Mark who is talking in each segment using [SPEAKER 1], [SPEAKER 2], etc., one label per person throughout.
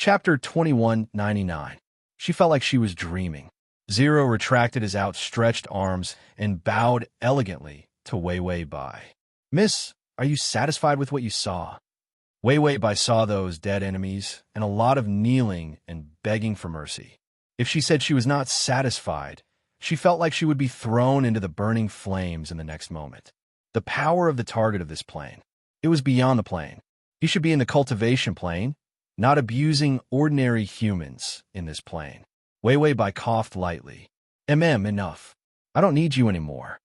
[SPEAKER 1] Chapter 2199. She felt like she was dreaming. Zero retracted his outstretched arms and bowed elegantly to Wei Wei Bai. "Miss, are you satisfied with what you saw?" Wei Wei Bai saw those dead enemies and a lot of kneeling and begging for mercy. If she said she was not satisfied, she felt like she would be thrown into the burning flames in the next moment. The power of the target of this plane. It was beyond the plane. He should be in the cultivation plane, not abusing ordinary humans in this plane. Wei Wei Bai coughed lightly. Enough. I don't need you anymore."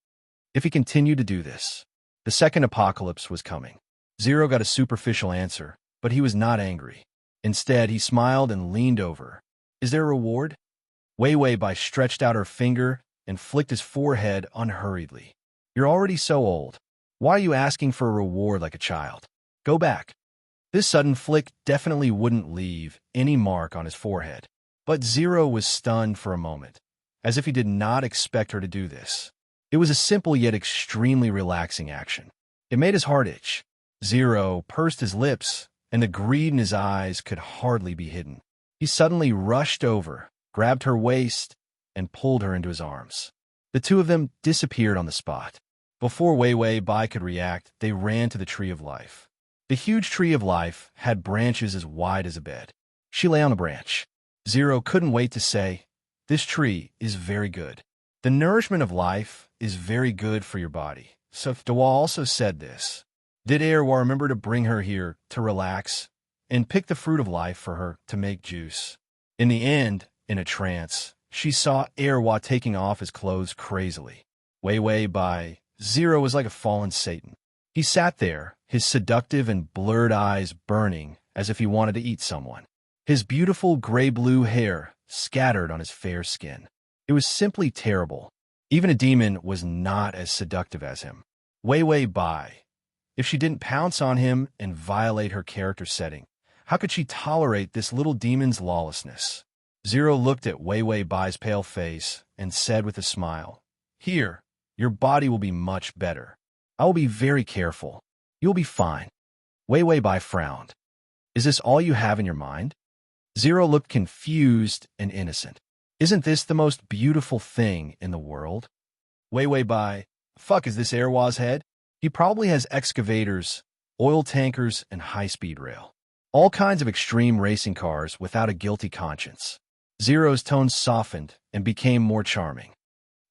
[SPEAKER 1] If he continued to do this, the second apocalypse was coming. Zero got a superficial answer, but he was not angry. Instead, he smiled and leaned over. "Is there a reward?" Wei Wei Bai stretched out her finger and flicked his forehead unhurriedly. "You're already so old. Why are you asking for a reward like a child? Go back." This sudden flick definitely wouldn't leave any mark on his forehead, but Zero was stunned for a moment, as if he did not expect her to do this. It was a simple yet extremely relaxing action. It made his heart itch. Zero pursed his lips, and the greed in his eyes could hardly be hidden. He suddenly rushed over, grabbed her waist, and pulled her into his arms. The two of them disappeared on the spot. Before Wei Wei Bai could react, they ran to the Tree of Life. The huge Tree of Life had branches as wide as a bed. She lay on the branch. Zero couldn't wait to say, "This tree is very good. The nourishment of life is very good for your body." So Dawa also said this. Did Erwa remember to bring her here to relax and pick the fruit of life for her to make juice? In the end, in a trance, she saw Erwa taking off his clothes crazily. Wei Wei Bai, Zero was like a fallen Satan. He sat there, his seductive and blurred eyes burning as if he wanted to eat someone. His beautiful gray-blue hair scattered on his fair skin. It was simply terrible. Even a demon was not as seductive as him. Wei Wei Bai. If she didn't pounce on him and violate her character setting, how could she tolerate this little demon's lawlessness? Zero looked at Wei Wei Bai's pale face and said with a smile, "Here, your body will be much better. I will be very careful. You'll be fine." Wei Wei Bai frowned. "Is this all you have in your mind?" Zero looked confused and innocent. "Isn't this the most beautiful thing in the world?" Wei Wei Bai, "Fuck, is this Erwa's head? He probably has excavators, oil tankers, and high-speed rail. All kinds of extreme racing cars without a guilty conscience." Zero's tone softened and became more charming.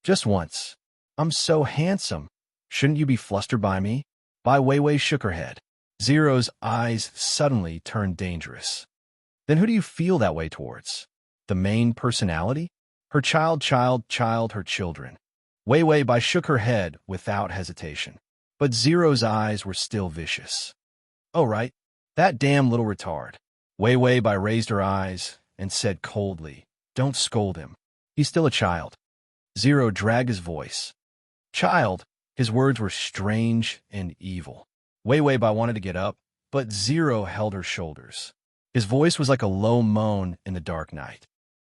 [SPEAKER 1] "Just once. I'm so handsome. Shouldn't you be flustered by me?" Bai Weiwei shook her head. Zero's eyes suddenly turned dangerous. "Then who do you feel that way towards? The main personality? Her child, her children?" Weiwei Bai shook her head without hesitation. But Zero's eyes were still vicious. "Oh, right. That damn little retard." Wei Wei Bai raised her eyes and said coldly, "Don't scold him. He's still a child." Zero dragged his voice. "Child?" His words were strange and evil. Wei Wei Bai wanted to get up, but Zero held her shoulders. His voice was like a low moan in the dark night.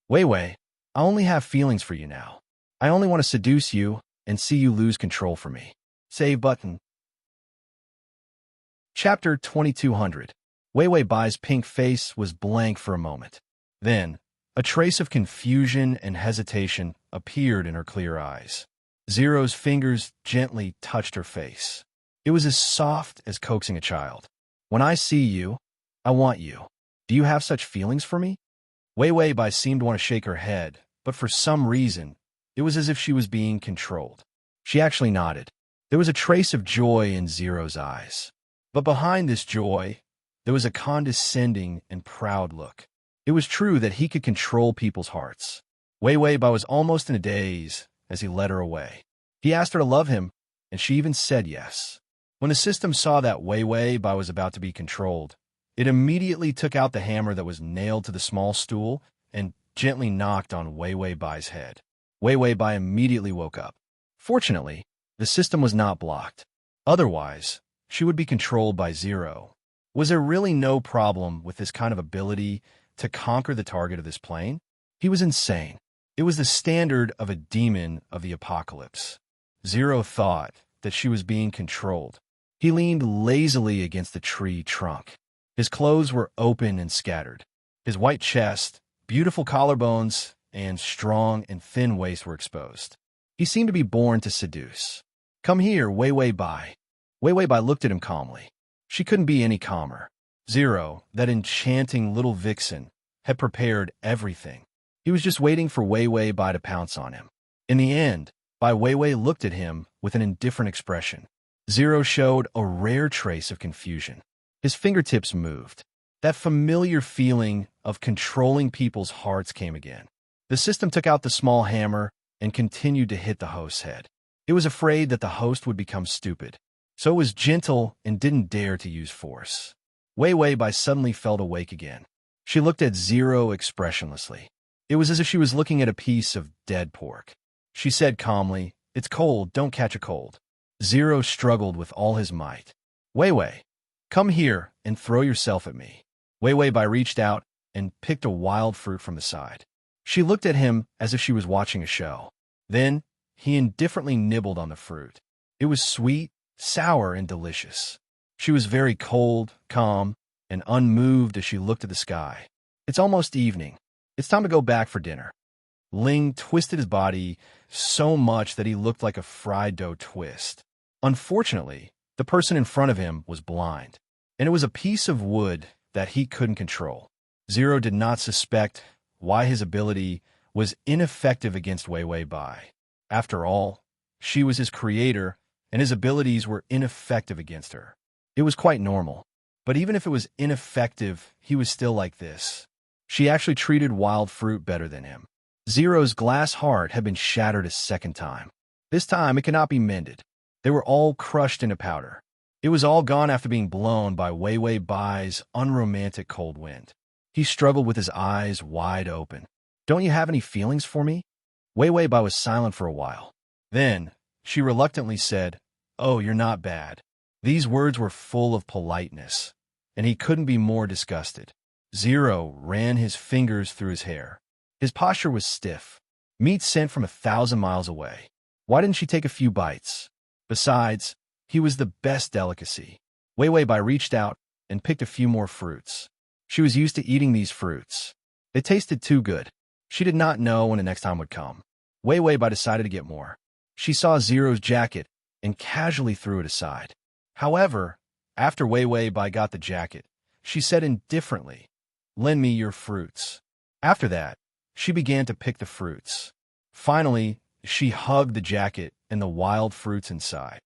[SPEAKER 1] "Wei Wei, I only have feelings for you now. I only want to seduce you and see you lose control for me. Save button." Chapter 2200. Wei Wei Bai's pink face was blank for a moment. Then, a trace of confusion and hesitation appeared in her clear eyes. Zero's fingers gently touched her face. It was as soft as coaxing a child. "When I see you, I want you. Do you have such feelings for me?" Wei Wei Bai seemed to want to shake her head, but for some reason, it was as if she was being controlled. She actually nodded. There was a trace of joy in Zero's eyes. But behind this joy, there was a condescending and proud look. It was true that he could control people's hearts. Wei Wei Bai was almost in a daze as he led her away. He asked her to love him, and she even said yes. When the system saw that Wei Wei Bai was about to be controlled, it immediately took out the hammer that was nailed to the small stool and gently knocked on Wei Wei Bai's head. Wei Wei Bai immediately woke up. Fortunately, the system was not blocked. Otherwise, she would be controlled by Zero. Was there really no problem with this kind of ability to conquer the target of this plane? He was insane. It was the standard of a demon of the apocalypse. Zero thought that she was being controlled. He leaned lazily against the tree trunk. His clothes were open and scattered. His white chest, beautiful collarbones, and strong and thin waist were exposed. He seemed to be born to seduce. "Come here, Wei Wei Bai." Wei Wei Bai looked at him calmly. She couldn't be any calmer. Zero, that enchanting little vixen, had prepared everything. He was just waiting for Wei Wei Bai to pounce on him. In the end, Bai Weiwei looked at him with an indifferent expression. Zero showed a rare trace of confusion. His fingertips moved. That familiar feeling of controlling people's hearts came again. The system took out the small hammer and continued to hit the host's head. It was afraid that the host would become stupid, so it was gentle and didn't dare to use force. Wei Wei Bai suddenly felt awake again. She looked at Zero expressionlessly. It was as if she was looking at a piece of dead pork. She said calmly, "It's cold, don't catch a cold." Zero struggled with all his might. "Wei Wei, come here and throw yourself at me." Wei Wei Bai reached out and picked a wild fruit from the side. She looked at him as if she was watching a show. Then, he indifferently nibbled on the fruit. It was sweet, sour, and delicious. She was very cold, calm, and unmoved as she looked at the sky. "It's almost evening. It's time to go back for dinner." Ling twisted his body so much that he looked like a fried dough twist. Unfortunately, the person in front of him was blind, and it was a piece of wood that he couldn't control. Zero did not suspect why his ability was ineffective against Wei Wei Bai. After all, she was his creator, and his abilities were ineffective against her. It was quite normal. But even if it was ineffective, he was still like this. She actually treated wild fruit better than him. Zero's glass heart had been shattered a second time. This time it could not be mended. They were all crushed into powder. It was all gone after being blown by Wei Wei Bai's unromantic cold wind. He struggled with his eyes wide open. "Don't you have any feelings for me?" Wei Wei Bai was silent for a while. Then, she reluctantly said, "Oh, you're not bad." These words were full of politeness, and he couldn't be more disgusted. Zero ran his fingers through his hair. His posture was stiff, meat sent from 1,000 miles away. Why didn't she take a few bites? Besides, he was the best delicacy. Wei Wei Bai reached out and picked a few more fruits. She was used to eating these fruits. They tasted too good. She did not know when the next time would come. Wei Wei Bai decided to get more. She saw Zero's jacket and casually threw it aside. However, after Wei Wei Bai got the jacket, she said indifferently, "Lend me your fruits." After that, she began to pick the fruits. Finally, she hugged the jacket and the wild fruits inside.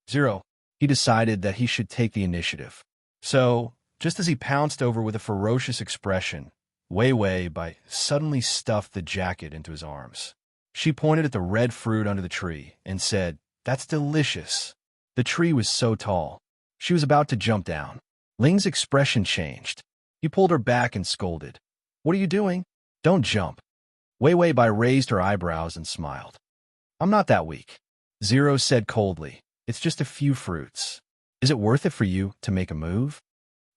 [SPEAKER 1] Zero, he decided that he should take the initiative. So, just as he pounced over with a ferocious expression, Wei Wei Bai suddenly stuffed the jacket into his arms. She pointed at the red fruit under the tree and said, "That's delicious." The tree was so tall. She was about to jump down. Ling's expression changed. He pulled her back and scolded. "What are you doing? Don't jump." Wei Wei Bai raised her eyebrows and smiled. "I'm not that weak." Zero said coldly, "It's just a few fruits. Is it worth it for you to make a move?"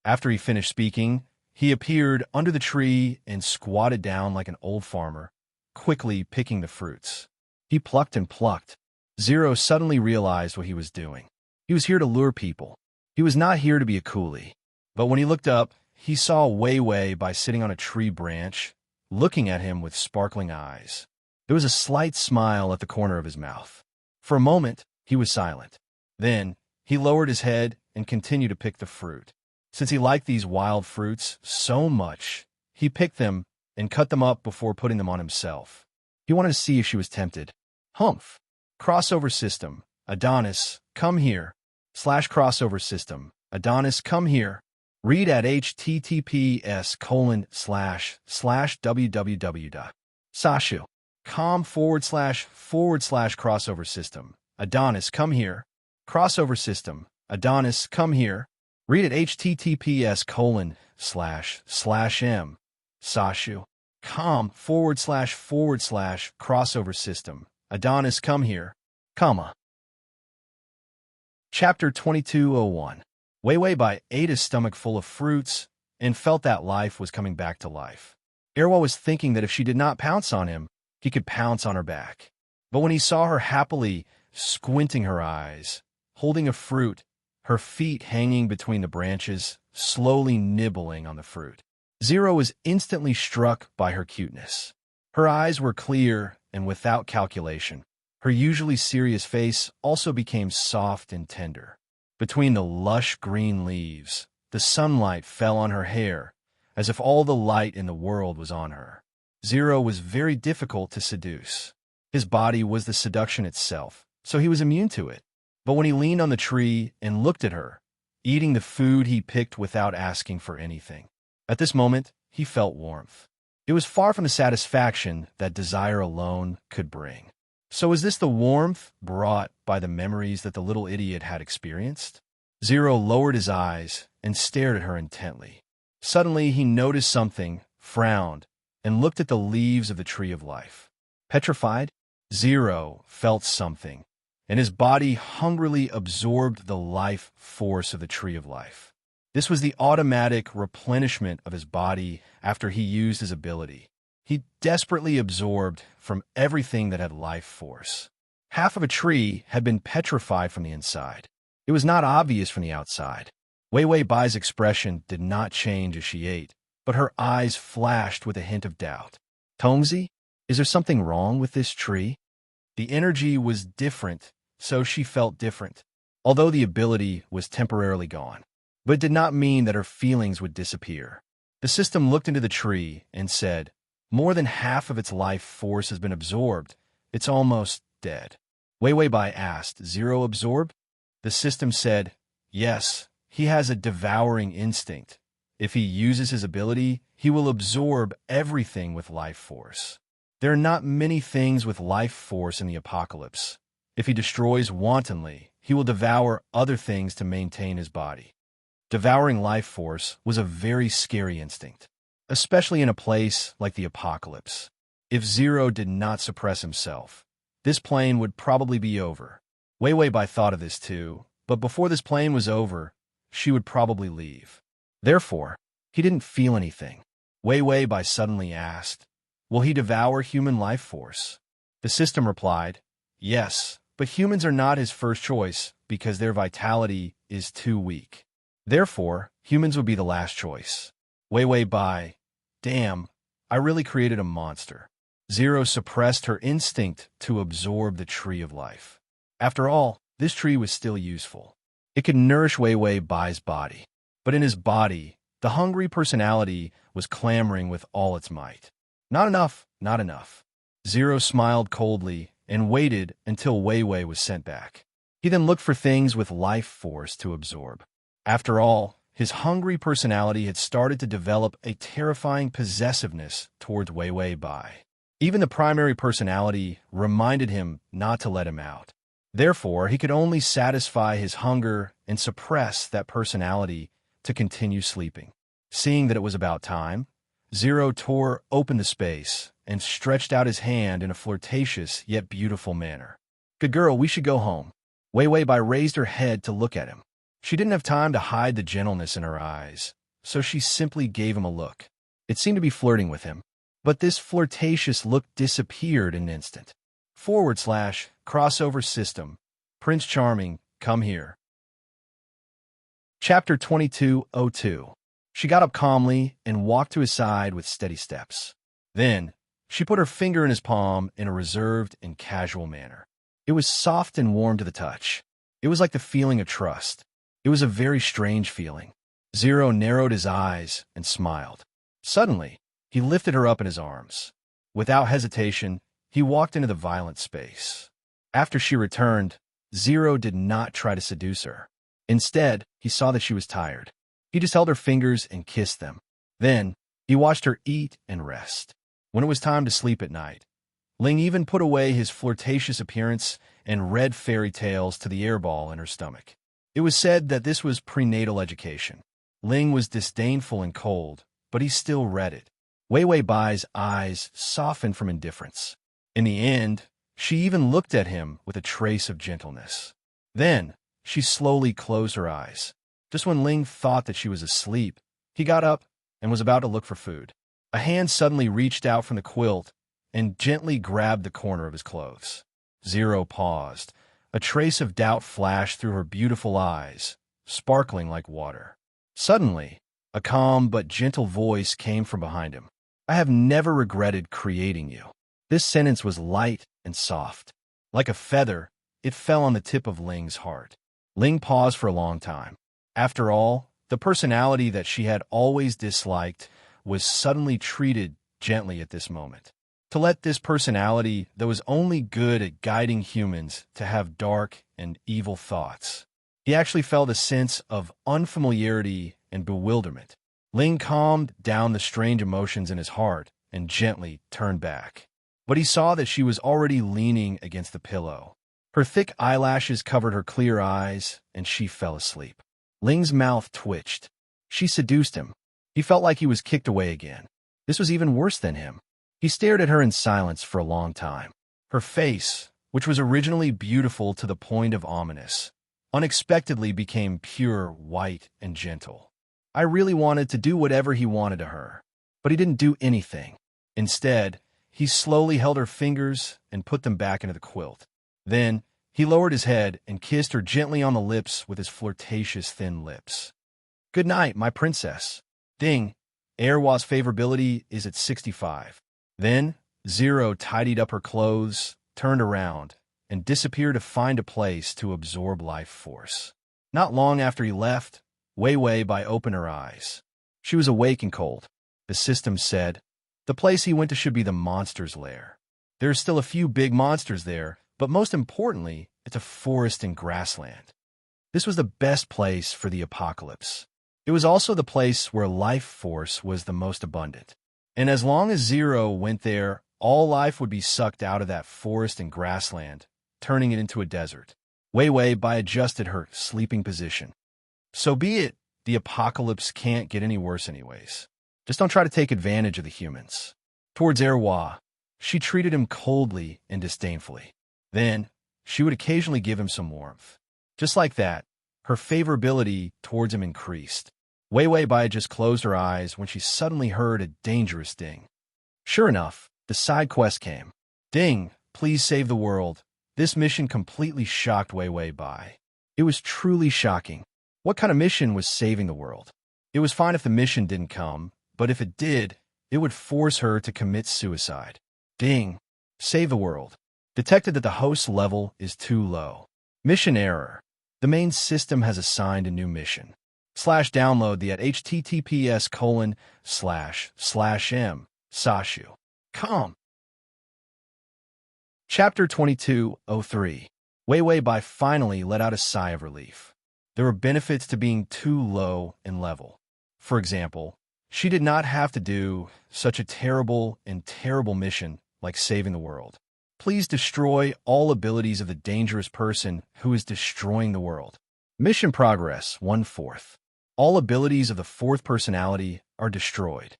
[SPEAKER 1] After he finished speaking, he appeared under the tree and squatted down like an old farmer, quickly picking the fruits. He plucked and plucked. Zero suddenly realized what he was doing. He was here to lure people. He was not here to be a coolie. But when he looked up, he saw Wei Wei Bai sitting on a tree branch, looking at him with sparkling eyes. There was a slight smile at the corner of his mouth. For a moment, he was silent. Then, he lowered his head and continued to pick the fruit. Since he liked these wild fruits so much, he picked them and cut them up before putting them on himself. He wanted to see if she was tempted. Humph. Crossover system. Adonis, come here. /crossover system. Adonis, come here. Read at https://www.sashu.com//crossover system. Adonis, come here. Crossover system. Adonis, come here. Read at https://m sashu.com//crossover system. Adonis, come here. Comma. Chapter 2201. Wei Wei Bai ate his stomach full of fruits and felt that life was coming back to life. Erwa was thinking that if she did not pounce on him, he could pounce on her back. But when he saw her happily squinting her eyes, holding a fruit, her feet hanging between the branches, slowly nibbling on the fruit, Zero was instantly struck by her cuteness. Her eyes were clear and without calculation. Her usually serious face also became soft and tender. Between the lush green leaves, the sunlight fell on her hair, as if all the light in the world was on her. Zero was very difficult to seduce. His body was the seduction itself, so he was immune to it. But when he leaned on the tree and looked at her, eating the food he picked without asking for anything, at this moment, he felt warmth. It was far from the satisfaction that desire alone could bring. So was this the warmth brought by the memories that the little idiot had experienced? Zero lowered his eyes and stared at her intently. Suddenly, he noticed something, frowned, and looked at the leaves of the tree of life. Petrified, Zero felt something, and his body hungrily absorbed the life force of the tree of life. This was the automatic replenishment of his body after he used his ability. He desperately absorbed from everything that had life force. Half of a tree had been petrified from the inside. It was not obvious from the outside. Wei Wei Bai's expression did not change as she ate, but her eyes flashed with a hint of doubt. Tongzi, is there something wrong with this tree? The energy was different, so she felt different, although the ability was temporarily gone. But it did not mean that her feelings would disappear. The system looked into the tree and said, more than half of its life force has been absorbed. It's almost dead. Wei Wei Bai asked, Zero absorb? The system said, yes, he has a devouring instinct. If he uses his ability, he will absorb everything with life force. There are not many things with life force in the apocalypse. If he destroys wantonly, he will devour other things to maintain his body. Devouring life force was a very scary instinct, especially in a place like the apocalypse. If Zero did not suppress himself, this plane would probably be over. Wei Wei Bai thought of this too, but before this plane was over, she would probably leave. Therefore, he didn't feel anything. Wei Wei Bai suddenly asked, will he devour human life force? The system replied, yes, but humans are not his first choice because their vitality is too weak. Therefore, humans would be the last choice. Wei Wei Bai, damn, I really created a monster. Zero suppressed her instinct to absorb the tree of life. After all, this tree was still useful. It could nourish Wei Wei Bai's body. But in his body, the hungry personality was clamoring with all its might. Not enough, not enough. Zero smiled coldly and waited until Wei Wei was sent back. He then looked for things with life force to absorb. After all, his hungry personality had started to develop a terrifying possessiveness towards Wei Wei Bai. Even the primary personality reminded him not to let him out. Therefore, he could only satisfy his hunger and suppress that personality to continue sleeping. Seeing that it was about time, Zero tore open the space and stretched out his hand in a flirtatious yet beautiful manner. Good girl, we should go home. Wei Wei Bai raised her head to look at him. She didn't have time to hide the gentleness in her eyes, so she simply gave him a look. It seemed to be flirting with him, but this flirtatious look disappeared in an instant. /crossover system. Prince Charming, come here. Chapter 2202. She got up calmly and walked to his side with steady steps. Then, she put her finger in his palm in a reserved and casual manner. It was soft and warm to the touch. It was like the feeling of trust. It was a very strange feeling. Zero narrowed his eyes and smiled. Suddenly, he lifted her up in his arms. Without hesitation, he walked into the violent space. After she returned, Zero did not try to seduce her. Instead, he saw that she was tired. He just held her fingers and kissed them. Then, he watched her eat and rest. When it was time to sleep at night, Ling even put away his flirtatious appearance and read fairy tales to the airball in her stomach. It was said that this was prenatal education. Ling was disdainful and cold, but he still read it. Wei Wei Bai's eyes softened from indifference. In the end, she even looked at him with a trace of gentleness. Then, she slowly closed her eyes. Just when Ling thought that she was asleep, he got up and was about to look for food. A hand suddenly reached out from the quilt and gently grabbed the corner of his clothes. Zero paused. A trace of doubt flashed through her beautiful eyes, sparkling like water. Suddenly, A calm but gentle voice came from behind him. I have never regretted creating you. This sentence was light and soft. Like a feather, it fell on the tip of Ling's heart. Ling paused for a long time. After all, the personality that she had always disliked was suddenly treated gently at this moment. To let this personality that was only good at guiding humans to have dark and evil thoughts. He actually felt a sense of unfamiliarity and bewilderment. Ling calmed down the strange emotions in his heart and gently turned back. But he saw that she was already leaning against the pillow. Her thick eyelashes covered her clear eyes, and she fell asleep. Ling's mouth twitched. She seduced him. He felt like he was kicked away again. This was even worse than him. He stared at her in silence for a long time. Her face, which was originally beautiful to the point of ominous, unexpectedly became pure, white, and gentle. I really wanted to do whatever he wanted to her, but he didn't do anything. Instead, he slowly held her fingers and put them back into the quilt. Then, he lowered his head and kissed her gently on the lips with his flirtatious thin lips. Good night, my princess. Ding. Erwa's favorability is at 65. Then, Zero tidied up her clothes, turned around, and disappeared to find a place to absorb life force. Not long after he left, Wei Wei Bai opened her eyes. She was awake and cold. The system said, the place he went to should be the monster's lair. There are still a few big monsters there, but most importantly, it's a forest and grassland. This was the best place for the apocalypse. It was also the place where life force was the most abundant. And as long as Zero went there, all life would be sucked out of that forest and grassland, turning it into a desert. Wei Wei Bai adjusted her sleeping position. So be it. The apocalypse can't get any worse anyways. Just don't try to take advantage of the humans. Towards Erwa, she treated him coldly and disdainfully. Then, she would occasionally give him some warmth. Just like that, her favorability towards him increased. Wei Wei Bai just closed her eyes when she suddenly heard a dangerous ding. Sure enough, the side quest came. Ding, please save the world. This mission completely shocked Wei Wei Bai. It was truly shocking. What kind of mission was saving the world? It was fine if the mission didn't come, but if it did, it would force her to commit suicide. Ding, save the world. Detected that the host level is too low. Mission error. The main system has assigned a new mission. /download the at https://m Sashu. Com. Chapter 2203. Wei Wei Bai finally let out a sigh of relief. There were benefits to being too low in level. For example, she did not have to do such a terrible mission like saving the world. Please destroy all abilities of the dangerous person who is destroying the world. Mission progress 1/4. All abilities of the fourth personality are destroyed.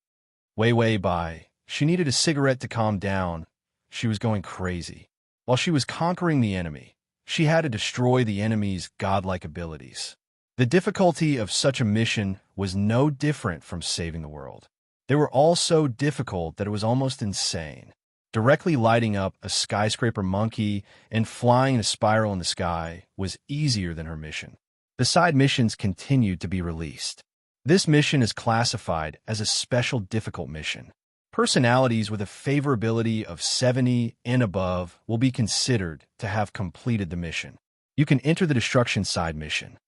[SPEAKER 1] Wei Wei Bai, she needed a cigarette to calm down. She was going crazy. While she was conquering the enemy, she had to destroy the enemy's godlike abilities. The difficulty of such a mission was no different from saving the world. They were all so difficult that it was almost insane. Directly lighting up a skyscraper monkey and flying in a spiral in the sky was easier than her mission. The side missions continued to be released. This mission is classified as a special difficult mission. Personalities with a favorability of 70 and above will be considered to have completed the mission. You can enter the destruction side mission.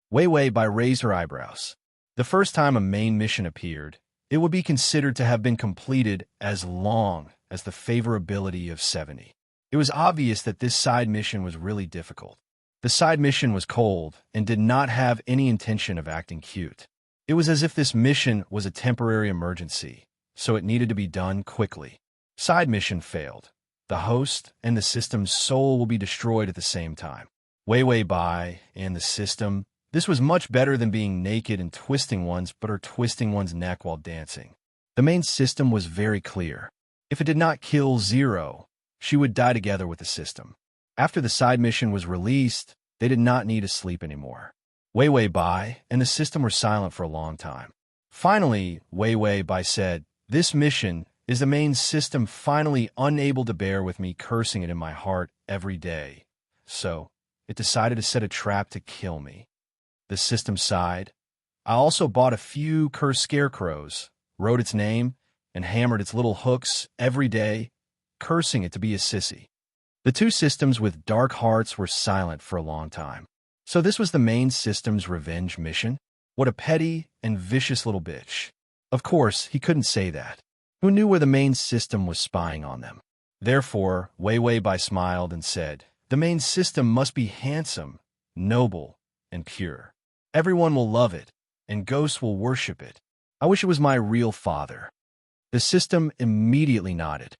[SPEAKER 1] Wei Wei Bai raised her eyebrows. The first time a main mission appeared, it would be considered to have been completed as long as the favorability of 70. It was obvious that this side mission was really difficult. The side mission was cold and did not have any intention of acting cute. It was as if this mission was a temporary emergency, so it needed to be done quickly. Side mission failed. The host and the system's soul will be destroyed at the same time. Wei Wei Bai and the system. This was much better than being naked and twisting one's butt or twisting one's neck while dancing. The main system was very clear. If it did not kill Zero, she would die together with the system. After the side mission was released, they did not need to sleep anymore. Wei Wei Bai and the system were silent for a long time. Finally, Wei Wei Bai said, "This mission is the main system finally unable to bear with me cursing it in my heart every day. So, it decided to set a trap to kill me." The system sighed. I also bought a few cursed scarecrows, wrote its name, and hammered its little hooks every day, cursing it to be a sissy. The two systems with dark hearts were silent for a long time. So this was the main system's revenge mission? What a petty and vicious little bitch. Of course, he couldn't say that. Who knew where the main system was spying on them? Therefore, Wei Wei Bai smiled and said, the main system must be handsome, noble, and pure. Everyone will love it, and ghosts will worship it. I wish it was my real father. The system immediately nodded.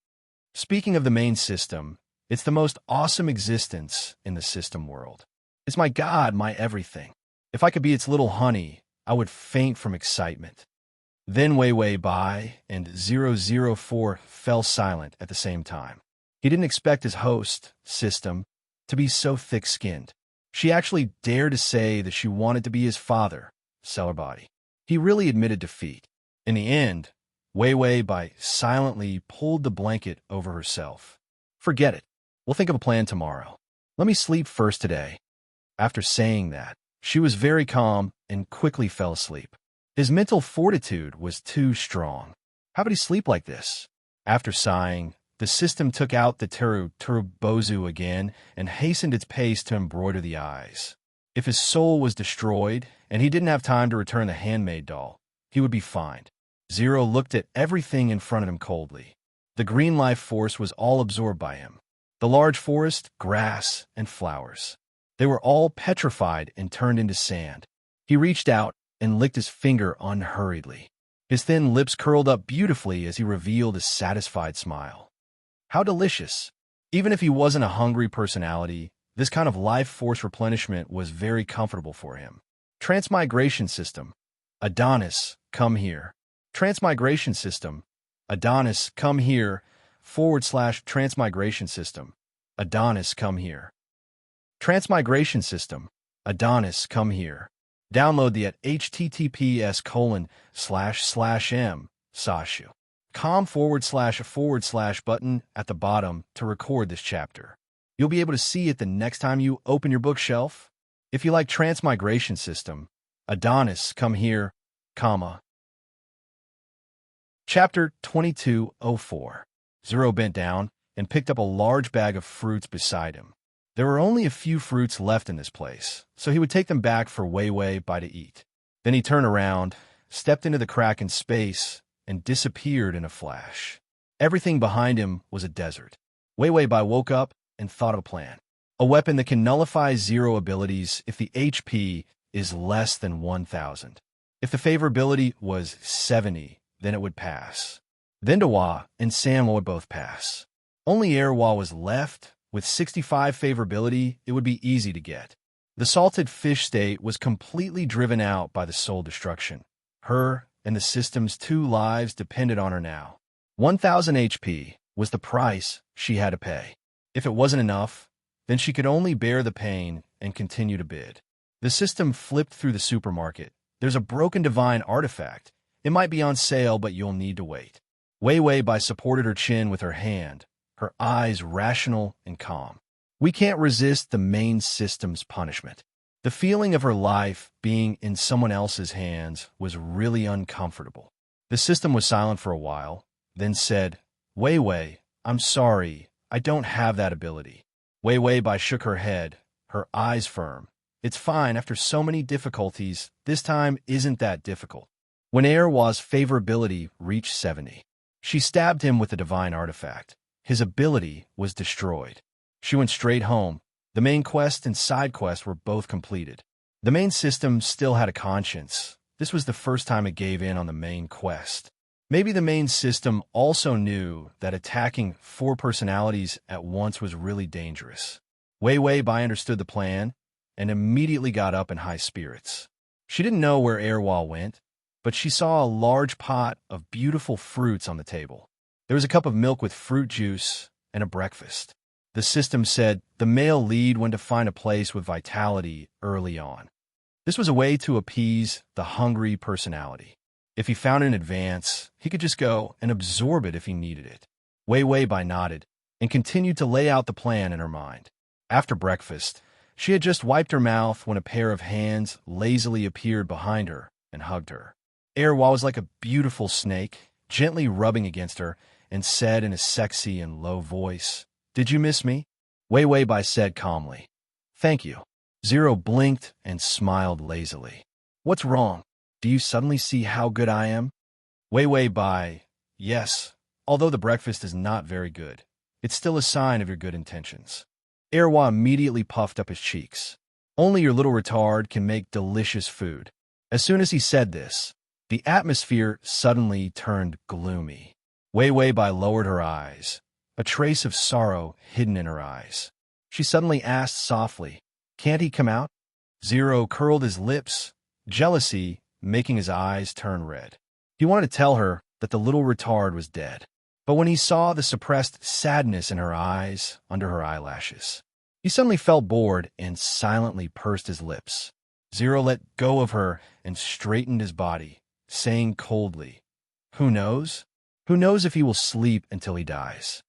[SPEAKER 1] Speaking of the main system, it's the most awesome existence in the system world. It's my god, my everything. If I could be its little honey, I would faint from excitement. Then Wei Wei Bai and 004 fell silent at the same time. He didn't expect his host, system, to be so thick-skinned. She actually dared to say that she wanted to be his father, Cellar Body. He really admitted defeat. In the end, Wei Wei Bai silently pulled the blanket over herself. Forget it. We'll think of a plan tomorrow. Let me sleep first today. After saying that, she was very calm and quickly fell asleep. His mental fortitude was too strong. How could he sleep like this? After sighing, the system took out the Terubozu again and hastened its pace to embroider the eyes. If his soul was destroyed and he didn't have time to return the handmade doll, he would be fined. Zero looked at everything in front of him coldly. The green life force was all absorbed by him. The large forest, grass, and flowers. They were all petrified and turned into sand. He reached out and licked his finger unhurriedly. His thin lips curled up beautifully as he revealed a satisfied smile. How delicious! Even if he wasn't a hungry personality, this kind of life force replenishment was very comfortable for him. Transmigration system. Adonis, come here. Transmigration system. Adonis, come here. / transmigration system. Adonis, come here. Transmigration system. Adonis, come here. Download the at https://m sashu com / button at the bottom to record this chapter. You'll be able to see it the next time you open your bookshelf. If you like Transmigration system, Adonis, come here, comma. Chapter 2204. Zero bent down and picked up a large bag of fruits beside him. There were only a few fruits left in this place, so he would take them back for Wei Wei Bai to eat. Then he turned around, stepped into the crack in space, and disappeared in a flash. Everything behind him was a desert. Wei Wei Bai woke up and thought of a plan. A weapon that can nullify zero abilities if the HP is less than 1,000. If the favorability was 70, then it would pass. Then Dawa and Samwa would both pass. Only Erwa was left. With 65 favorability, it would be easy to get. The salted fish state was completely driven out by the soul destruction. Her and the system's 2 lives depended on her now. 1,000 HP was the price she had to pay. If it wasn't enough, then she could only bear the pain and continue to bid. The system flipped through the supermarket. There's a broken divine artifact. It might be on sale, but you'll need to wait. Wei Wei Bai supported her chin with her hand, her eyes rational and calm. We can't resist the main system's punishment. The feeling of her life being in someone else's hands was really uncomfortable. The system was silent for a while, then said, Wei Wei, I'm sorry, I don't have that ability. Wei Wei Bai shook her head, her eyes firm. It's fine, after so many difficulties, this time isn't that difficult. When Erwa's favorability reached 70, she stabbed him with the divine artifact. His ability was destroyed. She went straight home. The main quest and side quest were both completed. The main system still had a conscience. This was the first time it gave in on the main quest. Maybe the main system also knew that attacking 4 personalities at once was really dangerous. Wei Wei Bai understood the plan and immediately got up in high spirits. She didn't know where Erwa went, but she saw a large pot of beautiful fruits on the table. There was a cup of milk with fruit juice and a breakfast. The system said the male lead when to find a place with vitality early on. This was a way to appease the hungry personality. If he found it in advance, he could just go and absorb it if he needed it. Wei Wei Bai nodded and continued to lay out the plan in her mind. After breakfast, she had just wiped her mouth when a pair of hands lazily appeared behind her, and hugged her. Erwa was like a beautiful snake, gently rubbing against her, and said in a sexy and low voice, "Did you miss me?" Wei Wei Bai said calmly, "Thank you." Zero blinked and smiled lazily. "What's wrong? Do you suddenly see how good I am?" Wei Wei Bai, "Yes, although the breakfast is not very good. It's still a sign of your good intentions." Erwa immediately puffed up his cheeks. "Only your little retard can make delicious food." As soon as he said this, the atmosphere suddenly turned gloomy. Wei Wei Bai lowered her eyes, a trace of sorrow hidden in her eyes. She suddenly asked softly, "Can't he come out?" Zero curled his lips, jealousy making his eyes turn red. He wanted to tell her that the little retard was dead, but when he saw the suppressed sadness in her eyes under her eyelashes, he suddenly felt bored and silently pursed his lips. Zero let go of her and straightened his body, saying coldly, "Who knows? Who knows if he will sleep until he dies?"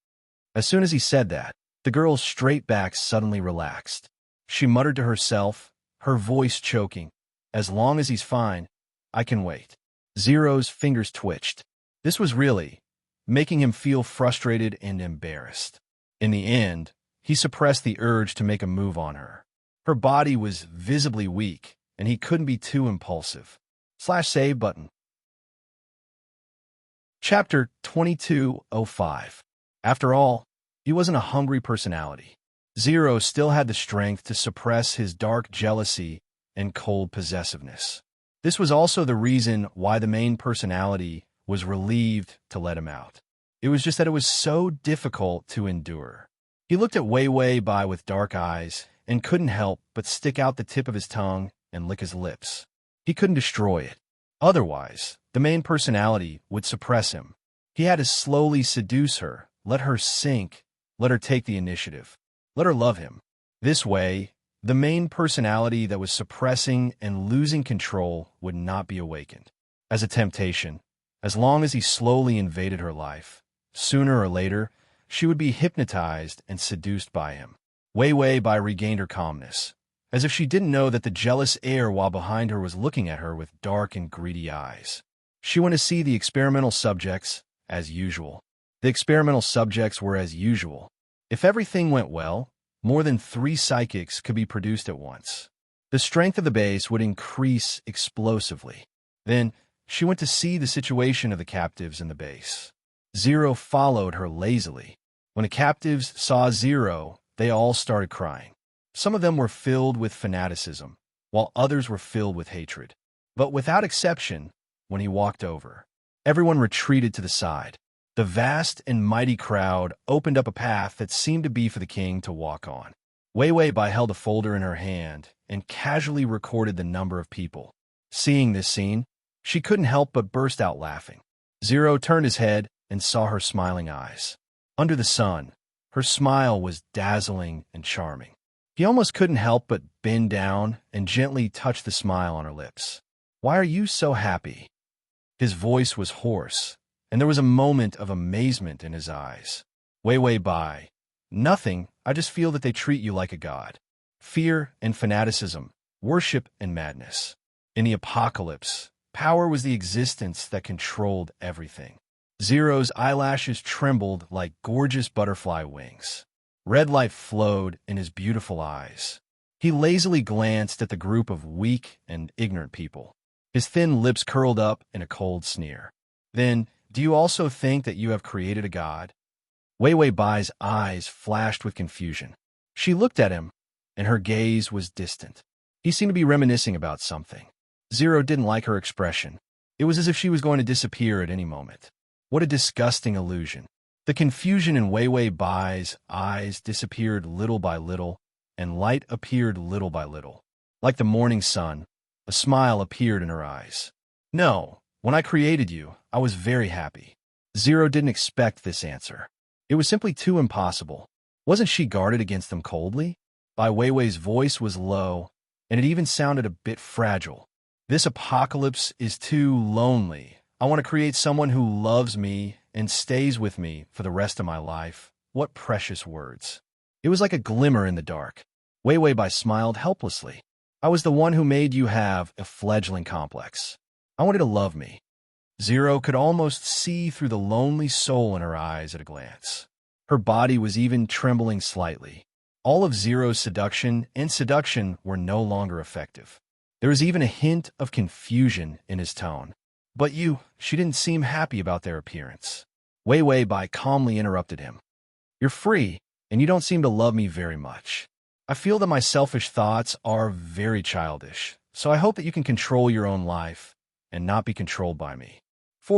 [SPEAKER 1] As soon as he said that, the girl's straight back suddenly relaxed. She muttered to herself, her voice choking, "As long as he's fine, I can wait." Zero's fingers twitched. This was really making him feel frustrated and embarrassed. In the end, he suppressed the urge to make a move on her. Her body was visibly weak, and he couldn't be too impulsive. /save button. Chapter 2205. After all, he wasn't a hungry personality. Zero still had the strength to suppress his dark jealousy and cold possessiveness. This was also the reason why the main personality was relieved to let him out. It was just that it was so difficult to endure. He looked at Wei Wei Bai with dark eyes and couldn't help but stick out the tip of his tongue and lick his lips. He couldn't destroy it. Otherwise, the main personality would suppress him. He had to slowly seduce her, let her sink, let her take the initiative, let her love him. This way, the main personality that was suppressing and losing control would not be awakened. As a temptation, as long as he slowly invaded her life, sooner or later, she would be hypnotized and seduced by him. Wei Wei Bai regained her calmness, as if she didn't know that the jealous air while behind her was looking at her with dark and greedy eyes. She went to see the experimental subjects as usual. The experimental subjects were as usual. If everything went well, more than 3 psychics could be produced at once. The strength of the base would increase explosively. Then, she went to see the situation of the captives in the base. Zero followed her lazily. When the captives saw Zero, they all started crying. Some of them were filled with fanaticism, while others were filled with hatred. But without exception, when he walked over, everyone retreated to the side. The vast and mighty crowd opened up a path that seemed to be for the king to walk on. Wei Wei Bai held a folder in her hand and casually recorded the number of people. Seeing this scene, she couldn't help but burst out laughing. Zero turned his head and saw her smiling eyes. Under the sun, her smile was dazzling and charming. He almost couldn't help but bend down and gently touch the smile on her lips. "Why are you so happy?" His voice was hoarse, and there was a moment of amazement in his eyes. "Wei Wei Bai, nothing, I just feel that they treat you like a god. Fear and fanaticism, worship and madness. In the apocalypse, power was the existence that controlled everything." Zero's eyelashes trembled like gorgeous butterfly wings. Red light flowed in his beautiful eyes. He lazily glanced at the group of weak and ignorant people. His thin lips curled up in a cold sneer. "Then, do you also think that you have created a god?" Wei Wei Bai's eyes flashed with confusion. She looked at him, and her gaze was distant. He seemed to be reminiscing about something. Zero didn't like her expression. It was as if she was going to disappear at any moment. What a disgusting illusion. The confusion in Wei Wei Bai's eyes disappeared little by little, and light appeared little by little. Like the morning sun, a smile appeared in her eyes. "No, when I created you, I was very happy." Zero didn't expect this answer. It was simply too impossible. Wasn't she guarded against them coldly? Bai Weiwei's voice was low, and it even sounded a bit fragile. "This apocalypse is too lonely. I want to create someone who loves me and stays with me for the rest of my life." What precious words. It was like a glimmer in the dark. Wei Wei Bai smiled helplessly. "I was the one who made you have a fledgling complex. I wanted to love me. Zero could almost see through the lonely soul in her eyes at a glance. Her body was even trembling slightly. All of Zero's seduction and seduction were no longer effective. There was even a hint of confusion in his tone. But she didn't seem happy about their appearance. Wei Wei Bai calmly interrupted him. You're free, and you don't seem to love me very much. I feel that my selfish thoughts are very childish, so I hope that you can control your own life and not be controlled by me. /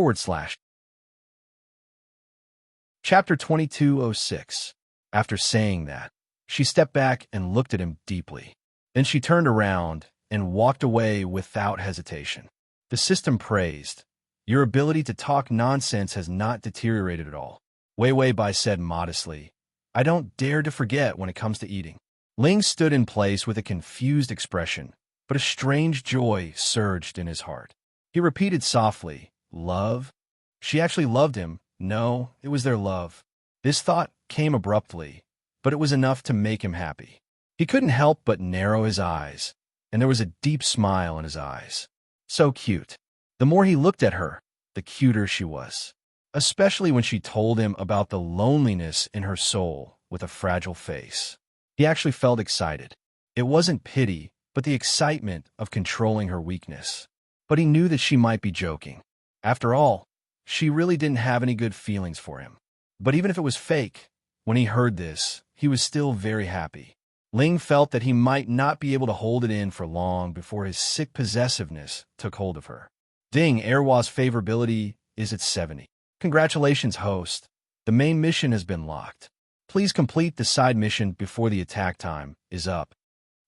[SPEAKER 1] Chapter 2206. After saying that, she stepped back and looked at him deeply. Then she turned around and walked away without hesitation. The system praised. Your ability to talk nonsense has not deteriorated at all. Wei Wei Bai said modestly. I don't dare to forget when it comes to eating. Ling stood in place with a confused expression, but a strange joy surged in his heart. He repeated softly, Love? She actually loved him. No, it was their love. This thought came abruptly, but it was enough to make him happy. He couldn't help but narrow his eyes, and there was a deep smile in his eyes. So cute. The more he looked at her, the cuter she was, especially when she told him about the loneliness in her soul with a fragile face. He actually felt excited. It wasn't pity, but the excitement of controlling her weakness. But he knew that she might be joking. After all, she really didn't have any good feelings for him. But even if it was fake, when he heard this, he was still very happy. Ling felt that he might not be able to hold it in for long before his sick possessiveness took hold of her. Ding, Erwa's favorability is at 70. Congratulations, host. The main mission has been locked. Please complete the side mission before the attack time is up.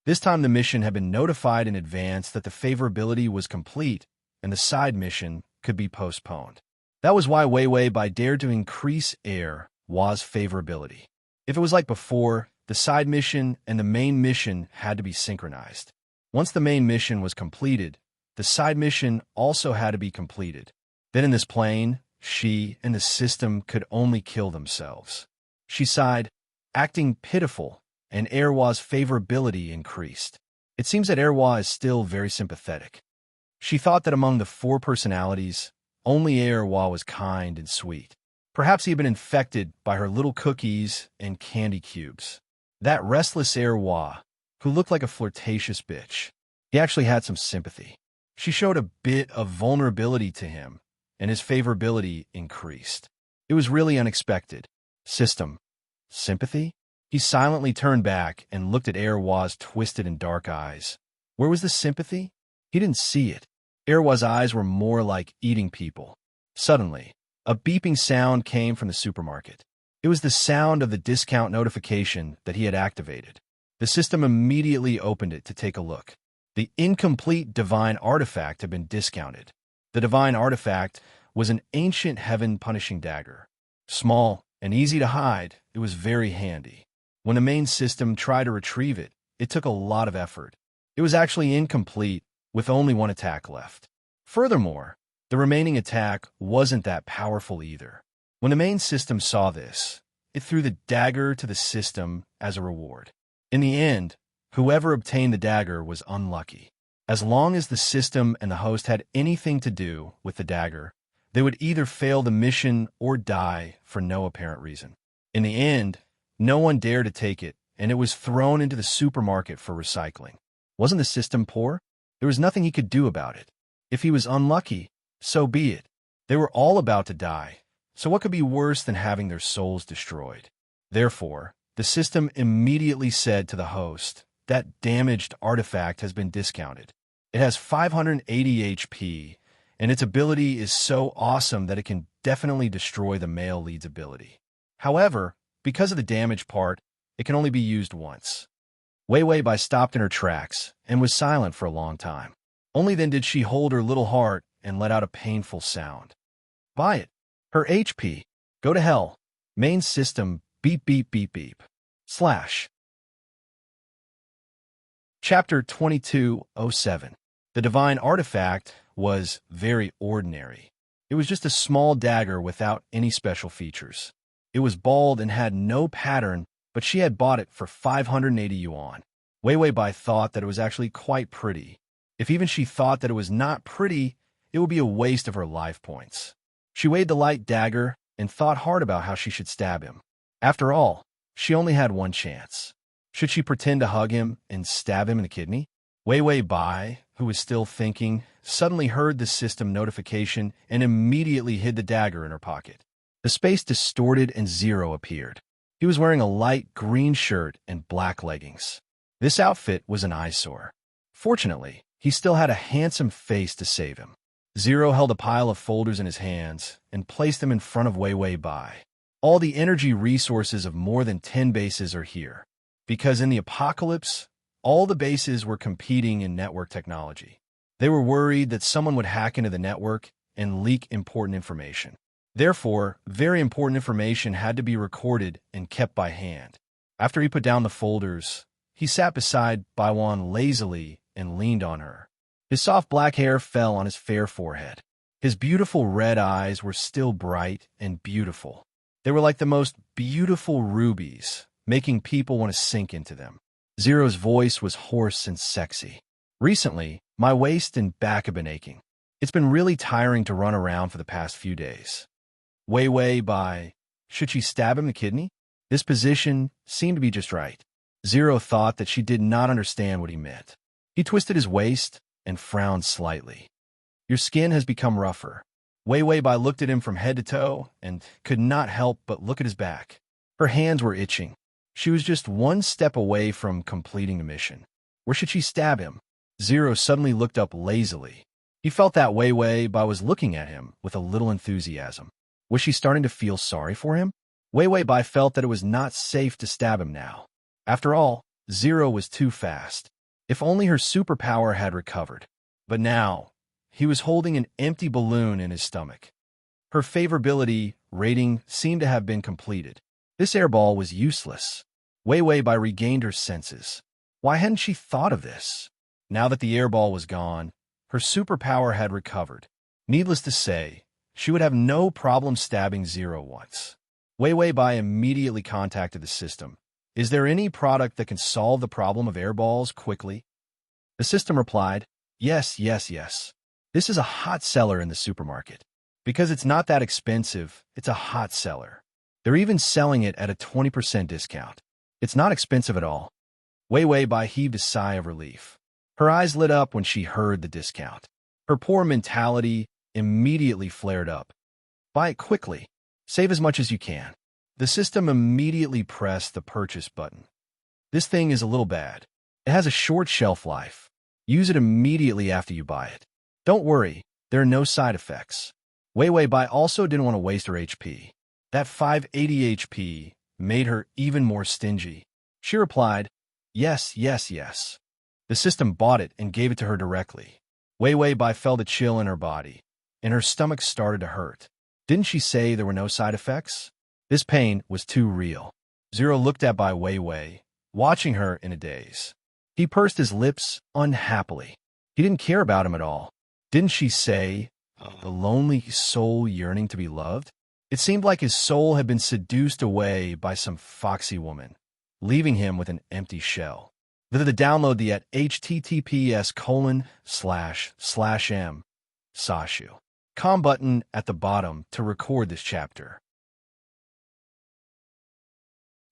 [SPEAKER 1] This time the mission had been notified in advance that the favorability was complete and the side mission could be postponed. That was why Wei Wei Bai dared to increase Erwa's favorability. If it was like before, the side mission and the main mission had to be synchronized. Once the main mission was completed, the side mission also had to be completed. Then in this plane, she and the system could only kill themselves. She sighed, acting pitiful, and Erwa's favorability increased. It seems that Erwa is still very sympathetic. She thought that among the 4 personalities, only Erwa was kind and sweet. Perhaps he had been infected by her little cookies and candy cubes. That restless Erwa, who looked like a flirtatious bitch, he actually had some sympathy. She showed a bit of vulnerability to him, and his favorability increased. It was really unexpected. System. Sympathy? He silently turned back and looked at Erwa's twisted and dark eyes. Where was the sympathy? He didn't see it. Erwa's eyes were more like eating people. Suddenly, a beeping sound came from the supermarket. It was the sound of the discount notification that he had activated. The system immediately opened it to take a look. The incomplete divine artifact had been discounted. The divine artifact was an ancient heaven-punishing dagger. Small and easy to hide, it was very handy. When the main system tried to retrieve it, it took a lot of effort. It was actually incomplete, with only 1 attack left. Furthermore, the remaining attack wasn't that powerful either. When the main system saw this, it threw the dagger to the system as a reward. In the end, whoever obtained the dagger was unlucky. As long as the system and the host had anything to do with the dagger, they would either fail the mission or die for no apparent reason. In the end, no one dared to take it, and it was thrown into the supermarket for recycling. Wasn't the system poor? There was nothing he could do about it. If he was unlucky, so be it. They were all about to die, so what could be worse than having their souls destroyed? Therefore, the system immediately said to the host, that damaged artifact has been discounted. It has 580 HP, and its ability is so awesome that it can definitely destroy the male lead's ability. However, because of the damage part, it can only be used once. Wei Wei Bai stopped in her tracks and was silent for a long time. Only then did she hold her little heart and let out a painful sound. Buy it. Her HP. Go to hell. Main system. Beep beep beep beep. / Chapter 2207. The divine artifact was very ordinary. It was just a small dagger without any special features. It was bald and had no pattern, but she had bought it for 580 yuan. Wei Wei Bai thought that it was actually quite pretty. If even she thought that it was not pretty, it would be a waste of her life points. She weighed the light dagger and thought hard about how she should stab him. After all, she only had one chance. Should she pretend to hug him and stab him in the kidney? Wei Bai, who was still thinking, suddenly heard the system notification and immediately hid the dagger in her pocket. The space distorted and Zero appeared. He was wearing a light green shirt and black leggings. This outfit was an eyesore. Fortunately, he still had a handsome face to save him. Zero held a pile of folders in his hands and placed them in front of Wei Bai. All the energy resources of more than 10 bases are here, because in the apocalypse, all the bases were competing in network technology. They were worried that someone would hack into the network and leak important information. Therefore, very important information had to be recorded and kept by hand. After he put down the folders, he sat beside Baiwan lazily and leaned on her. His soft black hair fell on his fair forehead. His beautiful red eyes were still bright and beautiful. They were like the most beautiful rubies, making people want to sink into them. Zero's voice was hoarse and sexy. Recently, my waist and back have been aching. It's been really tiring to run around for the past few days. Wei Bai, should she stab him in the kidney? This position seemed to be just right. Zero thought that she did not understand what he meant. He twisted his waist and frowned slightly. Your skin has become rougher. Wei Bai looked at him from head to toe and could not help but look at his back. Her hands were itching. She was just one step away from completing the mission. Where should she stab him? Zero suddenly looked up lazily. He felt that Wei Bai was looking at him with a little enthusiasm. Was she starting to feel sorry for him? Wei Bai felt that it was not safe to stab him now. After all, Zero was too fast. If only her superpower had recovered. But now, he was holding an empty balloon in his stomach. Her favorability rating seemed to have been completed. This airball was useless. Wei Bai regained her senses. Why hadn't she thought of this? Now that the airball was gone, her superpower had recovered. Needless to say, she would have no problem stabbing Zero once. Wei Bai immediately contacted the system. Is there any product that can solve the problem of airballs quickly? The system replied, yes. This is a hot seller in the supermarket. Because it's not that expensive, it's a hot seller. They're even selling it at a 20% discount. It's not expensive at all. Wei Bai heaved a sigh of relief. Her eyes lit up when she heard the discount. Her poor mentality immediately flared up. Buy it quickly. Save as much as you can. The system immediately pressed the purchase button. This thing is a little bad. It has a short shelf life. Use it immediately after you buy it. Don't worry, there are no side effects. Wei Bai also didn't want to waste her HP. That 580 HP made her even more stingy. She replied, yes. The system bought it and gave it to her directly. Wei Bai felt a chill in her body, and her stomach started to hurt. Didn't she say there were no side effects? This pain was too real. Zero looked at by Wei, watching her in a daze. He pursed his lips unhappily. He didn't care about him at all. Didn't she say, the lonely soul yearning to be loved? It seemed like his soul had been seduced away by some foxy woman, leaving him with an empty shell. Download the at https://m Sashu. Com button at the bottom to record this chapter.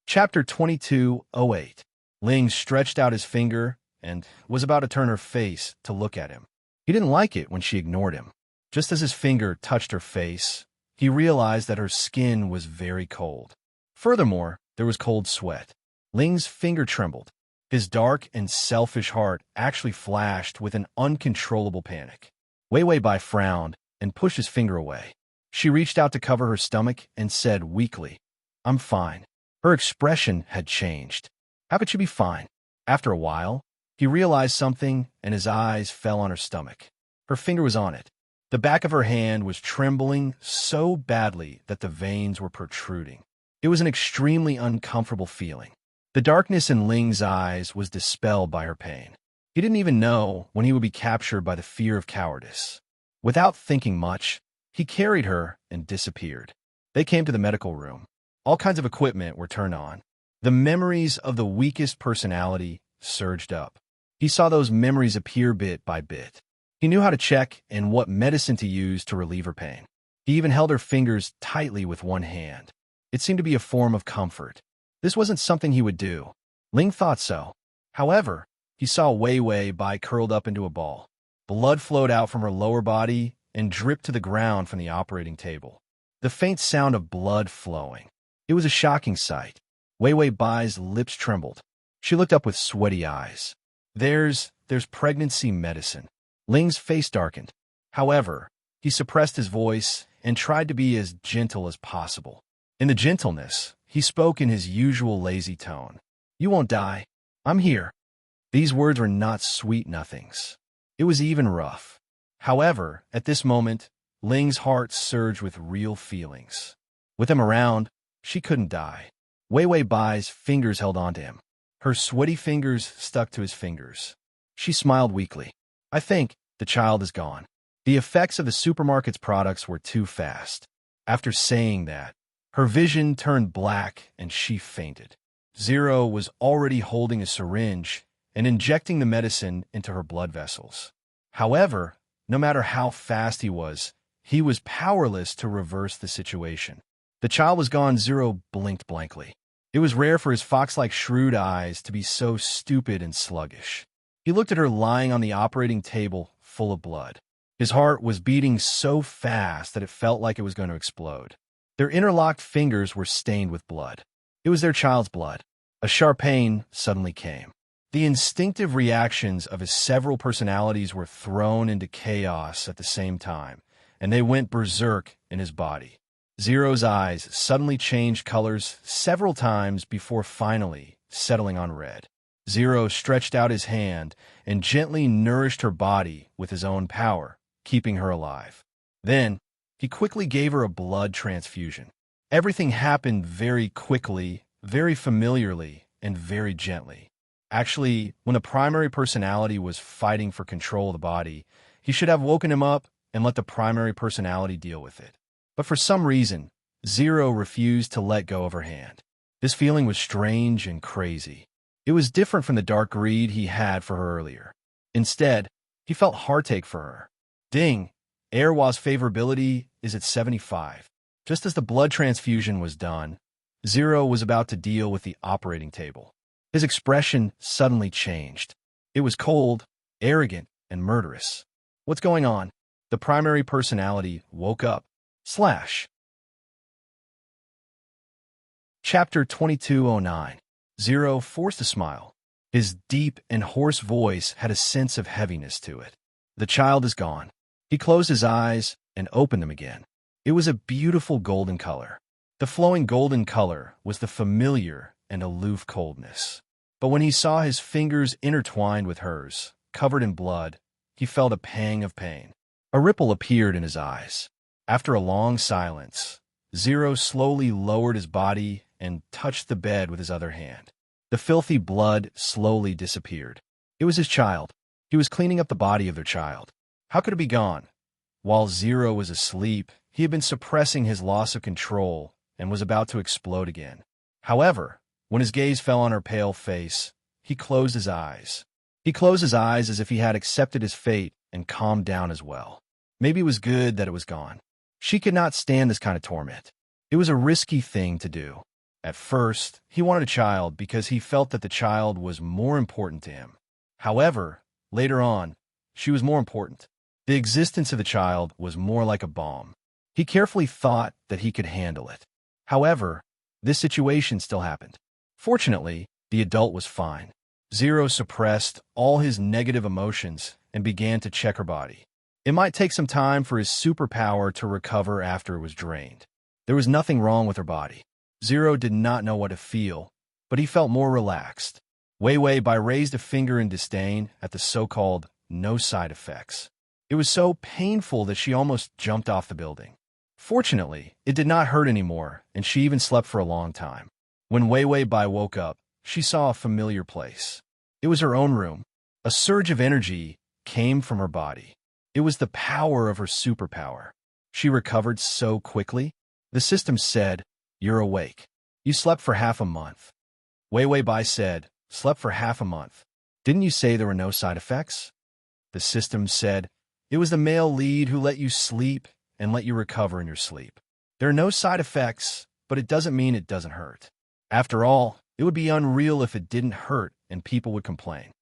[SPEAKER 1] Chapter 2208. Ling stretched out his finger and was about to turn her face to look at him. He didn't like it when she ignored him. Just as his finger touched her face, he realized that her skin was very cold. Furthermore, there was cold sweat. Ling's finger trembled. His dark and selfish heart actually flashed with an uncontrollable panic. Wei Bai frowned and pushed his finger away. She reached out to cover her stomach and said weakly, I'm fine. Her expression had changed. How could she be fine? After a while, he realized something and his eyes fell on her stomach. Her finger was on it. The back of her hand was trembling so badly that the veins were protruding. It was an extremely uncomfortable feeling. The darkness in Ling's eyes was dispelled by her pain. He didn't even know when he would be captured by the fear of cowardice. Without thinking much, he carried her and disappeared. They came to the medical room. All kinds of equipment were turned on. The memories of the weakest personality surged up. He saw those memories appear bit by bit. He knew how to check and what medicine to use to relieve her pain. He even held her fingers tightly with one hand. It seemed to be a form of comfort. This wasn't something he would do. Ling thought so. However, he saw Wei Wei Bai curled up into a ball. Blood flowed out from her lower body and dripped to the ground from the operating table. The faint sound of blood flowing. It was a shocking sight. Wei Wei Bai's lips trembled. She looked up with sweaty eyes. There's pregnancy medicine. Ling's face darkened. However, he suppressed his voice and tried to be as gentle as possible. In the gentleness, he spoke in his usual lazy tone. You won't die. I'm here. These words were not sweet nothings. It was even rough. However, at this moment, Ling's heart surged with real feelings. With him around, she couldn't die. Wei Wei Bai's fingers held onto him. Her sweaty fingers stuck to his fingers. She smiled weakly. I think the child is gone. The effects of the supermarket's products were too fast. After saying that, her vision turned black and she fainted. Zero was already holding a syringe and injecting the medicine into her blood vessels. However, no matter how fast he was powerless to reverse the situation. The child was gone. Zero blinked blankly. It was rare for his fox-like shrewd eyes to be so stupid and sluggish. He looked at her lying on the operating table, full of blood. His heart was beating so fast that it felt like it was going to explode. Their interlocked fingers were stained with blood. It was their child's blood. A sharp pain suddenly came. The instinctive reactions of his several personalities were thrown into chaos at the same time, and they went berserk in his body. Zero's eyes suddenly changed colors several times before finally settling on red. Zero stretched out his hand and gently nourished her body with his own power, keeping her alive. Then, he quickly gave her a blood transfusion. Everything happened very quickly, very familiarly, and very gently. Actually, when the primary personality was fighting for control of the body, he should have woken him up and let the primary personality deal with it. But for some reason, Zero refused to let go of her hand. This feeling was strange and crazy. It was different from the dark greed he had for her earlier. Instead, he felt heartache for her. Ding! Erwa's favorability is at 75. Just as the blood transfusion was done, Zero was about to deal with the operating table. His expression suddenly changed. It was cold, arrogant, and murderous. What's going on? The primary personality woke up. Chapter 2209. Zero forced a smile. His deep and hoarse voice had a sense of heaviness to it. The child is gone. He closed his eyes and opened them again. It was a beautiful golden color. The flowing golden color was the familiar and aloof coldness. But when he saw his fingers intertwined with hers, covered in blood, he felt a pang of pain. A ripple appeared in his eyes. After a long silence, Zero slowly lowered his body and touched the bed with his other hand. The filthy blood slowly disappeared. It was his child. He was cleaning up the body of their child. How could it be gone? While Zero was asleep, he had been suppressing his loss of control and was about to explode again. However, when his gaze fell on her pale face, he closed his eyes. He closed his eyes as if he had accepted his fate and calmed down as well. Maybe it was good that it was gone. She could not stand this kind of torment. It was a risky thing to do. At first, he wanted a child because he felt that the child was more important to him. However, later on, she was more important. The existence of the child was more like a bomb. He carefully thought that he could handle it. However, this situation still happened. Fortunately, the adult was fine. Zero suppressed all his negative emotions and began to check her body. It might take some time for his superpower to recover after it was drained. There was nothing wrong with her body. Zero did not know what to feel, but he felt more relaxed. Wei Wei Bai raised a finger in disdain at the so-called no side effects. It was so painful that she almost jumped off the building. Fortunately, it did not hurt anymore, and she even slept for a long time. When Wei Wei Bai woke up, she saw a familiar place. It was her own room. A surge of energy came from her body. It was the power of her superpower. She recovered so quickly. The system said, "You're awake. You slept for half a month." Wei Wei Bai said, "Slept for half a month. Didn't you say there were no side effects?" The system said, It was the male lead who let you sleep and let you recover in your sleep. There are no side effects, but it doesn't mean it doesn't hurt. After all, it would be unreal if it didn't hurt and people would complain.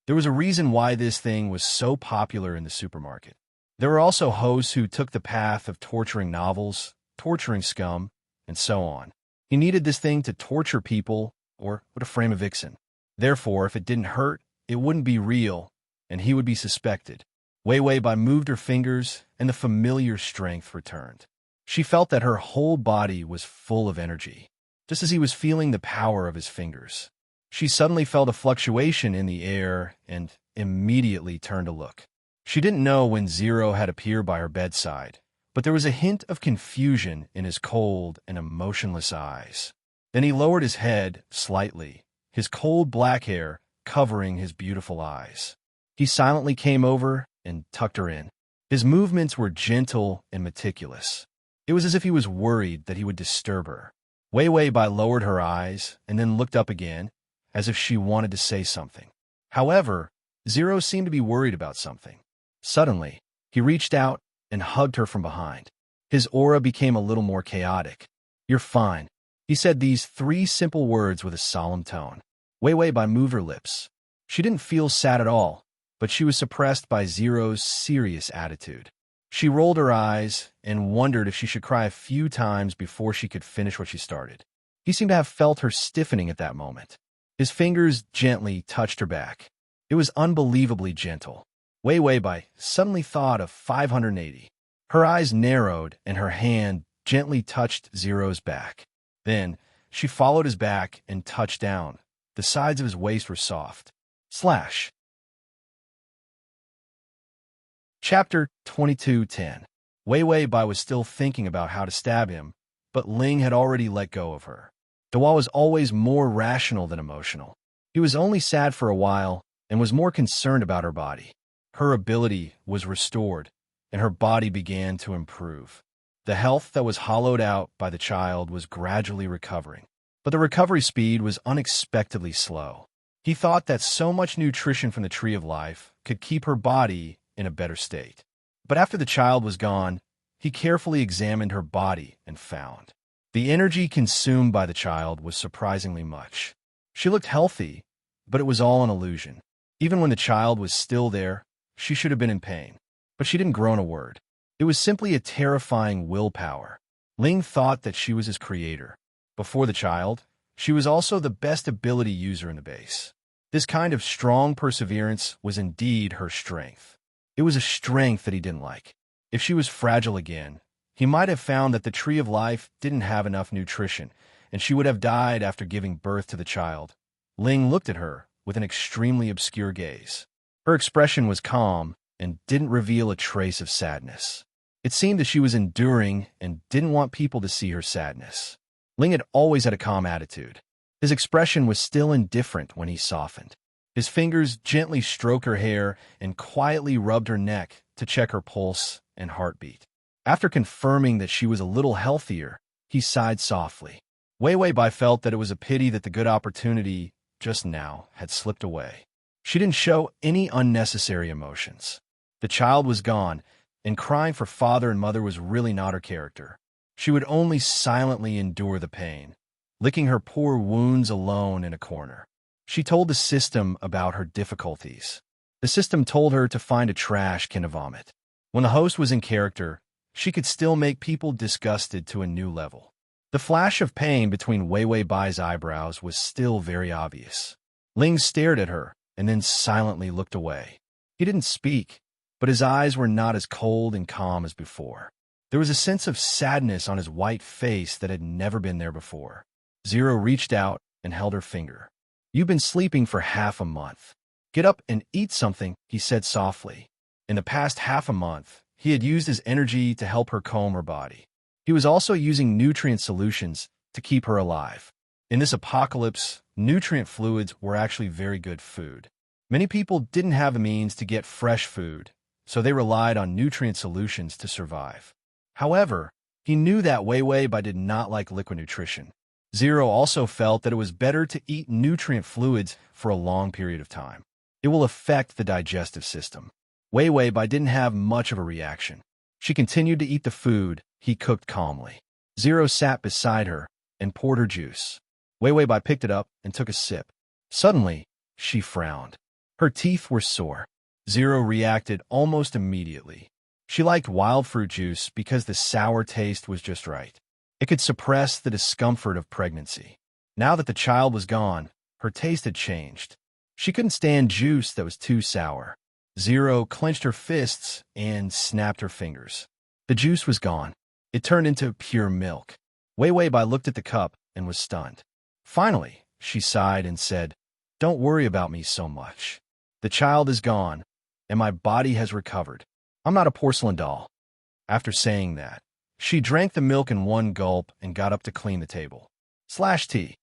[SPEAKER 1] There was a reason why this thing was so popular in the supermarket. There were also hosts who took the path of torturing novels, torturing scum, and so on. He needed this thing to torture people or would frame a vixen. Therefore, if it didn't hurt, it wouldn't be real, and he would be suspected. Wei Wei Bai moved her fingers, and the familiar strength returned. She felt that her whole body was full of energy, just as he was feeling the power of his fingers. She suddenly felt a fluctuation in the air and immediately turned to look. She didn't know when Zero had appeared by her bedside, but there was a hint of confusion in his cold and emotionless eyes. Then he lowered his head slightly, his cold black hair covering his beautiful eyes. He silently came over and tucked her in. His movements were gentle and meticulous. It was as if he was worried that he would disturb her. Wei Wei Bai lowered her eyes and then looked up again, as if she wanted to say something. However, Zero seemed to be worried about something. Suddenly, he reached out and hugged her from behind. His aura became a little more chaotic. "You're fine." He said these 3 simple words with a solemn tone. Wei Wei Bai moved her lips. She didn't feel sad at all, but she was suppressed by Zero's serious attitude. She rolled her eyes and wondered if she should cry a few times before she could finish what she started. He seemed to have felt her stiffening at that moment. His fingers gently touched her back. It was unbelievably gentle. Wei Wei Bai suddenly thought of 580. Her eyes narrowed and her hand gently touched Zero's back. Then, she followed his back and touched down. The sides of his waist were soft. Slash. Chapter 22:10. Wei Wei Bai was still thinking about how to stab him, but Ling had already let go of her. Dua was always more rational than emotional. He was only sad for a while and was more concerned about her body. Her ability was restored, and her body began to improve. The health that was hollowed out by the child was gradually recovering, but the recovery speed was unexpectedly slow. He thought that so much nutrition from the Tree of Life could keep her body in a better state. But after the child was gone, he carefully examined her body and found the energy consumed by the child was surprisingly much. She looked healthy, but it was all an illusion. Even when the child was still there, she should have been in pain. But she didn't groan a word. It was simply a terrifying willpower. Ling thought that she was his creator. Before the child, she was also the best ability user in the base. This kind of strong perseverance was indeed her strength. It was a strength that he didn't like. If she was fragile again, he might have found that the Tree of Life didn't have enough nutrition, and she would have died after giving birth to the child. Ling looked at her with an extremely obscure gaze. Her expression was calm and didn't reveal a trace of sadness. It seemed that she was enduring and didn't want people to see her sadness. Ling had always had a calm attitude. His expression was still indifferent when he softened. His fingers gently stroked her hair and quietly rubbed her neck to check her pulse and heartbeat. After confirming that she was a little healthier, he sighed softly. Wei Wei Bai felt that it was a pity that the good opportunity just now had slipped away. She didn't show any unnecessary emotions. The child was gone, and crying for father and mother was really not her character. She would only silently endure the pain, licking her poor wounds alone in a corner. She told the system about her difficulties. The system told her to find a trash can to vomit. When the host was in character, she could still make people disgusted to a new level. The flash of pain between Wei Wei Bai's eyebrows was still very obvious. Ling stared at her and then silently looked away. He didn't speak, but his eyes were not as cold and calm as before. There was a sense of sadness on his white face that had never been there before. Zero reached out and held her finger. "You've been sleeping for half a month. Get up and eat something," he said softly. In the past half a month, he had used his energy to help her calm her body. He was also using nutrient solutions to keep her alive. In this apocalypse, nutrient fluids were actually very good food. Many people didn't have the means to get fresh food, so they relied on nutrient solutions to survive. However, he knew that Wei Wei Bai did not like liquid nutrition. Zero also felt that it was better to eat nutrient fluids for a long period of time. It will affect the digestive system. Wei Wei Bai didn't have much of a reaction. She continued to eat the food he cooked calmly. Zero sat beside her and poured her juice. Wei Wei Bai picked it up and took a sip. Suddenly, she frowned. Her teeth were sore. Zero reacted almost immediately. She liked wild fruit juice because the sour taste was just right. It could suppress the discomfort of pregnancy. Now that the child was gone, her taste had changed. She couldn't stand juice that was too sour. Zero clenched her fists and snapped her fingers. The juice was gone. It turned into pure milk. Wei Wei Bai looked at the cup and was stunned. Finally, she sighed and said, "Don't worry about me so much. The child is gone, and my body has recovered. I'm not a porcelain doll." After saying that, she drank the milk in one gulp and got up to clean the table. /T.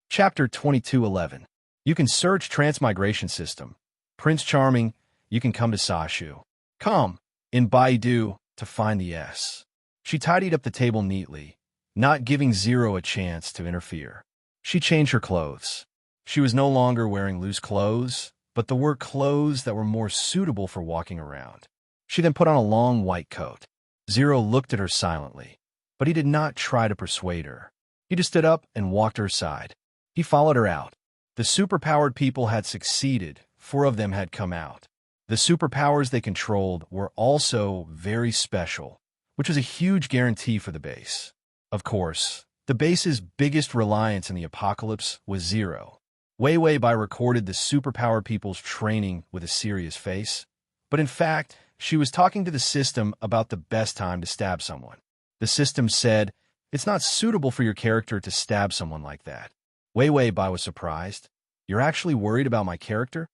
[SPEAKER 1] Chapter 2211. You can search Transmigration System. Prince Charming, you can come to Sashu. Come, in Baidu, to find the S. She tidied up the table neatly, not giving Zero a chance to interfere. She changed her clothes. She was no longer wearing loose clothes, but the work clothes that were more suitable for walking around. She then put on a long white coat. Zero looked at her silently, but he did not try to persuade her. He just stood up and walked to her side. He followed her out. The superpowered people had succeeded. 4 of them had come out. The superpowers they controlled were also very special, which was a huge guarantee for the base. Of course, the base's biggest reliance in the apocalypse was Zero. Wei Wei Bai recorded the superpowered people's training with a serious face, but in fact, she was talking to the system about the best time to stab someone. The system said, "It's not suitable for your character to stab someone like that." Wei Wei Bai was surprised. "You're actually worried about my character?"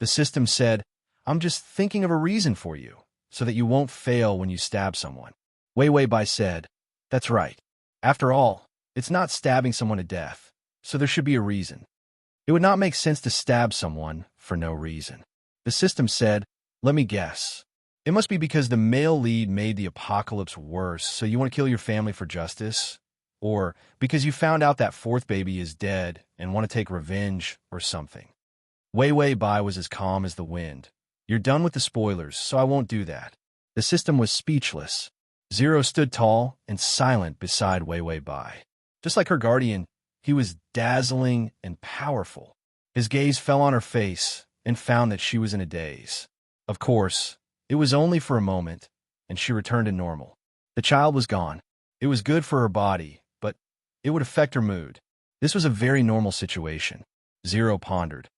[SPEAKER 1] The system said, "I'm just thinking of a reason for you, so that you won't fail when you stab someone." Wei Wei Bai said, "That's right. After all, it's not stabbing someone to death, so there should be a reason. It would not make sense to stab someone for no reason." The system said, "Let me guess. It must be because the male lead made the apocalypse worse, so you want to kill your family for justice? Or because you found out that 4th baby is dead and want to take revenge or something?" Wei Wei Bai was as calm as the wind. "You're done with the spoilers, so I won't do that." The system was speechless. Zero stood tall and silent beside Wei Wei Bai. Just like her guardian, he was dazzling and powerful. His gaze fell on her face and found that she was in a daze. Of course, it was only for a moment, and she returned to normal. The child was gone. It was good for her body, but it would affect her mood. This was a very normal situation. Zero pondered.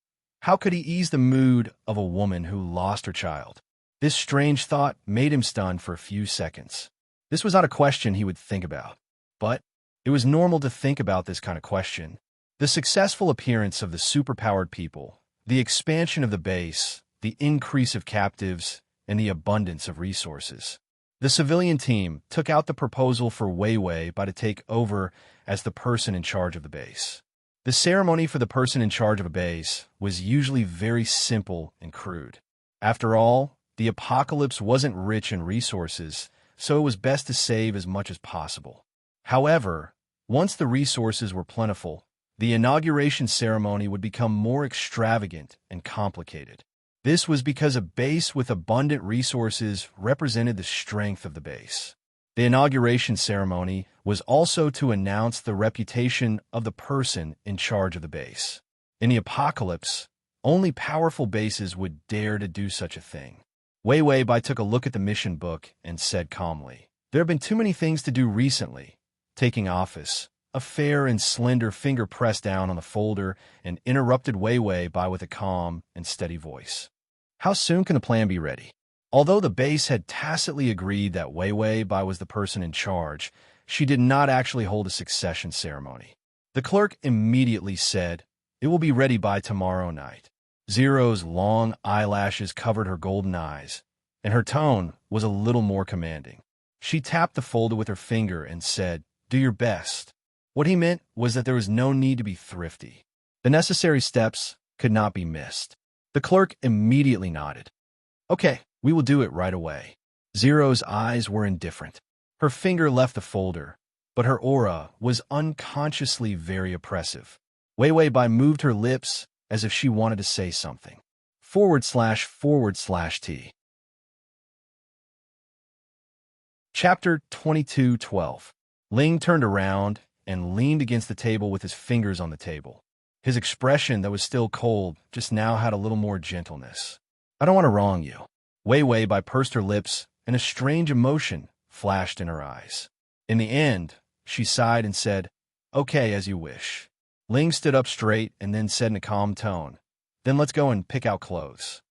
[SPEAKER 1] How could he ease the mood of a woman who lost her child? This strange thought made him stunned for a few seconds. This was not a question he would think about, but it was normal to think about this kind of question. The successful appearance of the superpowered people, the expansion of the base, the increase of captives, and the abundance of resources. The civilian team took out the proposal for Wei Wei Bai to take over as the person in charge of the base. The ceremony for the person in charge of a base was usually very simple and crude. After all, the apocalypse wasn't rich in resources, so it was best to save as much as possible. However, once the resources were plentiful, the inauguration ceremony would become more extravagant and complicated. This was because a base with abundant resources represented the strength of the base. The inauguration ceremony was also to announce the reputation of the person in charge of the base. In the apocalypse, only powerful bases would dare to do such a thing. Wei Wei Bai took a look at the mission book and said calmly, "There have been too many things to do recently. Taking office." A fair and slender finger pressed down on the folder and interrupted Wei Wei Bai with a calm and steady voice. "How soon can the plan be ready?" Although the base had tacitly agreed that Wei Wei Bai was the person in charge, she did not actually hold a succession ceremony. The clerk immediately said, "It will be ready by tomorrow night." Zero's long eyelashes covered her golden eyes, and her tone was a little more commanding. She tapped the folder with her finger and said, "Do your best." What he meant was that there was no need to be thrifty. The necessary steps could not be missed. The clerk immediately nodded. "Okay, we will do it right away." Zero's eyes were indifferent. Her finger left the folder, but her aura was unconsciously very oppressive. Wei Wei Bai moved her lips as if she wanted to say something. //t. Chapter 22:12. Ling turned around and leaned against the table with his fingers on the table. His expression, that was still cold, just now had a little more gentleness. I don't want to wrong you. Wei Wei pursed her lips, and a strange emotion flashed in her eyes. In the end, she sighed and said, "Okay, as you wish." Ling stood up straight and then said in a calm tone, "Then let's go and pick out clothes."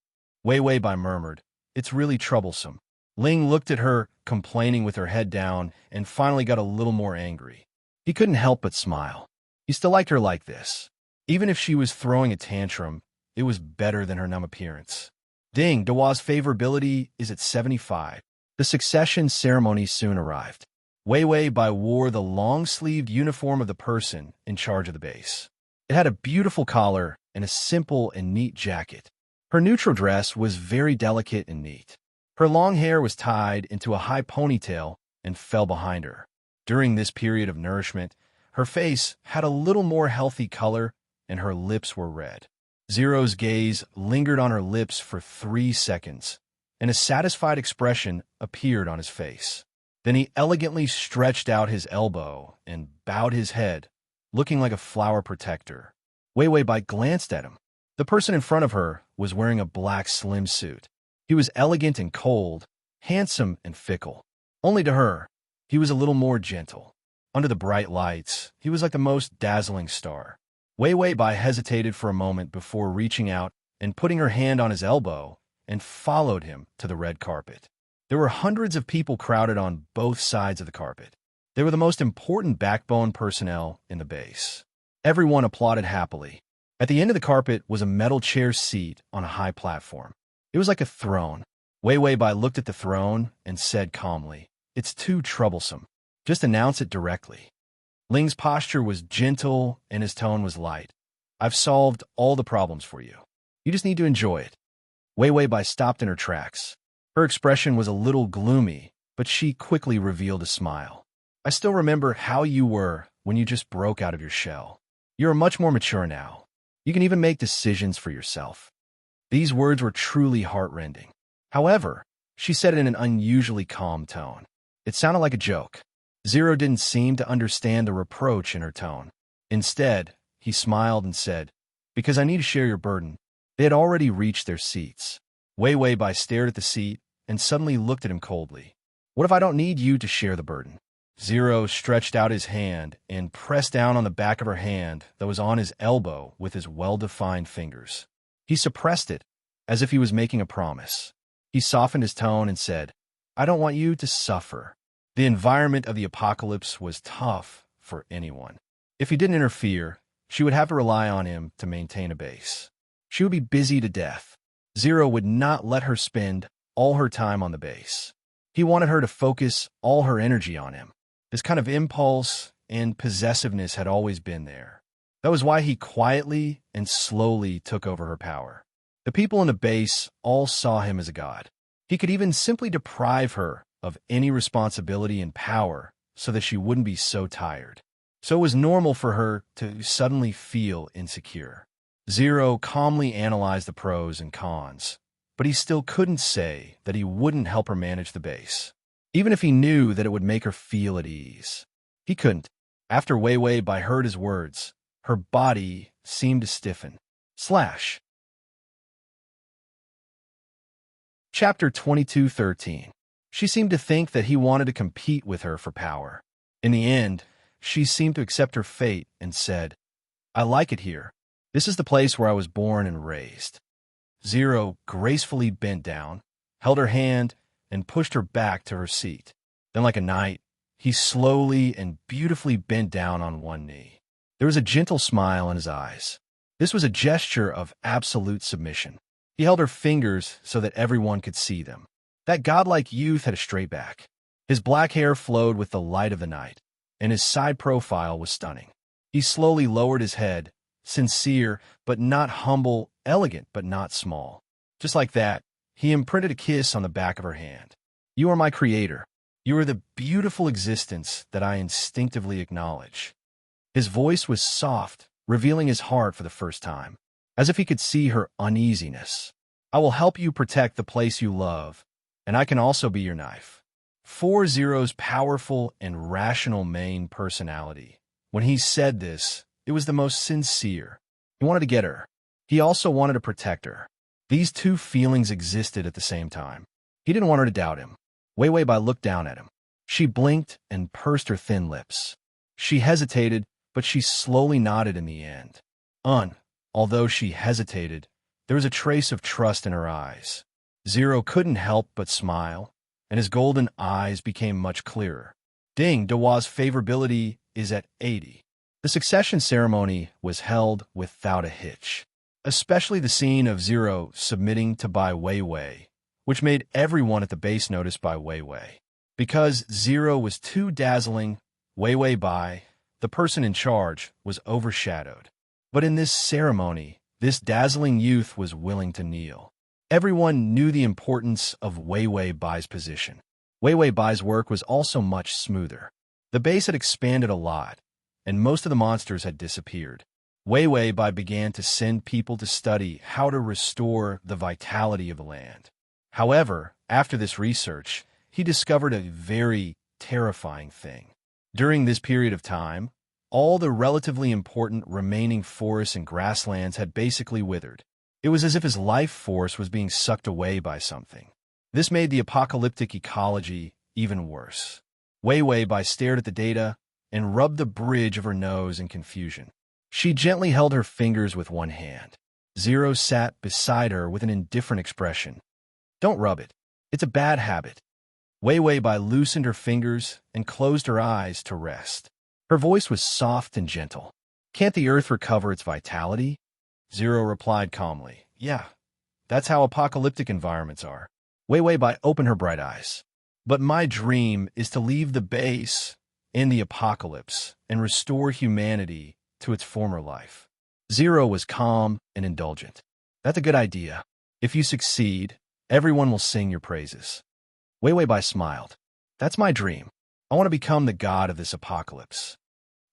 [SPEAKER 1] Wei Wei murmured, "It's really troublesome." Ling looked at her, complaining with her head down, and finally got a little more angry. He couldn't help but smile. He still liked her like this. Even if she was throwing a tantrum, it was better than her numb appearance. Ding, Dewa's favorability is at 75. The succession ceremony soon arrived. Wei Wei wore the long-sleeved uniform of the person in charge of the base. It had a beautiful collar and a simple and neat jacket. Her neutral dress was very delicate and neat. Her long hair was tied into a high ponytail and fell behind her. During this period of nourishment, her face had a little more healthy color and her lips were red. Zero's gaze lingered on her lips for 3 seconds, and a satisfied expression appeared on his face. Then he elegantly stretched out his elbow and bowed his head, looking like a flower protector. Wei Wei glanced at him. The person in front of her was wearing a black slim suit. He was elegant and cold, handsome and fickle. Only to her, he was a little more gentle. Under the bright lights, he was like the most dazzling star. Wei Wei hesitated for a moment before reaching out and putting her hand on his elbow and followed him to the red carpet. There were hundreds of people crowded on both sides of the carpet. They were the most important backbone personnel in the base. Everyone applauded happily. At the end of the carpet was a metal chair seat on a high platform. It was like a throne. Wei Wei looked at the throne and said calmly, "It's too troublesome. Just announce it directly." Ling's posture was gentle and his tone was light. "I've solved all the problems for you. You just need to enjoy it." Wei Wei stopped in her tracks. Her expression was a little gloomy, but she quickly revealed a smile. "I still remember how you were when you just broke out of your shell. You're much more mature now. You can even make decisions for yourself." These words were truly heart-rending. However, she said it in an unusually calm tone. It sounded like a joke. Zero didn't seem to understand the reproach in her tone. Instead, he smiled and said, "Because I need to share your burden." They had already reached their seats. Wei Wei stared at the seat and suddenly looked at him coldly. "What if I don't need you to share the burden?" Zero stretched out his hand and pressed down on the back of her hand that was on his elbow with his well-defined fingers. He suppressed it, as if he was making a promise. He softened his tone and said, "I don't want you to suffer." The environment of the apocalypse was tough for anyone. If he didn't interfere, she would have to rely on him to maintain a base. She would be busy to death. Zero would not let her spend all her time on the base. He wanted her to focus all her energy on him. This kind of impulse and possessiveness had always been there. That was why he quietly and slowly took over her power. The people in the base all saw him as a god. He could even simply deprive her of any responsibility and power so that she wouldn't be so tired. So it was normal for her to suddenly feel insecure. Zero calmly analyzed the pros and cons, but he still couldn't say that he wouldn't help her manage the base, even if he knew that it would make her feel at ease. He couldn't. After Wei Wei heard his words, her body seemed to stiffen. Chapter 22:13. She seemed to think that he wanted to compete with her for power. In the end, she seemed to accept her fate and said, "I like it here. This is the place where I was born and raised." Zero gracefully bent down, held her hand, and pushed her back to her seat. Then, like a knight, he slowly and beautifully bent down on one knee. There was a gentle smile in his eyes. This was a gesture of absolute submission. He held her fingers so that everyone could see them. That godlike youth had a straight back. His black hair flowed with the light of the night, and his side profile was stunning. He slowly lowered his head, sincere but not humble, elegant but not small. Just like that, he imprinted a kiss on the back of her hand. "You are my creator. You are the beautiful existence that I instinctively acknowledge." His voice was soft, revealing his heart for the first time, as if he could see her uneasiness. I will help you protect the place you love, and I can also be your knife. 40's powerful and rational main personality. When he said this, it was the most sincere. He wanted to get her. He also wanted to protect her. These two feelings existed at the same time. He didn't want her to doubt him. Wei Wei Bai looked down at him. She blinked and pursed her thin lips. She hesitated, but she slowly nodded in the end. Although she hesitated, there was a trace of trust in her eyes. Zero couldn't help but smile, and his golden eyes became much clearer. Ding Dewa's favorability is at 80. The succession ceremony was held without a hitch, especially the scene of Zero submitting to Bai Weiwei, which made everyone at the base notice Bai Weiwei. Because Zero was too dazzling, Weiwei Bai, the person in charge, was overshadowed. But in this ceremony, this dazzling youth was willing to kneel. Everyone knew the importance of Weiwei Bai's position. Weiwei Bai's work was also much smoother. The base had expanded a lot, and most of the monsters had disappeared. Weiwei Bai began to send people to study how to restore the vitality of the land. However, after this research, he discovered a very terrifying thing. During this period of time, all the relatively important remaining forests and grasslands had basically withered. It was as if his life force was being sucked away by something. This made the apocalyptic ecology even worse. Weiwei Bai stared at the data and rubbed the bridge of her nose in confusion. She gently held her fingers with one hand. Zero sat beside her with an indifferent expression. Don't rub it. It's a bad habit. Weiwei Bai loosened her fingers and closed her eyes to rest. Her voice was soft and gentle. Can't the earth recover its vitality? Zero replied calmly. Yeah, that's how apocalyptic environments are. Weiwei Bai opened her bright eyes. But my dream is to leave the base in the apocalypse and restore humanity to its former life. Zero was calm and indulgent. That's a good idea. If you succeed, everyone will sing your praises. Weiwei Bai smiled. That's my dream. I want to become the god of this apocalypse.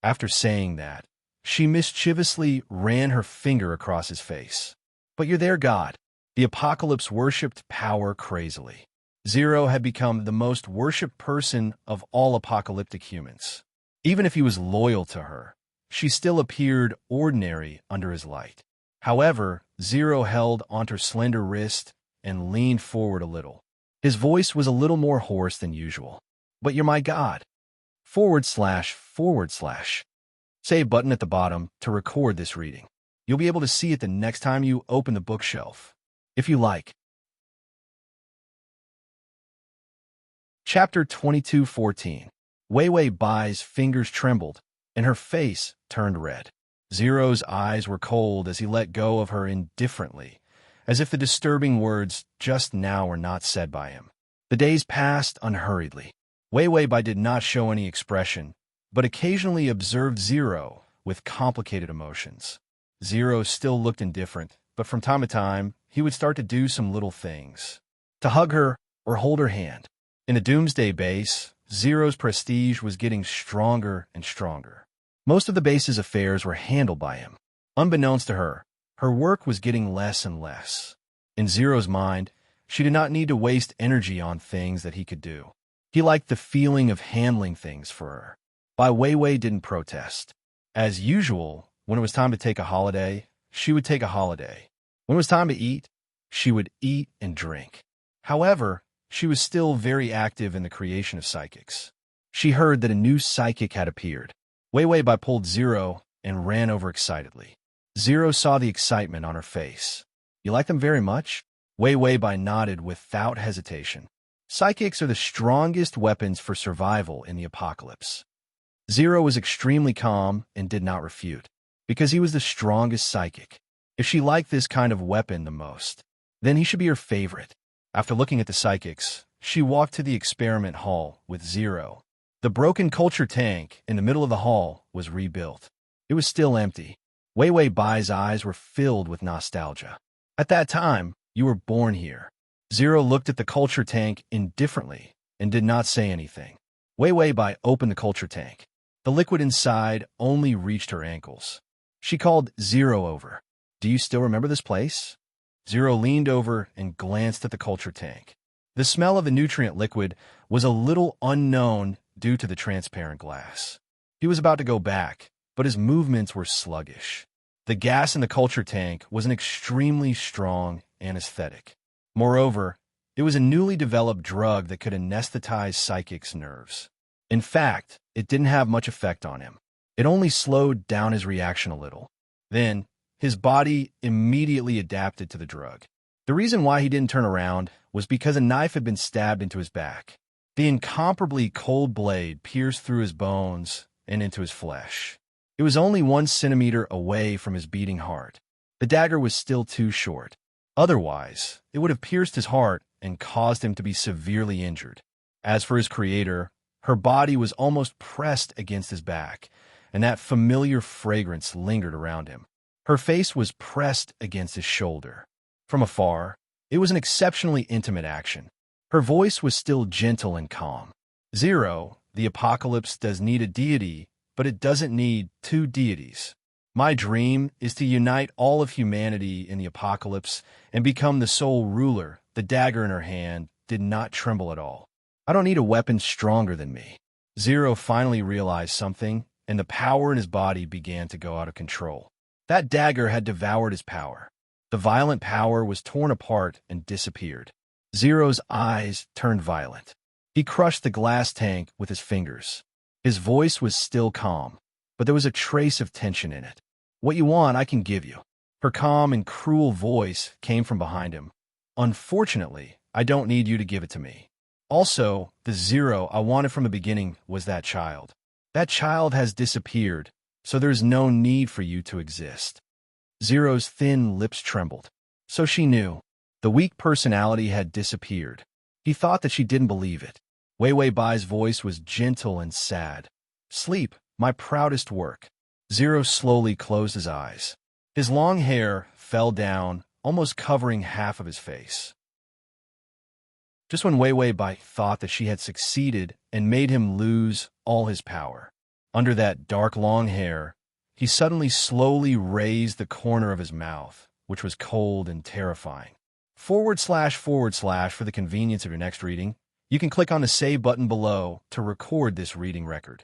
[SPEAKER 1] After saying that, she mischievously ran her finger across his face. But you're their god. The apocalypse worshipped power crazily. Zero had become the most worshipped person of all apocalyptic humans. Even if he was loyal to her, she still appeared ordinary under his light. However, Zero held onto her slender wrist and leaned forward a little. His voice was a little more hoarse than usual. But you're my god. // Save button at the bottom to record this reading. You'll be able to see it the next time you open the bookshelf, if you like. Chapter 22:14. Weiwei Bai's fingers trembled, and her face turned red. Zero's eyes were cold as he let go of her indifferently, as if the disturbing words just now were not said by him. The days passed unhurriedly. Weiwei Bai did not show any expression, but occasionally observed Zero with complicated emotions. Zero still looked indifferent, but from time to time, he would start to do some little things. To hug her or hold her hand. In the Doomsday base, Zero's prestige was getting stronger and stronger. Most of the base's affairs were handled by him. Unbeknownst to her, her work was getting less and less. In Zero's mind, she did not need to waste energy on things that he could do. He liked the feeling of handling things for her. Bai Weiwei didn't protest. As usual, when it was time to take a holiday, she would take a holiday. When it was time to eat, she would eat and drink. However, she was still very active in the creation of psychics. She heard that a new psychic had appeared. Weiwei Bai pulled Zero and ran over excitedly. Zero saw the excitement on her face. You like them very much? Weiwei Bai nodded without hesitation. Psychics are the strongest weapons for survival in the apocalypse. Zero was extremely calm and did not refute, because he was the strongest psychic. If she liked this kind of weapon the most, then he should be her favorite. After looking at the psychics, she walked to the experiment hall with Zero. The broken culture tank in the middle of the hall was rebuilt. It was still empty. Weiwei Bai's eyes were filled with nostalgia. At that time, you were born here. Zero looked at the culture tank indifferently and did not say anything. Weiwei Bai opened the culture tank. The liquid inside only reached her ankles. She called Zero over. Do you still remember this place? Zero leaned over and glanced at the culture tank. The smell of the nutrient liquid was a little unknown due to the transparent glass. He was about to go back, but his movements were sluggish. The gas in the culture tank was an extremely strong anesthetic. Moreover, it was a newly developed drug that could anesthetize psychics' nerves. In fact, it didn't have much effect on him. It only slowed down his reaction a little. Then, his body immediately adapted to the drug. The reason why he didn't turn around was because a knife had been stabbed into his back. The incomparably cold blade pierced through his bones and into his flesh. It was only 1 centimeter away from his beating heart. The dagger was still too short. Otherwise, it would have pierced his heart and caused him to be severely injured. As for his creator, her body was almost pressed against his back, and that familiar fragrance lingered around him. Her face was pressed against his shoulder. From afar, it was an exceptionally intimate action. Her voice was still gentle and calm. Zero, the apocalypse does need a deity, but it doesn't need 2 deities. My dream is to unite all of humanity in the apocalypse and become the sole ruler. The dagger in her hand did not tremble at all. I don't need a weapon stronger than me. Zero finally realized something, and the power in his body began to go out of control. That dagger had devoured his power. The violent power was torn apart and disappeared. Zero's eyes turned violent. He crushed the glass tank with his fingers. His voice was still calm, but there was a trace of tension in it. What you want, I can give you. Her calm and cruel voice came from behind him. Unfortunately, I don't need you to give it to me. Also, the Zero I wanted from the beginning was that child. That child has disappeared, so there's no need for you to exist. Zero's thin lips trembled. So she knew. The weak personality had disappeared. He thought that she didn't believe it. Wei Wei Bai's voice was gentle and sad. Sleep, my proudest work. Zero slowly closed his eyes. His long hair fell down, almost covering half of his face. Just when Wei Wei Bai thought that she had succeeded and made him lose all his power. Under that dark long hair, he suddenly slowly raised the corner of his mouth, which was cold and terrifying. // for the convenience of your next reading, you can click on the save button below to record this reading record.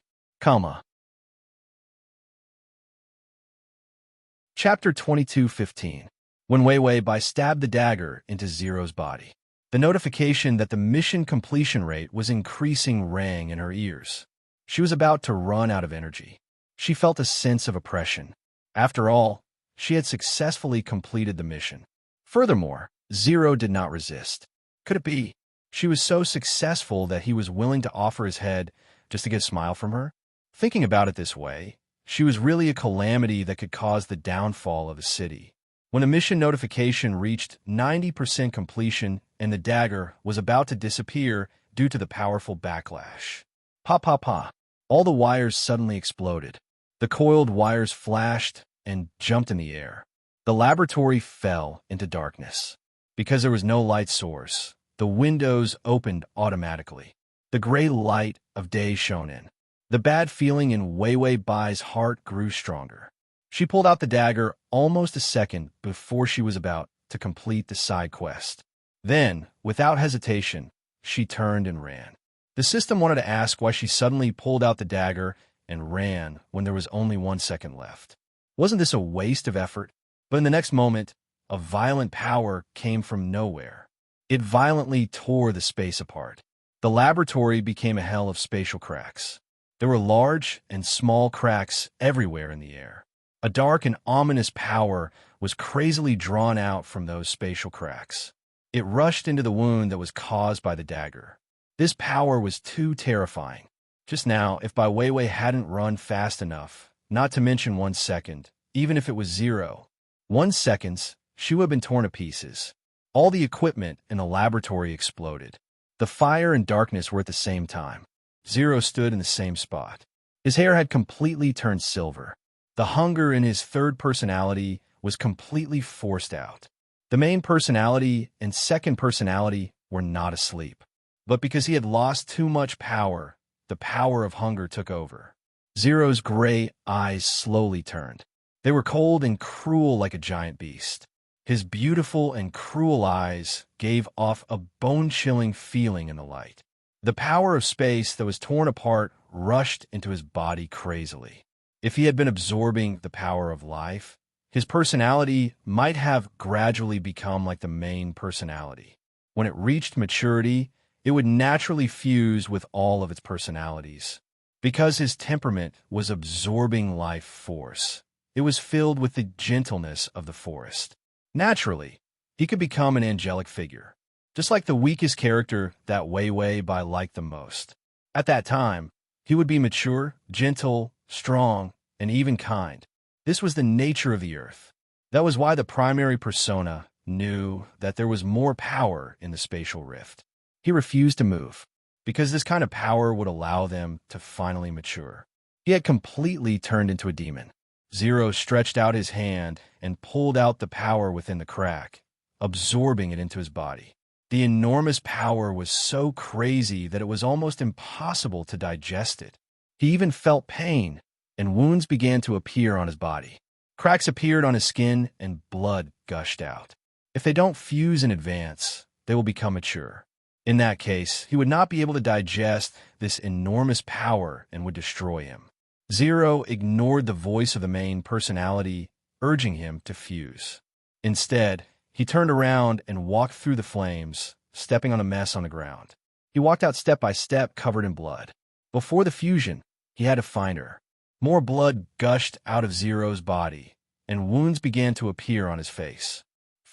[SPEAKER 1] Chapter 22:15. When Wei Wei Bai stabbed the dagger into Zero's body. The notification that the mission completion rate was increasing rang in her ears. She was about to run out of energy. She felt a sense of oppression. After all, she had successfully completed the mission. Furthermore, Zero did not resist. Could it be? She was so successful that he was willing to offer his head just to get a smile from her? Thinking about it this way, she was really a calamity that could cause the downfall of a city. When the mission notification reached 90% completion and the dagger was about to disappear due to the powerful backlash. Pa. All the wires suddenly exploded. The coiled wires flashed and jumped in the air. The laboratory fell into darkness. Because there was no light source, the windows opened automatically. The gray light of day shone in. The bad feeling in Wei Wei Bai's heart grew stronger. She pulled out the dagger almost a second before she was about to complete the side quest. Then, without hesitation, she turned and ran. The system wanted to ask why she suddenly pulled out the dagger and ran when there was only 1 second left. Wasn't this a waste of effort? But in the next moment, a violent power came from nowhere. It violently tore the space apart. The laboratory became a hell of spatial cracks. There were large and small cracks everywhere in the air. A dark and ominous power was crazily drawn out from those spatial cracks. It rushed into the wound that was caused by the dagger. This power was too terrifying. Just now, if Bai Weiwei hadn't run fast enough, not to mention 1 second, even if it was 0.1 seconds, she would have been torn to pieces. All the equipment in the laboratory exploded. The fire and darkness were at the same time. Zero stood in the same spot. His hair had completely turned silver. The hunger in his third personality was completely forced out. The main personality and second personality were not asleep. But because he had lost too much power, the power of hunger took over. Zero's gray eyes slowly turned. They were cold and cruel like a giant beast. His beautiful and cruel eyes gave off a bone-chilling feeling in the light. The power of space that was torn apart rushed into his body crazily. If he had been absorbing the power of life, his personality might have gradually become like the main personality. When it reached maturity, it would naturally fuse with all of its personalities. Because his temperament was absorbing life force, it was filled with the gentleness of the forest. Naturally, he could become an angelic figure, just like the weakest character that Wei Wei Bai liked the most. At that time, he would be mature, gentle, strong, and even kind. This was the nature of the earth. That was why the primary persona knew that there was more power in the spatial rift. He refused to move, because this kind of power would allow them to finally mature. He had completely turned into a demon. Zero stretched out his hand and pulled out the power within the crack, absorbing it into his body. The enormous power was so crazy that it was almost impossible to digest it. He even felt pain, and wounds began to appear on his body. Cracks appeared on his skin, and blood gushed out. If they don't fuse in advance, they will become mature. In that case, he would not be able to digest this enormous power and would destroy him. Zero ignored the voice of the main personality, urging him to fuse. Instead, he turned around and walked through the flames, stepping on a mess on the ground. He walked out step by step, covered in blood. Before the fusion, he had to find her. More blood gushed out of Zero's body, and wounds began to appear on his face.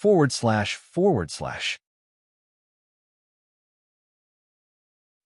[SPEAKER 1] //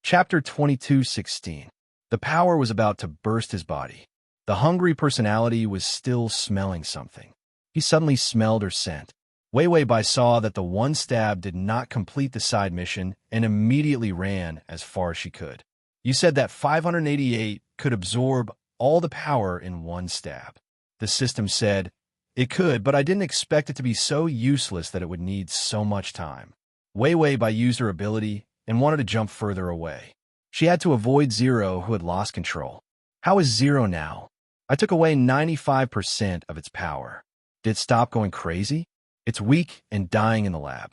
[SPEAKER 1] Chapter 22:16. The power was about to burst his body. The hungry personality was still smelling something. He suddenly smelled her scent. Wei Wei Bai saw that the one stab did not complete the side mission and immediately ran as far as she could. You said that 588 could absorb all the power in one stab. The system said, it could, but I didn't expect it to be so useless that it would need so much time. Wei Wei Bai used her ability and wanted to jump further away. She had to avoid Zero, who had lost control. How is Zero now? I took away 95% of its power. Did it stop going crazy? It's weak and dying in the lab.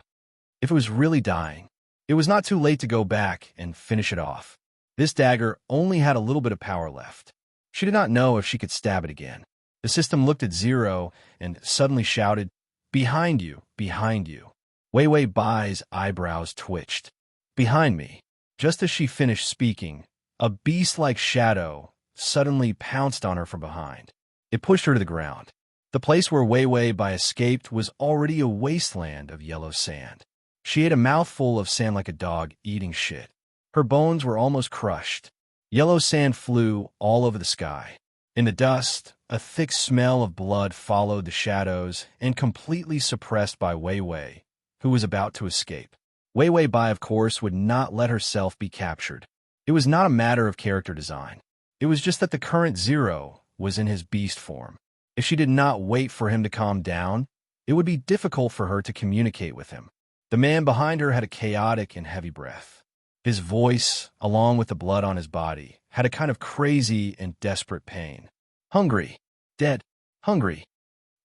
[SPEAKER 1] If it was really dying, it was not too late to go back and finish it off. This dagger only had a little bit of power left. She did not know if she could stab it again. The system looked at Zero and suddenly shouted, behind you, behind you. Wei Wei Bai's eyebrows twitched. Behind me. Just as she finished speaking, a beast-like shadow suddenly pounced on her from behind. It pushed her to the ground. The place where Wei Wei Bai escaped was already a wasteland of yellow sand. She ate a mouthful of sand like a dog eating shit. Her bones were almost crushed. Yellow sand flew all over the sky. In the dust, a thick smell of blood followed the shadows and completely suppressed by Wei Wei, who was about to escape. Wei Wei Bai, of course, would not let herself be captured. It was not a matter of character design. It was just that the current Zero was in his beast form. If she did not wait for him to calm down, it would be difficult for her to communicate with him. The man behind her had a chaotic and heavy breath. His voice, along with the blood on his body, had a kind of crazy and desperate pain. Hungry. Dead. Hungry.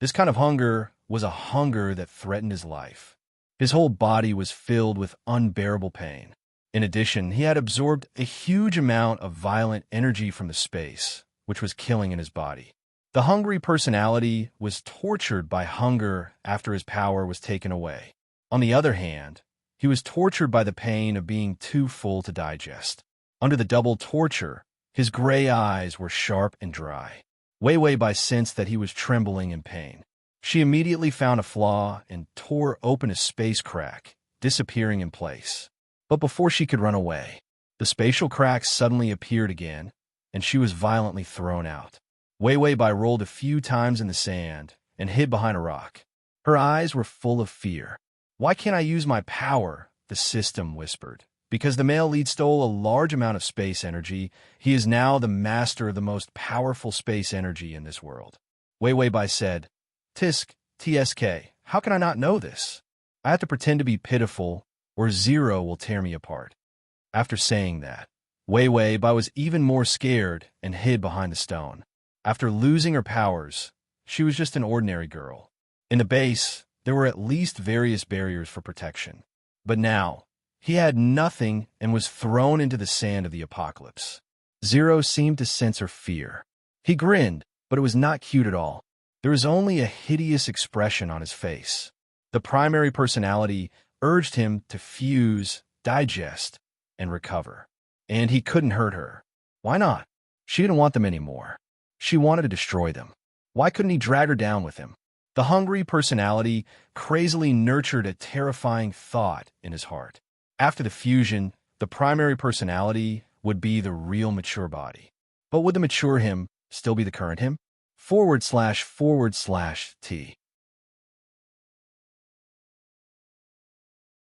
[SPEAKER 1] This kind of hunger was a hunger that threatened his life. His whole body was filled with unbearable pain. In addition, he had absorbed a huge amount of violent energy from the space, which was killing in his body. The hungry personality was tortured by hunger after his power was taken away. On the other hand, he was tortured by the pain of being too full to digest. Under the double torture, his gray eyes were sharp and dry. Wei Wei Bai sensed that he was trembling in pain. She immediately found a flaw and tore open a space crack, disappearing in place. But before she could run away, the spatial crack suddenly appeared again, and she was violently thrown out. Wei Wei Bai rolled a few times in the sand and hid behind a rock. Her eyes were full of fear. Why can't I use my power? The system whispered. Because the male lead stole a large amount of space energy, he is now the master of the most powerful space energy in this world. Wei Wei Bai said, TSK, how can I not know this? I have to pretend to be pitiful, or Zero will tear me apart. After saying that, Wei Wei Bai was even more scared and hid behind the stone. After losing her powers, she was just an ordinary girl. In the base, there were at least various barriers for protection. But now, he had nothing and was thrown into the sand of the apocalypse. Zero seemed to sense her fear. He grinned, but it was not cute at all. There was only a hideous expression on his face. The primary personality urged him to fuse, digest, and recover. And he couldn't hurt her. Why not? She didn't want them anymore. She wanted to destroy them. Why couldn't he drag her down with him? The hungry personality crazily nurtured a terrifying thought in his heart. After the fusion, the primary personality would be the real mature body. But would the mature him still be the current him? / T.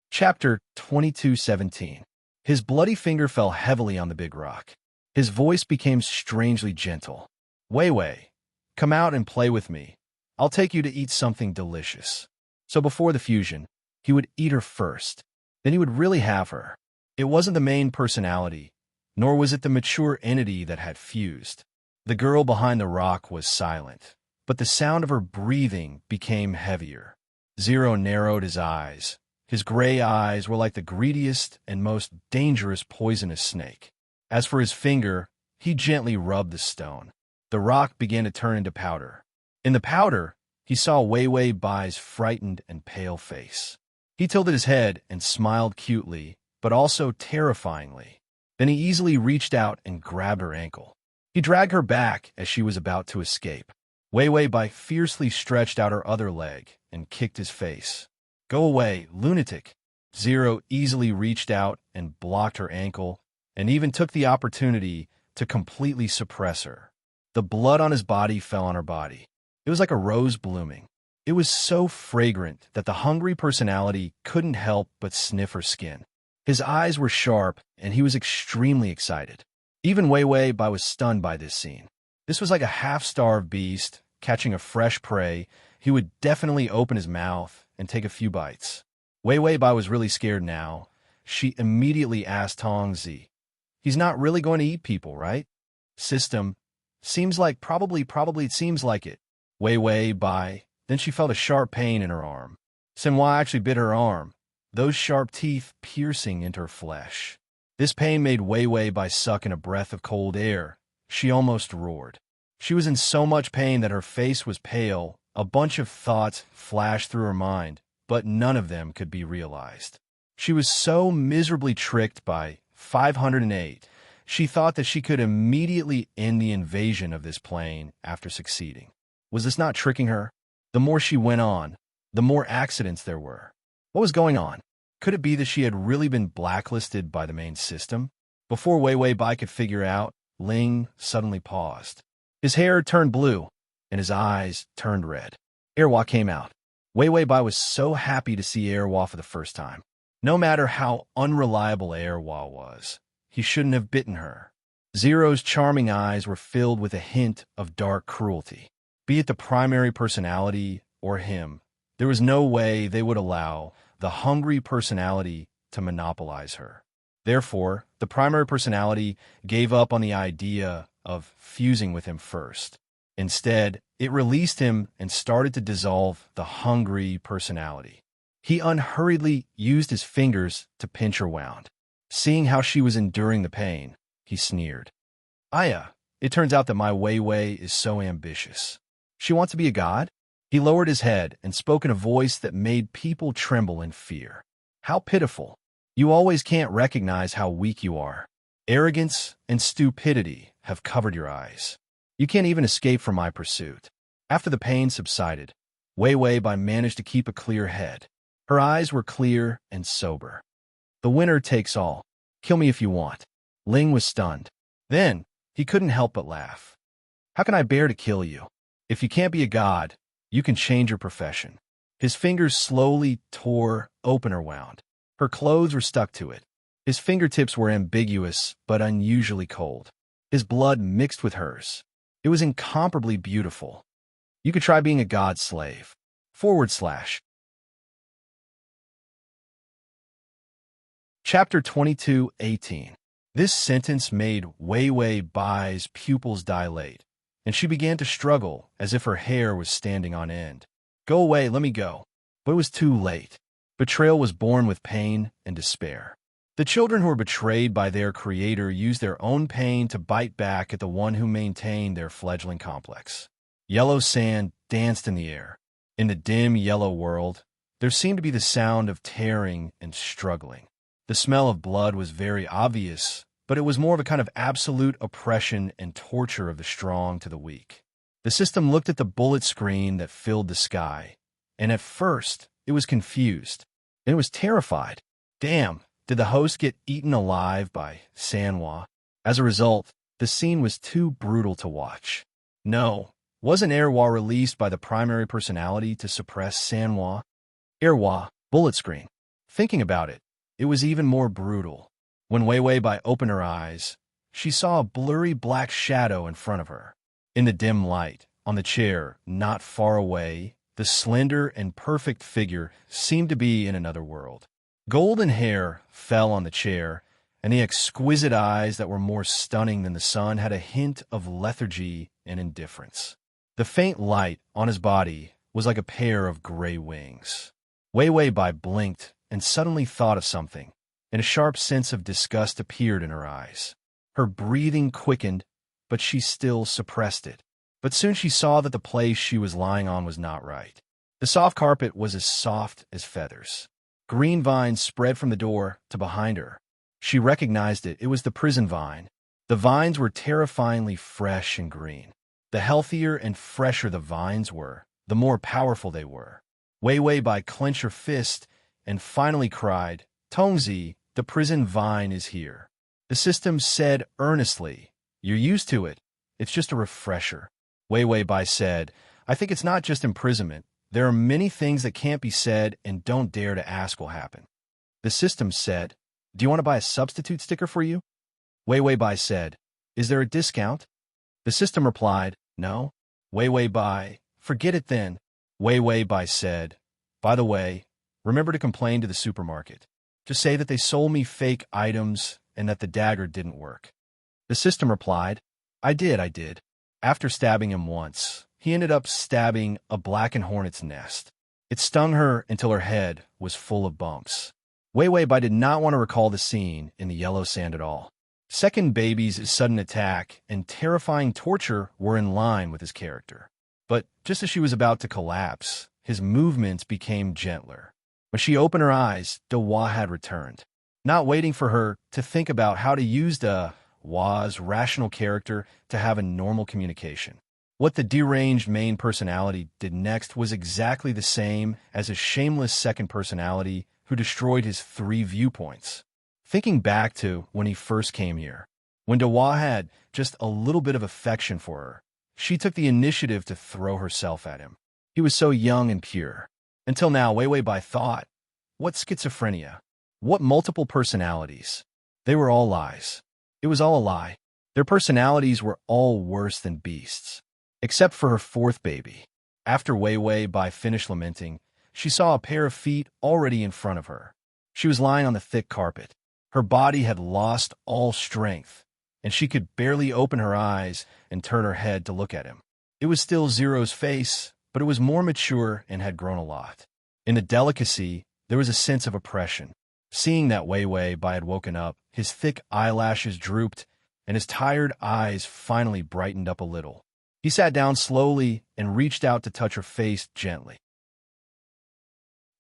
[SPEAKER 1] Chapter 22:17. His bloody finger fell heavily on the big rock. His voice became strangely gentle. Wei Wei, come out and play with me. I'll take you to eat something delicious. So before the fusion, he would eat her first. Then he would really have her. It wasn't the main personality, nor was it the mature entity that had fused. The girl behind the rock was silent, but the sound of her breathing became heavier. Zero narrowed his eyes. His gray eyes were like the greediest and most dangerous poisonous snake. As for his finger, he gently rubbed the stone. The rock began to turn into powder. In the powder, he saw Wei Wei Bai's frightened and pale face. He tilted his head and smiled cutely, but also terrifyingly. Then he easily reached out and grabbed her ankle. He dragged her back as she was about to escape. Wei Wei Bai fiercely stretched out her other leg and kicked his face. Go away, lunatic. Zero easily reached out and blocked her ankle, and even took the opportunity to completely suppress her. The blood on his body fell on her body. It was like a rose blooming. It was so fragrant that the hungry personality couldn't help but sniff her skin. His eyes were sharp, and he was extremely excited. Even Wei Wei Bai was stunned by this scene. This was like a half-starved beast catching a fresh prey. He would definitely open his mouth and take a few bites. Wei Wei Bai was really scared now. She immediately asked Tongzi, "He's not really going to eat people, right?" System, seems like probably it seems like it. Wei Wei Bai. Then she felt a sharp pain in her arm. Senhua actually bit her arm, those sharp teeth piercing into her flesh. This pain made Wei Wei Bai suck in a breath of cold air. She almost roared. She was in so much pain that her face was pale. A bunch of thoughts flashed through her mind, but none of them could be realized. She was so miserably tricked by 508. She thought that she could immediately end the invasion of this plane after succeeding. Was this not tricking her? The more she went on, the more accidents there were. What was going on? Could it be that she had really been blacklisted by the main system? Before Wei Wei Bai could figure out, Ling suddenly paused. His hair turned blue, and his eyes turned red. Erwa came out. Wei Wei Bai was so happy to see Erwa for the first time. No matter how unreliable Erwa was, he shouldn't have bitten her. Zero's charming eyes were filled with a hint of dark cruelty. Be it the primary personality or him, there was no way they would allow the hungry personality to monopolize her. Therefore, the primary personality gave up on the idea of fusing with him first. Instead, it released him and started to dissolve the hungry personality. He unhurriedly used his fingers to pinch her wound. Seeing how she was enduring the pain, he sneered. Aya, it turns out that my Wei Wei is so ambitious. She wants to be a god? He lowered his head and spoke in a voice that made people tremble in fear. How pitiful. You always can't recognize how weak you are. Arrogance and stupidity have covered your eyes. You can't even escape from my pursuit. After the pain subsided, Wei Wei Bai managed to keep a clear head. Her eyes were clear and sober. The winner takes all. Kill me if you want. Ling was stunned. Then, he couldn't help but laugh. How can I bear to kill you? If you can't be a god, you can change your profession. His fingers slowly tore open her wound. Her clothes were stuck to it. His fingertips were ambiguous but unusually cold. His blood mixed with hers. It was incomparably beautiful. You could try being a god slave. / Chapter 22:18. This sentence made Wei Wei Bai's pupils dilate, and she began to struggle as if her hair was standing on end. Go away, let me go. But it was too late. Betrayal was born with pain and despair. The children who were betrayed by their creator used their own pain to bite back at the one who maintained their fledgling complex. Yellow sand danced in the air. In the dim yellow world, there seemed to be the sound of tearing and struggling. The smell of blood was very obvious, but it was more of a kind of absolute oppression and torture of the strong to the weak. The system looked at the bullet screen that filled the sky, and at first, it was confused. It was terrified. Damn, did the host get eaten alive by Sanwa? As a result, the scene was too brutal to watch. No, wasn't Erwa released by the primary personality to suppress Sanwa? Erwa, bullet screen. Thinking about it, it was even more brutal. When Wei Wei Bai opened her eyes, she saw a blurry black shadow in front of her. In the dim light, on the chair, not far away, the slender and perfect figure seemed to be in another world. Golden hair fell on the chair, and the exquisite eyes that were more stunning than the sun had a hint of lethargy and indifference. The faint light on his body was like a pair of gray wings. Wei Wei Bai blinked and suddenly thought of something, and a sharp sense of disgust appeared in her eyes. Her breathing quickened, but she still suppressed it. But soon she saw that the place she was lying on was not right. The soft carpet was as soft as feathers. Green vines spread from the door to behind her. She recognized it. It was the prison vine. The vines were terrifyingly fresh and green. The healthier and fresher the vines were, the more powerful they were. Wei Wei Bai clenched her fist and finally cried, "Tongzi, the prison vine is here." The system said earnestly, "You're used to it. It's just a refresher." Wei Wei Bai said, "I think it's not just imprisonment. There are many things that can't be said and don't dare to ask will happen." The system said, "Do you want to buy a substitute sticker for you?" Wei Wei Bai said, "Is there a discount?" The system replied, "No." Wei Wei Bai, "Forget it then." Wei Wei Bai said, "By the way, remember to complain to the supermarket. Just say that they sold me fake items and that the dagger didn't work." The system replied, I did. After stabbing him once, he ended up stabbing a blackened hornet's nest. It stung her until her head was full of bumps. Wei Wei Bai did not want to recall the scene in the yellow sand at all. Second baby's sudden attack and terrifying torture were in line with his character. But just as she was about to collapse, his movements became gentler. When she opened her eyes, Dewa had returned. Not waiting for her to think about how to use Dewa's rational character to have a normal communication. What the deranged main personality did next was exactly the same as his shameless second personality who destroyed his 3 viewpoints. Thinking back to when he first came here, when Dewa had just a little bit of affection for her, she took the initiative to throw herself at him. He was so young and pure. Until now, Wei Wei Bai thought, what schizophrenia? What multiple personalities? They were all lies. It was all a lie. Their personalities were all worse than beasts. Except for her 4th baby. After Wei Wei Bai finished lamenting, she saw a pair of feet already in front of her. She was lying on the thick carpet. Her body had lost all strength, and she could barely open her eyes and turn her head to look at him. It was still Zero's face, but it was more mature and had grown a lot. In the delicacy, there was a sense of oppression. Seeing that Wei Wei Bai had woken up, his thick eyelashes drooped, and his tired eyes finally brightened up a little. He sat down slowly and reached out to touch her face gently.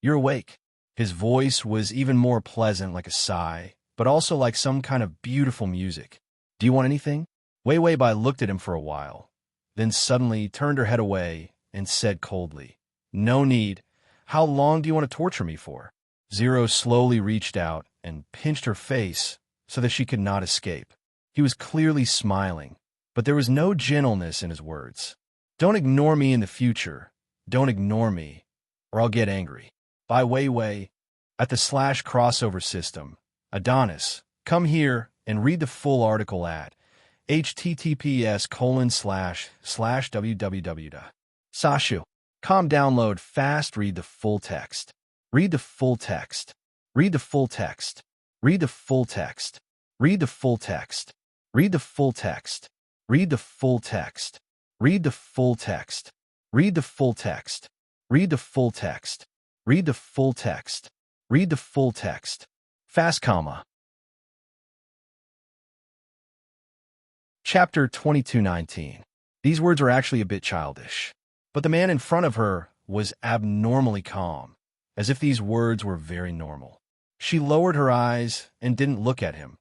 [SPEAKER 1] "You're awake." His voice was even more pleasant, like a sigh, but also like some kind of beautiful music. "Do you want anything?" Wei Wei Bai looked at him for a while, then suddenly turned her head away and said coldly, "No need. How long do you want to torture me for?" Zero slowly reached out and pinched her face so that she could not escape. He was clearly smiling, but there was no gentleness in his words. "Don't ignore me in the future. Don't ignore me, or I'll get angry." By Wei Wei, at the /crossover system, Adonis, come here and read the full article at https://www. Sashu, download fast, read the full text. Read the full text. Read the full text. Read the full text. Read the full text. Read the full text. Read the full text. Read the full text. Read the full text. Read the full text. Read the full text. Read the full text. Fast comma. Chapter 22:19. These words are actually a bit childish. But the man in front of her was abnormally calm, as if these words were very normal. She lowered her eyes and didn't look at him,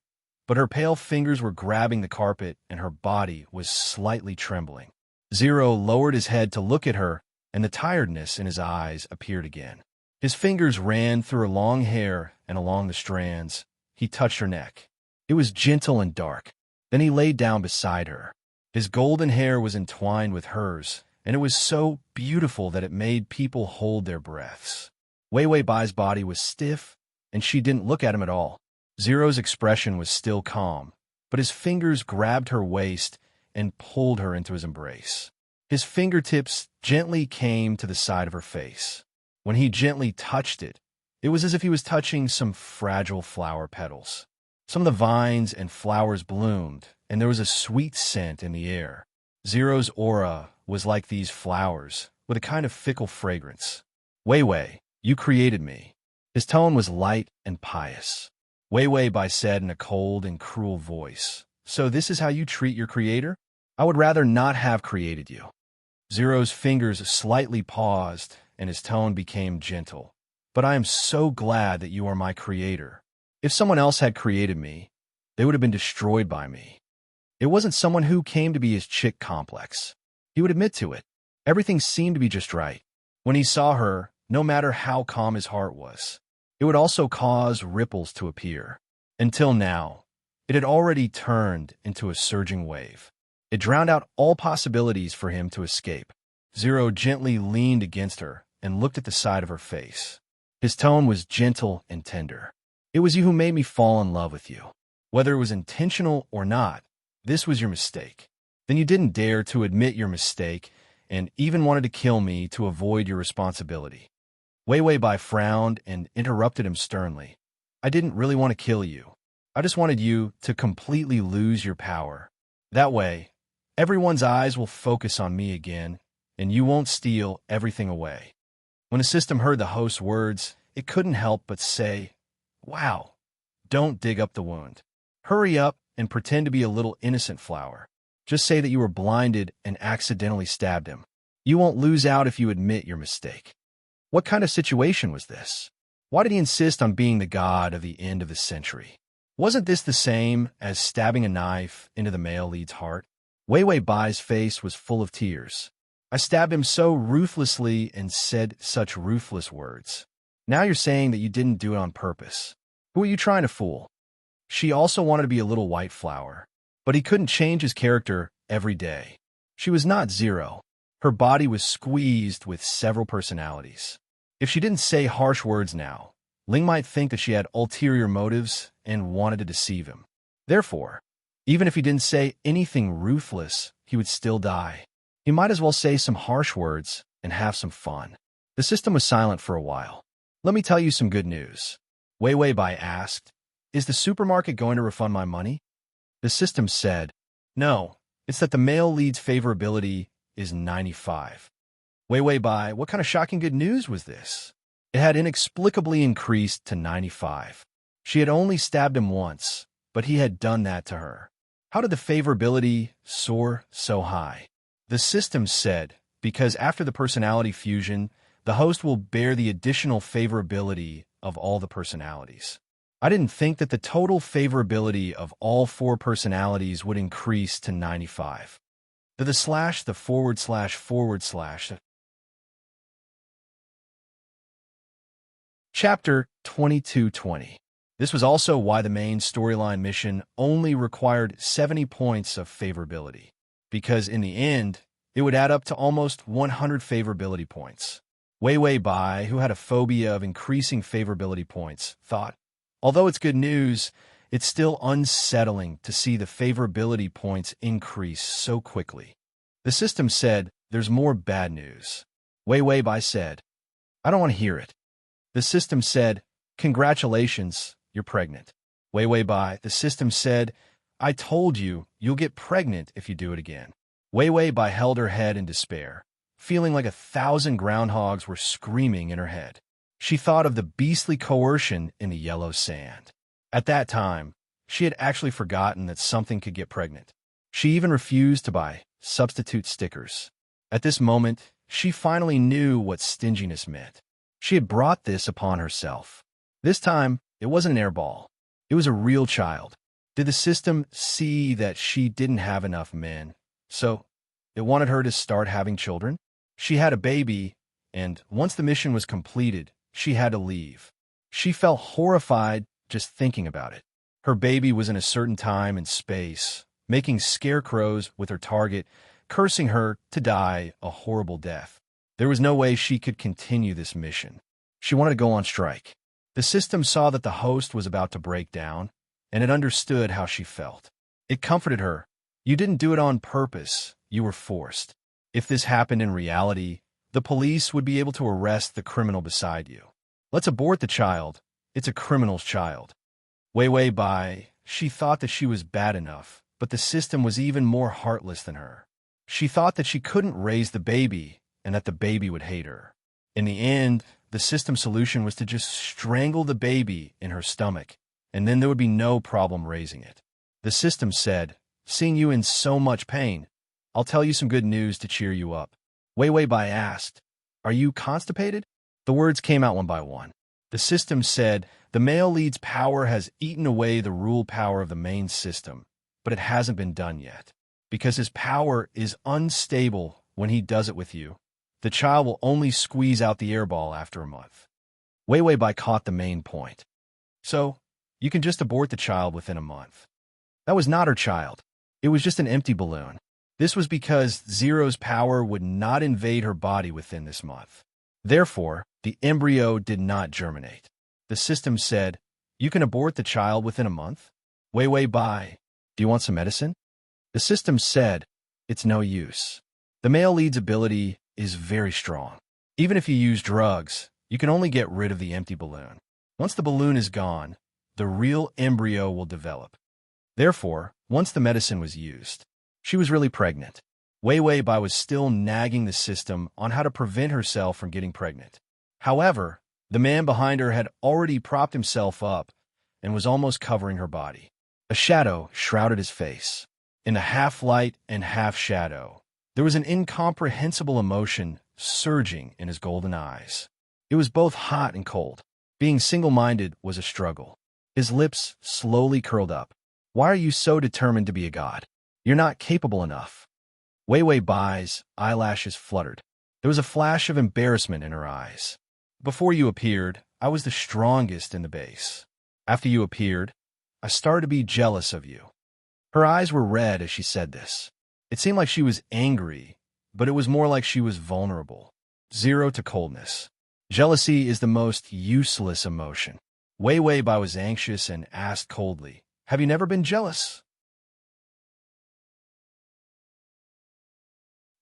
[SPEAKER 1] but her pale fingers were grabbing the carpet and her body was slightly trembling. Zero lowered his head to look at her, and the tiredness in his eyes appeared again. His fingers ran through her long hair and along the strands. He touched her neck. It was gentle and dark. Then he laid down beside her. His golden hair was entwined with hers, and it was so beautiful that it made people hold their breaths. Wei Wei Bai's body was stiff, and she didn't look at him at all. Zero's expression was still calm, but his fingers grabbed her waist and pulled her into his embrace. His fingertips gently came to the side of her face. When he gently touched it, it was as if he was touching some fragile flower petals. Some of the vines and flowers bloomed, and there was a sweet scent in the air. Zero's aura was like these flowers, with a kind of fickle fragrance. Wei Wei, you created me. His tone was light and pious. Wei Wei Bai said in a cold and cruel voice, "So this is how you treat your creator? I would rather not have created you." Zero's fingers slightly paused, and his tone became gentle. "But I am so glad that you are my creator. If someone else had created me, they would have been destroyed by me." It wasn't someone who came to be his chick complex. He would admit to it. Everything seemed to be just right. When he saw her, no matter how calm his heart was, it would also cause ripples to appear. Until now, it had already turned into a surging wave. It drowned out all possibilities for him to escape. Zero gently leaned against her and looked at the side of her face. His tone was gentle and tender. "It was you who made me fall in love with you. Whether it was intentional or not, this was your mistake. Then you didn't dare to admit your mistake and even wanted to kill me to avoid your responsibility." Wei Wei Bai frowned and interrupted him sternly. "I didn't really want to kill you. I just wanted you to completely lose your power. That way, everyone's eyes will focus on me again, and you won't steal everything away." When the system heard the host's words, it couldn't help but say, "Wow, don't dig up the wound. Hurry up and pretend to be a little innocent flower. Just say that you were blinded and accidentally stabbed him. You won't lose out if you admit your mistake." What kind of situation was this? Why did he insist on being the god of the end of the century? Wasn't this the same as stabbing a knife into the male lead's heart? Wei Wei Bai's face was full of tears. "I stabbed him so ruthlessly and said such ruthless words. Now you're saying that you didn't do it on purpose. Who are you trying to fool?" She also wanted to be a little white flower, but he couldn't change his character every day. She was not Zero. Her body was squeezed with several personalities. If she didn't say harsh words now, Ling might think that she had ulterior motives and wanted to deceive him. Therefore, even if he didn't say anything ruthless, he would still die. He might as well say some harsh words and have some fun. The system was silent for a while. "Let me tell you some good news." Wei Wei Bai asked, "Is the supermarket going to refund my money?" The system said, "No, it's that the male lead's favorability is 95. Wei Wei Bai, what kind of shocking good news was this? It had inexplicably increased to 95. She had only stabbed him once, but he had done that to her. How did the favorability soar so high? The system said, because after the personality fusion, the host will bear the additional favorability of all the personalities. I didn't think that the total favorability of all 4 personalities would increase to 95. The forward slash. Chapter 22:20. This was also why the main storyline mission only required 70 points of favorability, because in the end, it would add up to almost 100 favorability points. Wei Wei Bai, who had a phobia of increasing favorability points, thought, although it's good news, it's still unsettling to see the favorability points increase so quickly. The system said, "There's more bad news." Wei Wei Bai said, "I don't want to hear it." The system said, "Congratulations, you're pregnant." Wei Wei Bai, the system said, "I told you, you'll get pregnant if you do it again." Wei Wei Bai held her head in despair, feeling like 1,000 groundhogs were screaming in her head. She thought of the beastly coercion in the yellow sand. At that time, she had actually forgotten that something could get pregnant. She even refused to buy substitute stickers. At this moment, she finally knew what stinginess meant. She had brought this upon herself. This time, it wasn't an airball. It was a real child. Did the system see that she didn't have enough men, so it wanted her to start having children? She had a baby, and once the mission was completed, she had to leave. She felt horrified just thinking about it. Her baby was in a certain time and space, making scarecrows with her target, cursing her to die a horrible death. There was no way she could continue this mission. She wanted to go on strike. The system saw that the host was about to break down, and it understood how she felt. It comforted her. You didn't do it on purpose. You were forced. If this happened in reality, the police would be able to arrest the criminal beside you. Let's abort the child. It's a criminal's child. Wei Bai, she thought that she was bad enough, but the system was even more heartless than her. She thought that she couldn't raise the baby and that the baby would hate her. In the end, the system solution was to just strangle the baby in her stomach, and then there would be no problem raising it. The system said, seeing you in so much pain, I'll tell you some good news to cheer you up. Wei Bai asked, are you constipated? The words came out one by one. The system said, the male lead's power has eaten away the rule power of the main system, but it hasn't been done yet. Because his power is unstable when he does it with you, the child will only squeeze out the airball after a month. Wei Bai caught the main point. So, you can just abort the child within a month. That was not her child. It was just an empty balloon. This was because Zero's power would not invade her body within this month. Therefore, the embryo did not germinate. The system said, you can abort the child within a month? Wei Bai, do you want some medicine? The system said, it's no use. The male lead's ability is very strong. Even if you use drugs, you can only get rid of the empty balloon. Once the balloon is gone, the real embryo will develop. Therefore, once the medicine was used, she was really pregnant. Wei Bai was still nagging the system on how to prevent herself from getting pregnant. However, the man behind her had already propped himself up and was almost covering her body. A shadow shrouded his face. In the half-light and half-shadow, there was an incomprehensible emotion surging in his golden eyes. It was both hot and cold. Being single-minded was a struggle. His lips slowly curled up. Why are you so determined to be a god? You're not capable enough. Wei Bai's eyelashes fluttered. There was a flash of embarrassment in her eyes. Before you appeared, I was the strongest in the base. After you appeared, I started to be jealous of you. Her eyes were red as she said this. It seemed like she was angry, but it was more like she was vulnerable. Zero to coldness. Jealousy is the most useless emotion. Wei Bai was anxious and asked coldly, have you never been jealous?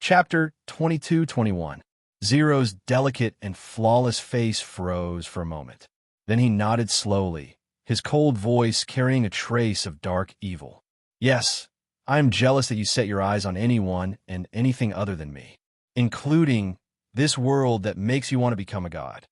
[SPEAKER 1] Chapter 22-21. Zero's delicate and flawless face froze for a moment. Then he nodded slowly, his cold voice carrying a trace of dark evil. Yes, I am jealous that you set your eyes on anyone and anything other than me, including this world that makes you want to become a god.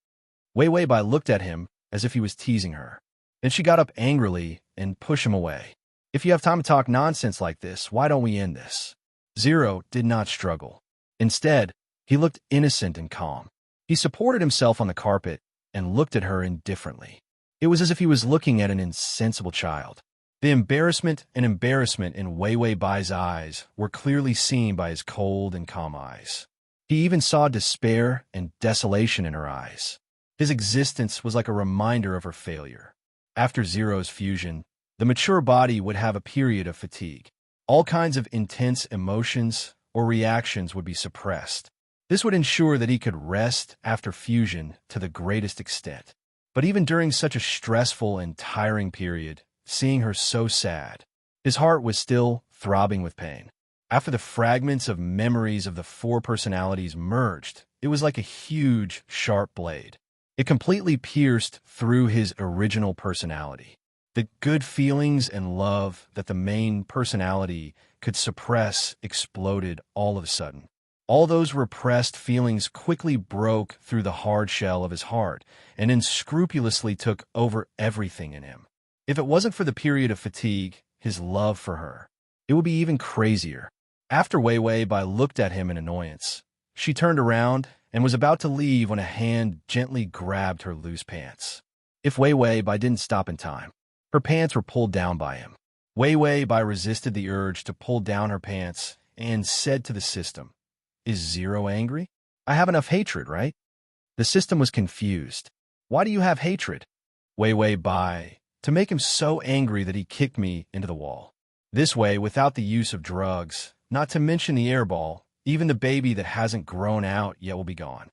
[SPEAKER 1] Wei Bai looked at him as if he was teasing her. Then she got up angrily and pushed him away. If you have time to talk nonsense like this, why don't we end this? Zero did not struggle. Instead, he looked innocent and calm. He supported himself on the carpet and looked at her indifferently. It was as if he was looking at an insensible child. The embarrassment in Wei Bai's eyes were clearly seen by his cold and calm eyes. He even saw despair and desolation in her eyes. His existence was like a reminder of her failure. After Zero's fusion, the mature body would have a period of fatigue. All kinds of intense emotions or reactions would be suppressed. This would ensure that he could rest after fusion to the greatest extent. But even during such a stressful and tiring period, seeing her so sad, his heart was still throbbing with pain. After the fragments of memories of the four personalities merged, it was like a huge, sharp blade. It completely pierced through his original personality. The good feelings and love that the main personality could suppress exploded all of a sudden. All those repressed feelings quickly broke through the hard shell of his heart and unscrupulously took over everything in him. If it wasn't for the period of fatigue, his love for her, it would be even crazier. After Wei Wei Bai looked at him in annoyance, she turned around and was about to leave when a hand gently grabbed her loose pants. If Wei Wei Bai didn't stop in time, her pants were pulled down by him. Wei Wei Bai resisted the urge to pull down her pants and said to the system, "Is Zero angry? I have enough hatred, right?" The system was confused. "Why do you have hatred?" Wei Wei Bai, "To make him so angry that he kicked me into the wall. This way, without the use of drugs, not to mention the airball, even the baby that hasn't grown out yet will be gone."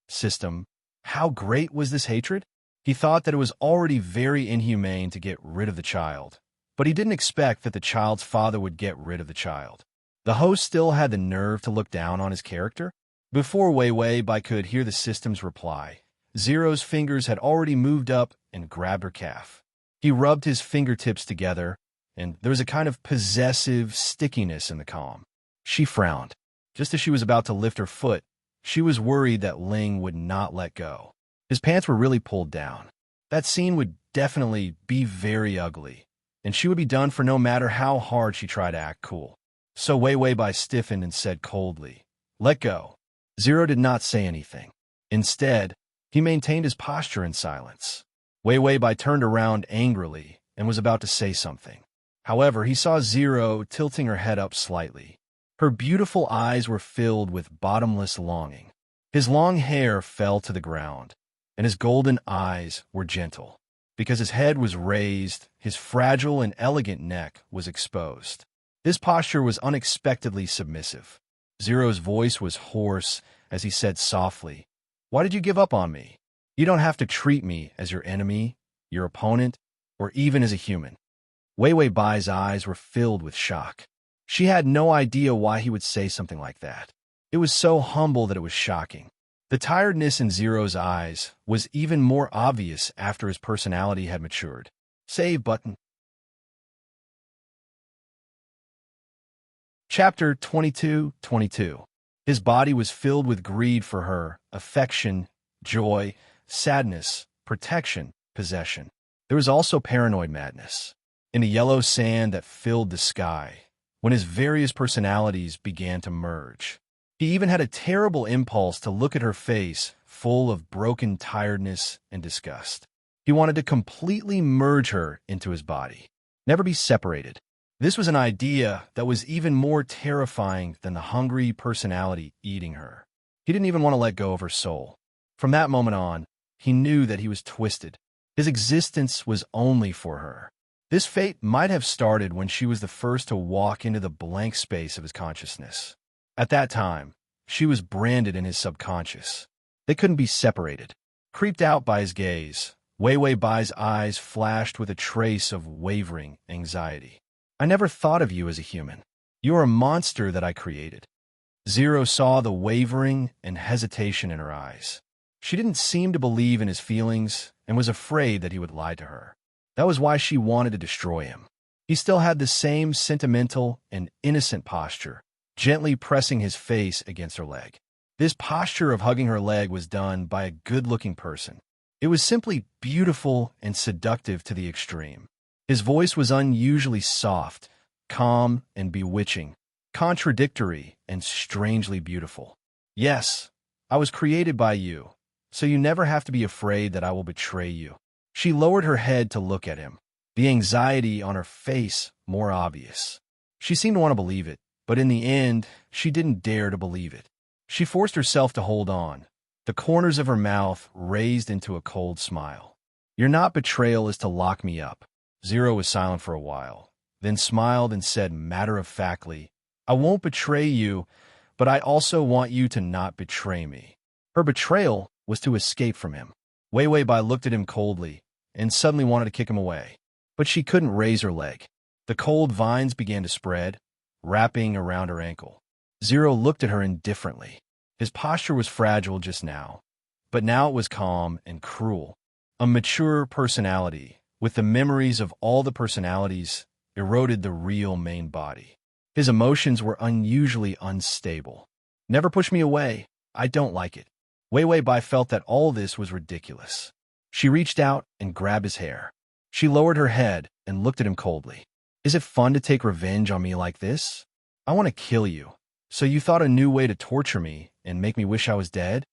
[SPEAKER 1] System, how great was this hatred? He thought that it was already very inhumane to get rid of the child, but he didn't expect that the child's father would get rid of the child. The host still had the nerve to look down on his character? Before Wei Wei Bai could hear the system's reply, Zero's fingers had already moved up and grabbed her calf. He rubbed his fingertips together, and there was a kind of possessive stickiness in the calm. She frowned. Just as she was about to lift her foot, she was worried that Ling would not let go. His pants were really pulled down. That scene would definitely be very ugly, and she would be done for no matter how hard she tried to act cool. So Wei Wei Bai stiffened and said coldly, "Let go." Zero did not say anything. Instead, he maintained his posture in silence. Wei Wei Bai turned around angrily and was about to say something. However, he saw Zero tilting her head up slightly. Her beautiful eyes were filled with bottomless longing. His long hair fell to the ground, and his golden eyes were gentle. Because his head was raised, his fragile and elegant neck was exposed. This posture was unexpectedly submissive. Zero's voice was hoarse as he said softly, "Why did you give up on me? You don't have to treat me as your enemy, your opponent, or even as a human." Wei Wei Bai's eyes were filled with shock. She had no idea why he would say something like that. It was so humble that it was shocking. The tiredness in Zero's eyes was even more obvious after his personality had matured. Save button. Chapter 22. His body was filled with greed for her, affection, joy, sadness, protection, possession. There was also paranoid madness. In the yellow sand that filled the sky, when his various personalities began to merge. He even had a terrible impulse to look at her face, full of broken tiredness and disgust. He wanted to completely merge her into his body, never be separated. This was an idea that was even more terrifying than the hungry personality eating her. He didn't even want to let go of her soul. From that moment on, he knew that he was twisted. His existence was only for her. This fate might have started when she was the first to walk into the blank space of his consciousness. At that time, she was branded in his subconscious. They couldn't be separated. Creeped out by his gaze, Wei Wei Bai's eyes flashed with a trace of wavering anxiety. "I never thought of you as a human. You are a monster that I created." Zero saw the wavering and hesitation in her eyes. She didn't seem to believe in his feelings and was afraid that he would lie to her. That was why she wanted to destroy him. He still had the same sentimental and innocent posture, gently pressing his face against her leg. This posture of hugging her leg was done by a good-looking person. It was simply beautiful and seductive to the extreme. His voice was unusually soft, calm and bewitching, contradictory and strangely beautiful. "Yes, I was created by you, so you never have to be afraid that I will betray you." She lowered her head to look at him, the anxiety on her face more obvious. She seemed to want to believe it, but in the end, she didn't dare to believe it. She forced herself to hold on. The corners of her mouth raised into a cold smile. "Your not betrayal is to lock me up." Zero was silent for a while, then smiled and said matter-of-factly, "I won't betray you, but I also want you to not betray me." Her betrayal was to escape from him. Wei Wei Bai looked at him coldly and suddenly wanted to kick him away, but she couldn't raise her leg. The cold vines began to spread, wrapping around her ankle. Zero looked at her indifferently. His posture was fragile just now, but now it was calm and cruel. A mature personality, with the memories of all the personalities, eroded the real main body. His emotions were unusually unstable. Never push me away. I don't like it. Wei Wei Bai felt that all this was ridiculous. She reached out and grabbed his hair. She lowered her head and looked at him coldly. Is it fun to take revenge on me like this? I want to kill you. So you thought a new way to torture me and make me wish I was dead?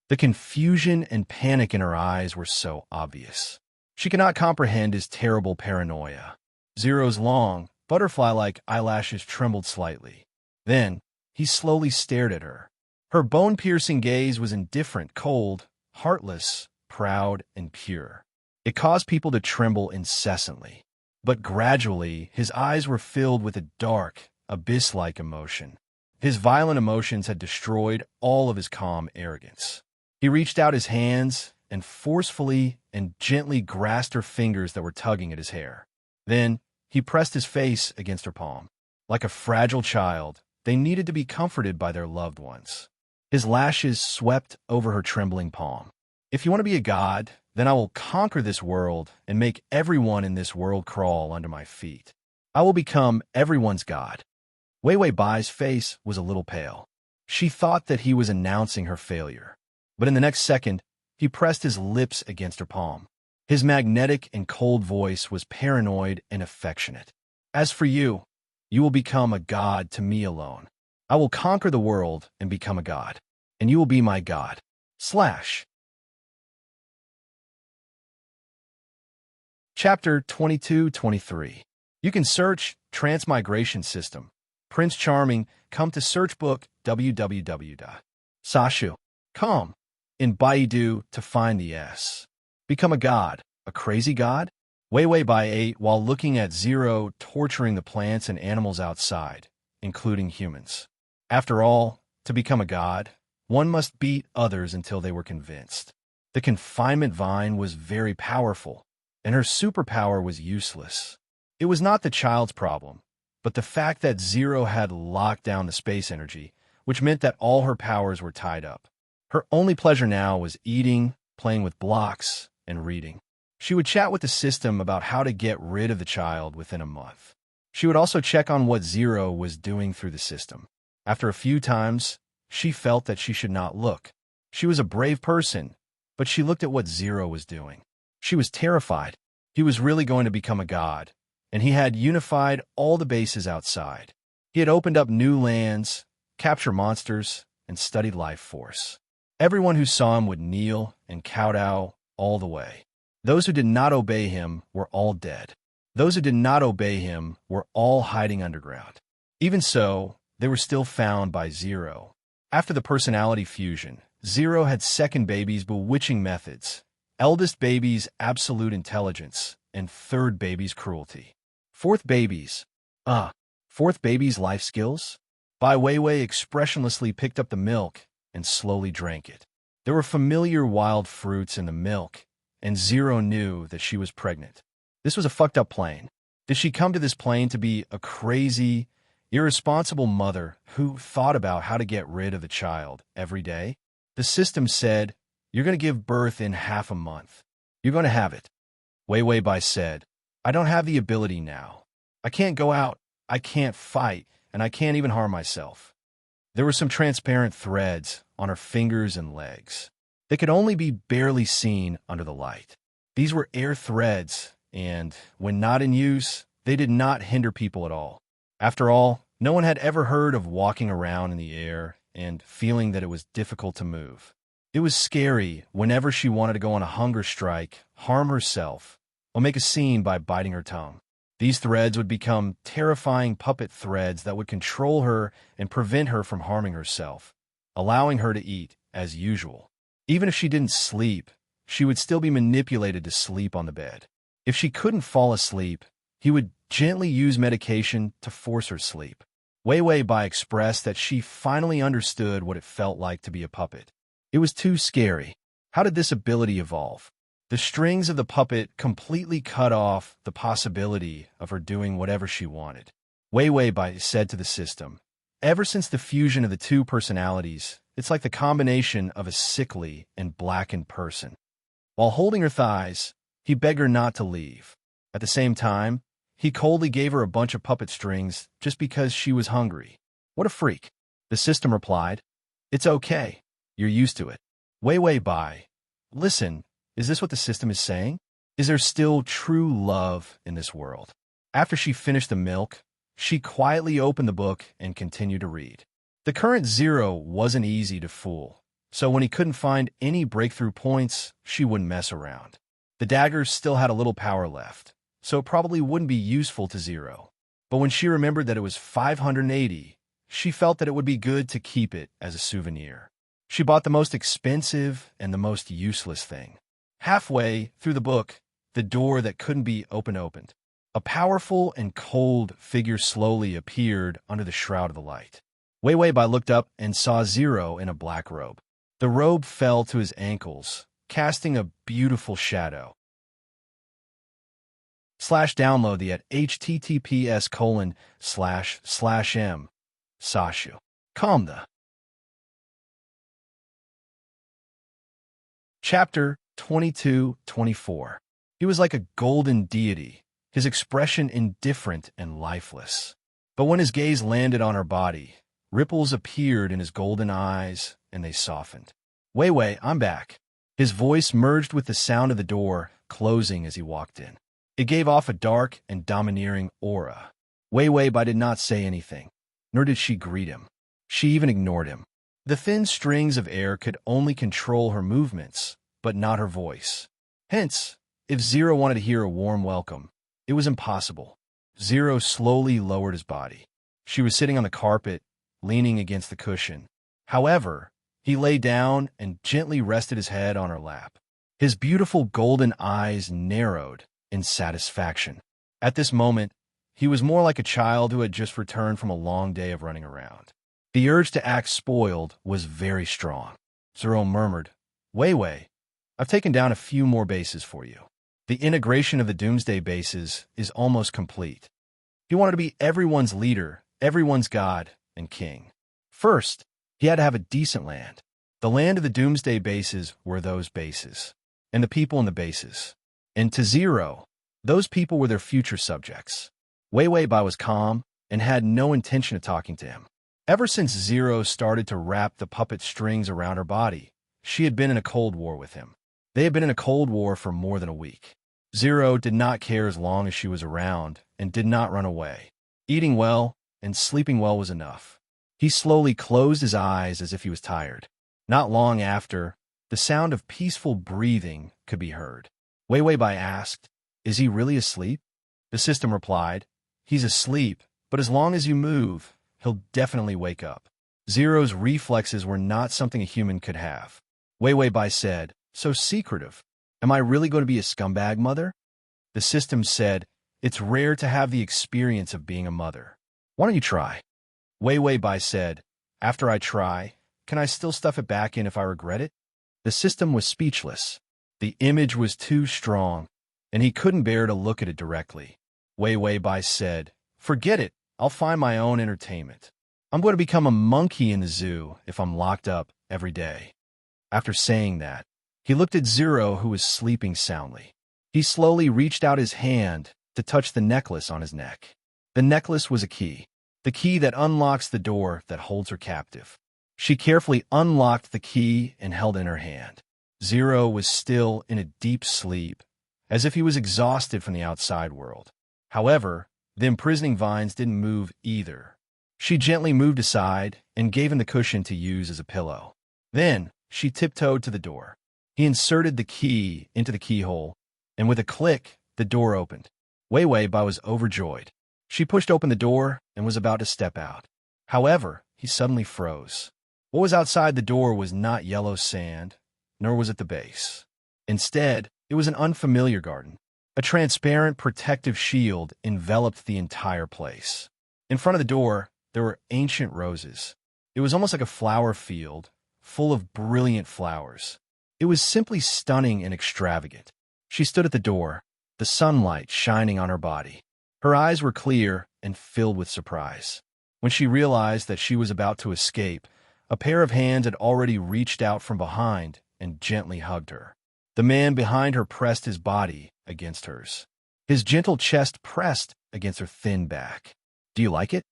[SPEAKER 1] The confusion and panic in her eyes were so obvious. She could not comprehend his terrible paranoia. Zero's long, butterfly-like eyelashes trembled slightly. Then, he slowly stared at her. Her bone-piercing gaze was indifferent, cold, heartless, proud, and pure. It caused people to tremble incessantly. But gradually, his eyes were filled with a dark, abyss-like emotion. His violent emotions had destroyed all of his calm arrogance. He reached out his hands and forcefully and gently grasped her fingers that were tugging at his hair. Then, he pressed his face against her palm. Like a fragile child, they needed to be comforted by their loved ones. His lashes swept over her trembling palm. If you want to be a god, then I will conquer this world and make everyone in this world crawl under my feet. I will become everyone's god. Wei Wei Bai's face was a little pale. She thought that he was announcing her failure. But in the next second, he pressed his lips against her palm. His magnetic and cold voice was paranoid and affectionate. As for you, you will become a god to me alone. I will conquer the world and become a god, and you will be my god. Chapter 22-23. You can search Transmigration System. Prince Charming, come to search book www.sashu.com in Baidu to find the S. Become a god, a crazy god? Wei Wei Bai ate while looking at Zero torturing the plants and animals outside, including humans. After all, to become a god, one must beat others until they were convinced. The confinement vine was very powerful, and her superpower was useless. It was not the child's problem, but the fact that Zero had locked down the space energy, which meant that all her powers were tied up. Her only pleasure now was eating, playing with blocks, and reading. She would chat with the system about how to get rid of the child within a month. She would also check on what Zero was doing through the system. After a few times, she felt that she should not look. She was a brave person, but she looked at what Zero was doing. She was terrified. He was really going to become a god, and he had unified all the bases outside. He had opened up new lands, captured monsters, and studied life force. Everyone who saw him would kneel and kowtow all the way. Those who did not obey him were all dead. Those who did not obey him were all hiding underground. Even so, they were still found by Zero. After the personality fusion, Zero had second baby's bewitching methods, eldest baby's absolute intelligence, and third baby's cruelty. Fourth baby's life skills? Bai Weiwei expressionlessly picked up the milk and slowly drank it. There were familiar wild fruits in the milk, and Zero knew that she was pregnant. This was a fucked up plane. Did she come to this plane to be a crazy, irresponsible mother who thought about how to get rid of the child every day? The system said, "You're going to give birth in half a month. You're going to have it." Wei Wei Bai said, "I don't have the ability now. I can't go out, I can't fight, and I can't even harm myself." There were some transparent threads on her fingers and legs. They could only be barely seen under the light. These were air threads, and when not in use, they did not hinder people at all. After all, no one had ever heard of walking around in the air and feeling that it was difficult to move. It was scary whenever she wanted to go on a hunger strike, harm herself, or make a scene by biting her tongue. These threads would become terrifying puppet threads that would control her and prevent her from harming herself, allowing her to eat as usual. Even if she didn't sleep, she would still be manipulated to sleep on the bed. If she couldn't fall asleep, he would gently use medication to force her sleep. Wei Wei Bai expressed that she finally understood what it felt like to be a puppet. It was too scary. How did this ability evolve? The strings of the puppet completely cut off the possibility of her doing whatever she wanted. Wei Wei Bai said to the system, "Ever since the fusion of the two personalities, it's like the combination of a sickly and blackened person." While holding her thighs, he begged her not to leave. At the same time, he coldly gave her a bunch of puppet strings just because she was hungry. What a freak. The system replied, It's okay. You're used to it. Way by. Listen, is this what the system is saying? Is there still true love in this world? After she finished the milk, she quietly opened the book and continued to read. The current Zero wasn't easy to fool, so when he couldn't find any breakthrough points, she wouldn't mess around. The daggers still had a little power left, so it probably wouldn't be useful to Zero. But when she remembered that it was 580, she felt that it would be good to keep it as a souvenir. She bought the most expensive and the most useless thing. Halfway through the book, the door that couldn't be opened. A powerful and cold figure slowly appeared under the shroud of the light. Wei looked up and saw Zero in a black robe. The robe fell to his ankles, casting a beautiful shadow. Download the at https://m. Sashu. Calm the. Chapter 22-24. He was like a golden deity, his expression indifferent and lifeless. But when his gaze landed on her body, ripples appeared in his golden eyes, and they softened. Wei, I'm back. His voice merged with the sound of the door closing as he walked in. It gave off a dark and domineering aura. Wei did not say anything, nor did she greet him. She even ignored him. The thin strings of air could only control her movements, but not her voice. Hence, if Zero wanted to hear a warm welcome, it was impossible. Zero slowly lowered his body. She was sitting on the carpet, leaning against the cushion. However, he lay down and gently rested his head on her lap. His beautiful golden eyes narrowed in satisfaction. At this moment, he was more like a child who had just returned from a long day of running around. The urge to act spoiled was very strong. Zero murmured, Wei, I've taken down a few more bases for you. The integration of the Doomsday bases is almost complete. He wanted to be everyone's leader, everyone's god, and king. First, he had to have a decent land. The land of the Doomsday bases were those bases, and the people in the bases. And to Zero, those people were their future subjects. Wei was calm and had no intention of talking to him. Ever since Zero started to wrap the puppet strings around her body, she had been in a cold war with him. They had been in a cold war for more than a week. Zero did not care as long as she was around and did not run away. Eating well and sleeping well was enough. He slowly closed his eyes as if he was tired. Not long after, the sound of peaceful breathing could be heard. Wei asked, Is he really asleep? The system replied, He's asleep, but as long as you move, he'll definitely wake up. Zero's reflexes were not something a human could have. Wei said, So secretive. Am I really going to be a scumbag mother? The system said, It's rare to have the experience of being a mother. Why don't you try? Wei said, After I try, can I still stuff it back in if I regret it? The system was speechless. The image was too strong, and he couldn't bear to look at it directly. Wei said, Forget it. I'll find my own entertainment. I'm going to become a monkey in the zoo if I'm locked up every day. After saying that, he looked at Zero, who was sleeping soundly. He slowly reached out his hand to touch the necklace on his neck. The necklace was a key, the key that unlocks the door that holds her captive. She carefully unlocked the key and held it in her hand. Zero was still in a deep sleep, as if he was exhausted from the outside world. However, the imprisoning vines didn't move either. She gently moved aside and gave him the cushion to use as a pillow. Then, she tiptoed to the door. He inserted the key into the keyhole, and with a click, the door opened. Wei was overjoyed. She pushed open the door and was about to step out. However, he suddenly froze. What was outside the door was not yellow sand, nor was it the base. Instead, it was an unfamiliar garden. A transparent protective shield enveloped the entire place. In front of the door, there were ancient roses. It was almost like a flower field, full of brilliant flowers. It was simply stunning and extravagant. She stood at the door, the sunlight shining on her body. Her eyes were clear and filled with surprise. When she realized that she was about to escape, a pair of hands had already reached out from behind and gently hugged her. The man behind her pressed his body against hers. His gentle chest pressed against her thin back. Do you like it?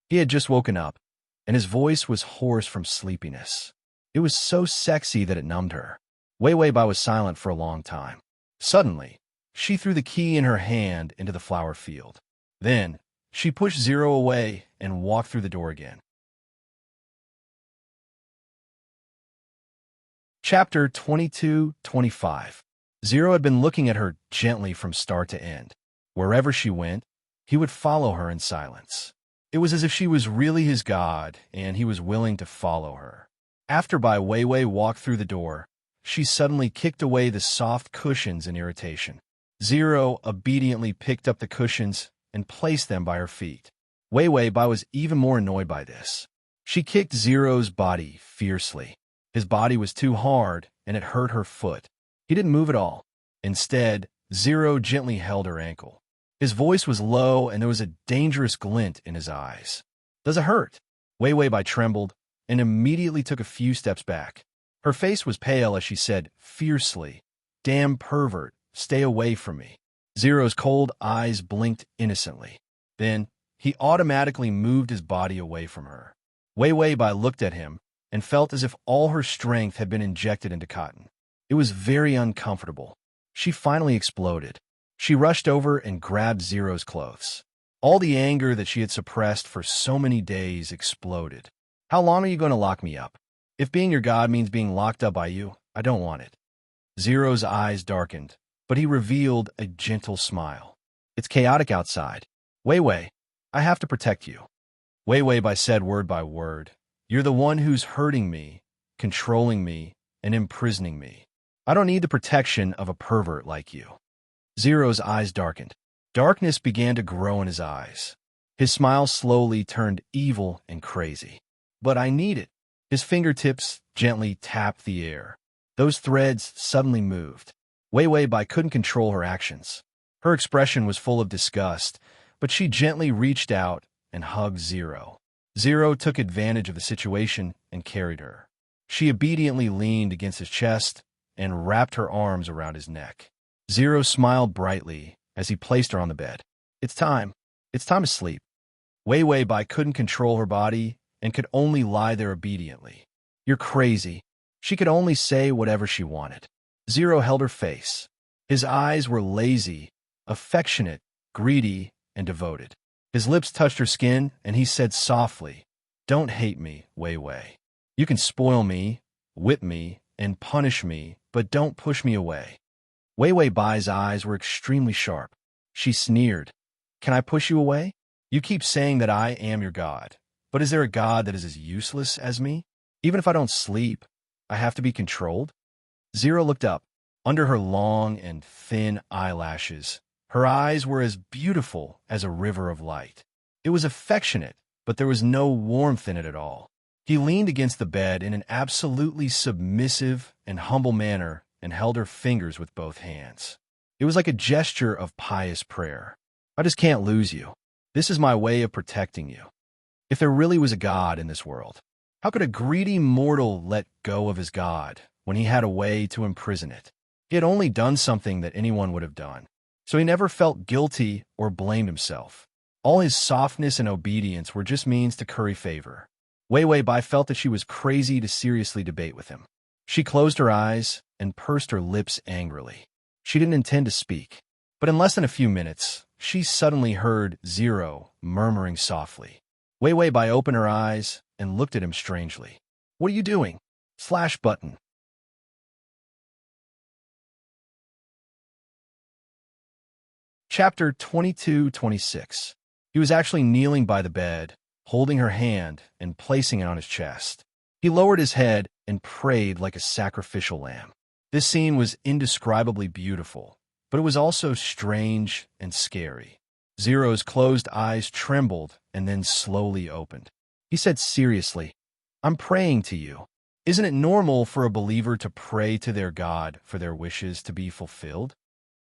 [SPEAKER 1] He had just woken up, and his voice was hoarse from sleepiness. It was so sexy that it numbed her. Wei Wei Bai was silent for a long time. Suddenly, she threw the key in her hand into the flower field. Then, she pushed Zero away and walked through the door again. Chapter 22-25. Zero had been looking at her gently from start to end. Wherever she went, he would follow her in silence. It was as if she was really his god, and he was willing to follow her. After Bai Weiwei walked through the door, she suddenly kicked away the soft cushions in irritation. Zero obediently picked up the cushions and placed them by her feet. Weiwei Bai was even more annoyed by this. She kicked Zero's body fiercely. His body was too hard, and it hurt her foot. He didn't move at all. Instead, Zero gently held her ankle. His voice was low, and there was a dangerous glint in his eyes. "Does it hurt?" Weiwei Bai trembled and immediately took a few steps back. Her face was pale as she said fiercely, "Damn pervert, stay away from me." Zero's cold eyes blinked innocently. Then, he automatically moved his body away from her. Weiwei Bai looked at him and felt as if all her strength had been injected into cotton. It was very uncomfortable. She finally exploded. She rushed over and grabbed Zero's clothes. All the anger that she had suppressed for so many days exploded. "How long are you going to lock me up? If being your god means being locked up by you, I don't want it." Zero's eyes darkened, but he revealed a gentle smile. "It's chaotic outside. Weiwei, I have to protect you." Weiwei Bai said word by word, "You're the one who's hurting me, controlling me, and imprisoning me. I don't need the protection of a pervert like you." Zero's eyes darkened. Darkness began to grow in his eyes. His smile slowly turned evil and crazy. "But I need it." His fingertips gently tapped the air. Those threads suddenly moved. Weiwei Bai couldn't control her actions. Her expression was full of disgust, but she gently reached out and hugged Zero. Zero took advantage of the situation and carried her. She obediently leaned against his chest and wrapped her arms around his neck. Zero smiled brightly as he placed her on the bed. It's time to sleep." Weiwei Bai couldn't control her body and could only lie there obediently. "You're crazy." She could only say whatever she wanted. Zero held her face. His eyes were lazy, affectionate, greedy, and devoted. His lips touched her skin, and he said softly, "Don't hate me, Weiwei. You can spoil me, whip me, and punish me, but don't push me away." Weiwei Bai's eyes were extremely sharp. She sneered, "Can I push you away? You keep saying that I am your god, but is there a god that is as useless as me? Even if I don't sleep, I have to be controlled?" Zero looked up. Under her long and thin eyelashes, her eyes were as beautiful as a river of light. It was affectionate, but there was no warmth in it at all. He leaned against the bed in an absolutely submissive and humble manner and held her fingers with both hands. It was like a gesture of pious prayer. "I just can't lose you. This is my way of protecting you." If there really was a god in this world, how could a greedy mortal let go of his god when he had a way to imprison it? He had only done something that anyone would have done, so he never felt guilty or blamed himself. All his softness and obedience were just means to curry favor. Weiwei Bai felt that she was crazy to seriously debate with him. She closed her eyes and pursed her lips angrily. She didn't intend to speak, but in less than a few minutes, she suddenly heard Zero murmuring softly. Weiwei Bai opened her eyes and looked at him strangely. "What are you doing?" /button. Chapter 22-26. He was actually kneeling by the bed, holding her hand and placing it on his chest. He lowered his head and prayed like a sacrificial lamb. This scene was indescribably beautiful, but it was also strange and scary. Zero's closed eyes trembled and then slowly opened. He said seriously, "I'm praying to you. Isn't it normal for a believer to pray to their God for their wishes to be fulfilled?"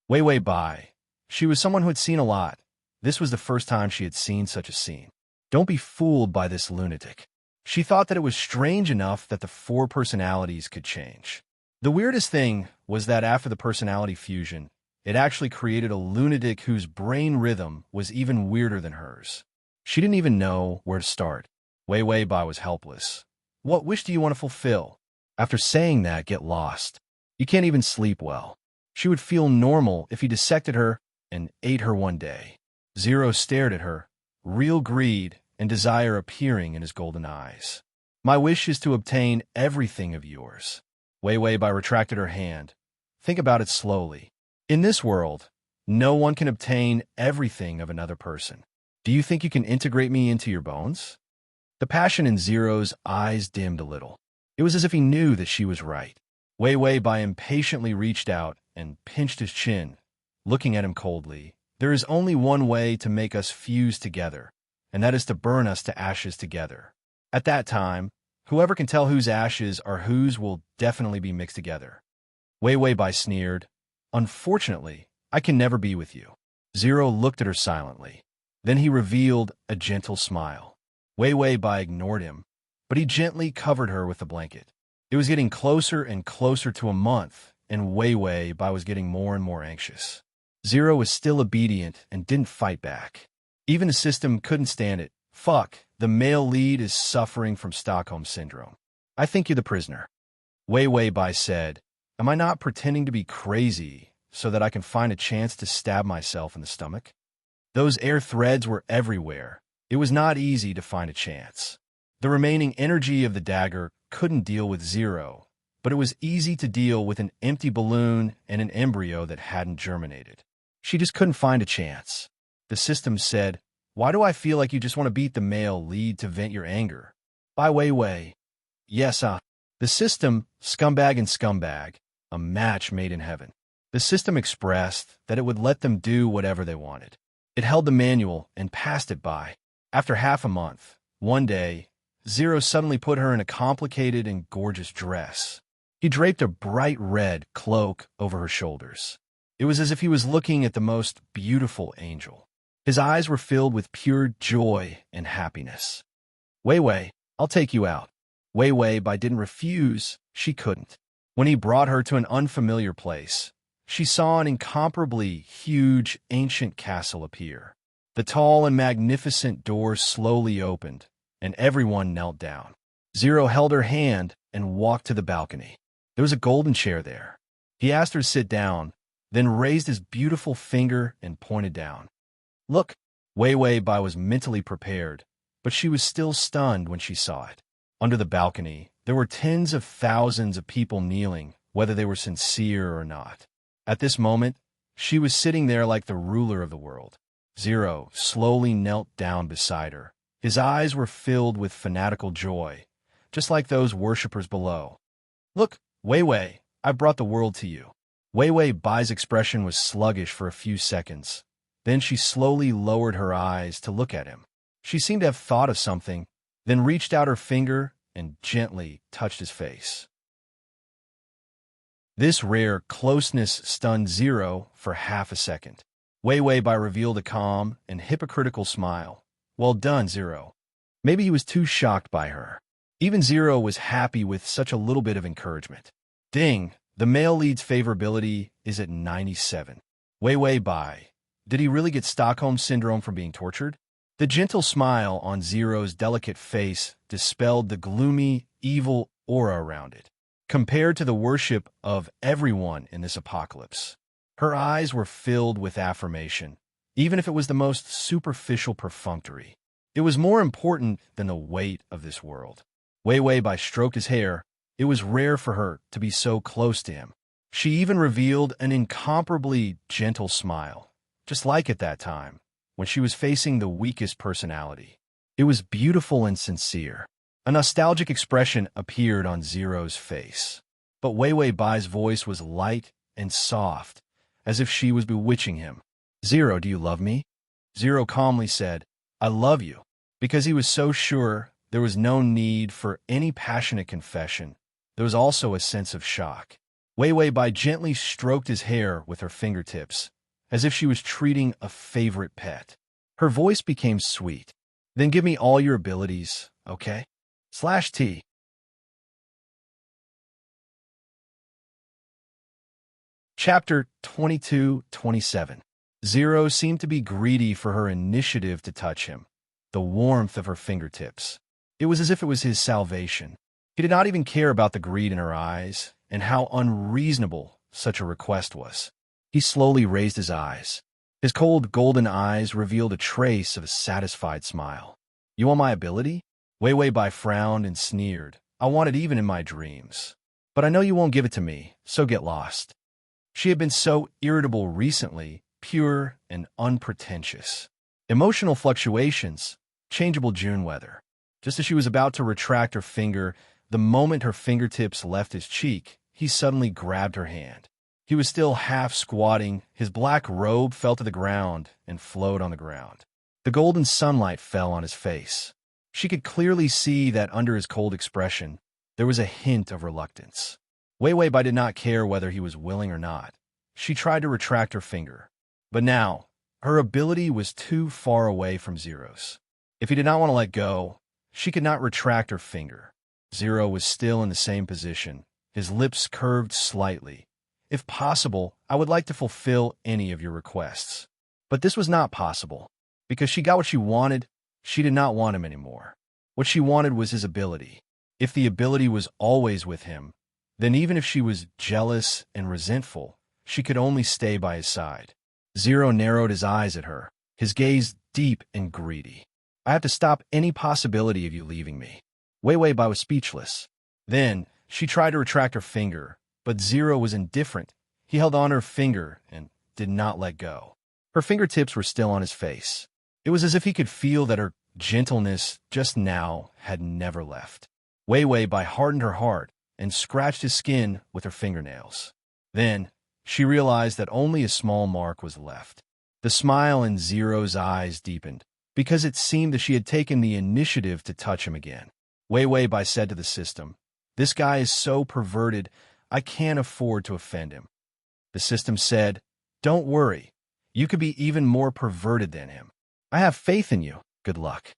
[SPEAKER 1] Weiwei Bai. She was someone who had seen a lot. This was the first time she had seen such a scene. Don't be fooled by this lunatic. She thought that it was strange enough that the four personalities could change. The weirdest thing was that after the personality fusion, it actually created a lunatic whose brain rhythm was even weirder than hers. She didn't even know where to start. Weiwei Bai was helpless. "What wish do you want to fulfill?" After saying that, get lost. You can't even sleep well. She would feel normal if he dissected her and ate her one day. Zero stared at her, real greed and desire appearing in his golden eyes. My wish is to obtain everything of yours. Wei Weibai retracted her hand. Think about it slowly. In this world, no one can obtain everything of another person. Do you think you can integrate me into your bones? The passion in Zero's eyes dimmed a little. It was as if he knew that she was right. Wei Weibai impatiently reached out and pinched his chin, looking at him coldly. There is only one way to make us fuse together, and that is to burn us to ashes together. At that time, whoever can tell whose ashes are whose will definitely be mixed together. Wei Weibai sneered. Unfortunately, I can never be with you. Zero looked at her silently. Then he revealed a gentle smile. Wei Weibai ignored him, but he gently covered her with the blanket. It was getting closer and closer to a month, and Wei Weibai was getting more and more anxious. Zero was still obedient and didn't fight back. Even the system couldn't stand it. Fuck, the male lead is suffering from Stockholm Syndrome. I think you're the prisoner. Wei Weibai said, am I not pretending to be crazy so that I can find a chance to stab myself in the stomach? Those air threads were everywhere. It was not easy to find a chance. The remaining energy of the dagger couldn't deal with Zero, but it was easy to deal with an empty balloon and an embryo that hadn't germinated. She just couldn't find a chance. The system said, why do I feel like you just want to beat the male lead to vent your anger? By Wei Wei. Yes, the system, scumbag and scumbag, a match made in heaven. The system expressed that it would let them do whatever they wanted. It held the manual and passed it by. After half a month, one day, Zero suddenly put her in a complicated and gorgeous dress. He draped a bright red cloak over her shoulders. It was as if he was looking at the most beautiful angel. His eyes were filled with pure joy and happiness. Wei Wei, I'll take you out. Wei Weibai didn't refuse, she couldn't. When he brought her to an unfamiliar place, she saw an incomparably huge ancient castle appear. The tall and magnificent doors slowly opened, and everyone knelt down. Zero held her hand and walked to the balcony. There was a golden chair there. He asked her to sit down, then raised his beautiful finger and pointed down. Look, Wei Weibai was mentally prepared, but she was still stunned when she saw it. Under the balcony, there were tens of thousands of people kneeling, whether they were sincere or not. At this moment, she was sitting there like the ruler of the world. Zero slowly knelt down beside her. His eyes were filled with fanatical joy, just like those worshippers below. Look, Wei Wei, I brought the world to you. Wei Weibai's expression was sluggish for a few seconds. Then she slowly lowered her eyes to look at him. She seemed to have thought of something, then reached out her finger and gently touched his face. This rare closeness stunned Zero for half a second. Wei Weibai revealed a calm and hypocritical smile. Well done, Zero. Maybe he was too shocked by her. Even Zero was happy with such a little bit of encouragement. Ding, the male lead's favorability is at 97. Wei Weibai, did he really get Stockholm Syndrome from being tortured? The gentle smile on Zero's delicate face dispelled the gloomy, evil aura around it. Compared to the worship of everyone in this apocalypse, her eyes were filled with affirmation, even if it was the most superficial perfunctory. It was more important than the weight of this world. Wei Weibai stroked his hair. It was rare for her to be so close to him. She even revealed an incomparably gentle smile, just like at that time, when she was facing the weakest personality. It was beautiful and sincere. A nostalgic expression appeared on Zero's face. But Wei Weibai's voice was light and soft, as if she was bewitching him. Zero, do you love me? Zero calmly said, I love you. Because he was so sure there was no need for any passionate confession, there was also a sense of shock. Wei Weibai gently stroked his hair with her fingertips, as if she was treating a favorite pet. Her voice became sweet. Then give me all your abilities, okay? /T. Chapter 22-27. Zero seemed to be greedy for her initiative to touch him, the warmth of her fingertips. It was as if it was his salvation. He did not even care about the greed in her eyes and how unreasonable such a request was. He slowly raised his eyes. His cold golden eyes revealed a trace of a satisfied smile. You want my ability? Wei Wei Bai frowned and sneered. I want it even in my dreams. But I know you won't give it to me, so get lost. She had been so irritable recently, pure and unpretentious. Emotional fluctuations, changeable June weather. Just as she was about to retract her finger, the moment her fingertips left his cheek, he suddenly grabbed her hand. He was still half squatting, his black robe fell to the ground and flowed on the ground. The golden sunlight fell on his face. She could clearly see that under his cold expression, there was a hint of reluctance. Wei Wei Bai did not care whether he was willing or not. She tried to retract her finger. But now, her ability was too far away from Zero's. If he did not want to let go, she could not retract her finger. Zero was still in the same position, his lips curved slightly. If possible, I would like to fulfill any of your requests. But this was not possible. Because she got what she wanted, she did not want him anymore. What she wanted was his ability. If the ability was always with him, then even if she was jealous and resentful, she could only stay by his side. Zero narrowed his eyes at her, his gaze deep and greedy. I have to stop any possibility of you leaving me. Wei Wei Bai was speechless. Then, she tried to retract her finger, but Zero was indifferent. He held on her finger and did not let go. Her fingertips were still on his face. It was as if he could feel that her gentleness just now had never left. Wei Wei Bai hardened her heart and scratched his skin with her fingernails. Then, she realized that only a small mark was left. The smile in Zero's eyes deepened, because it seemed that she had taken the initiative to touch him again. Wei Wei Bai said to the system, "This guy is so perverted, I can't afford to offend him." The system said, "Don't worry, you could be even more perverted than him. I have faith in you. Good luck."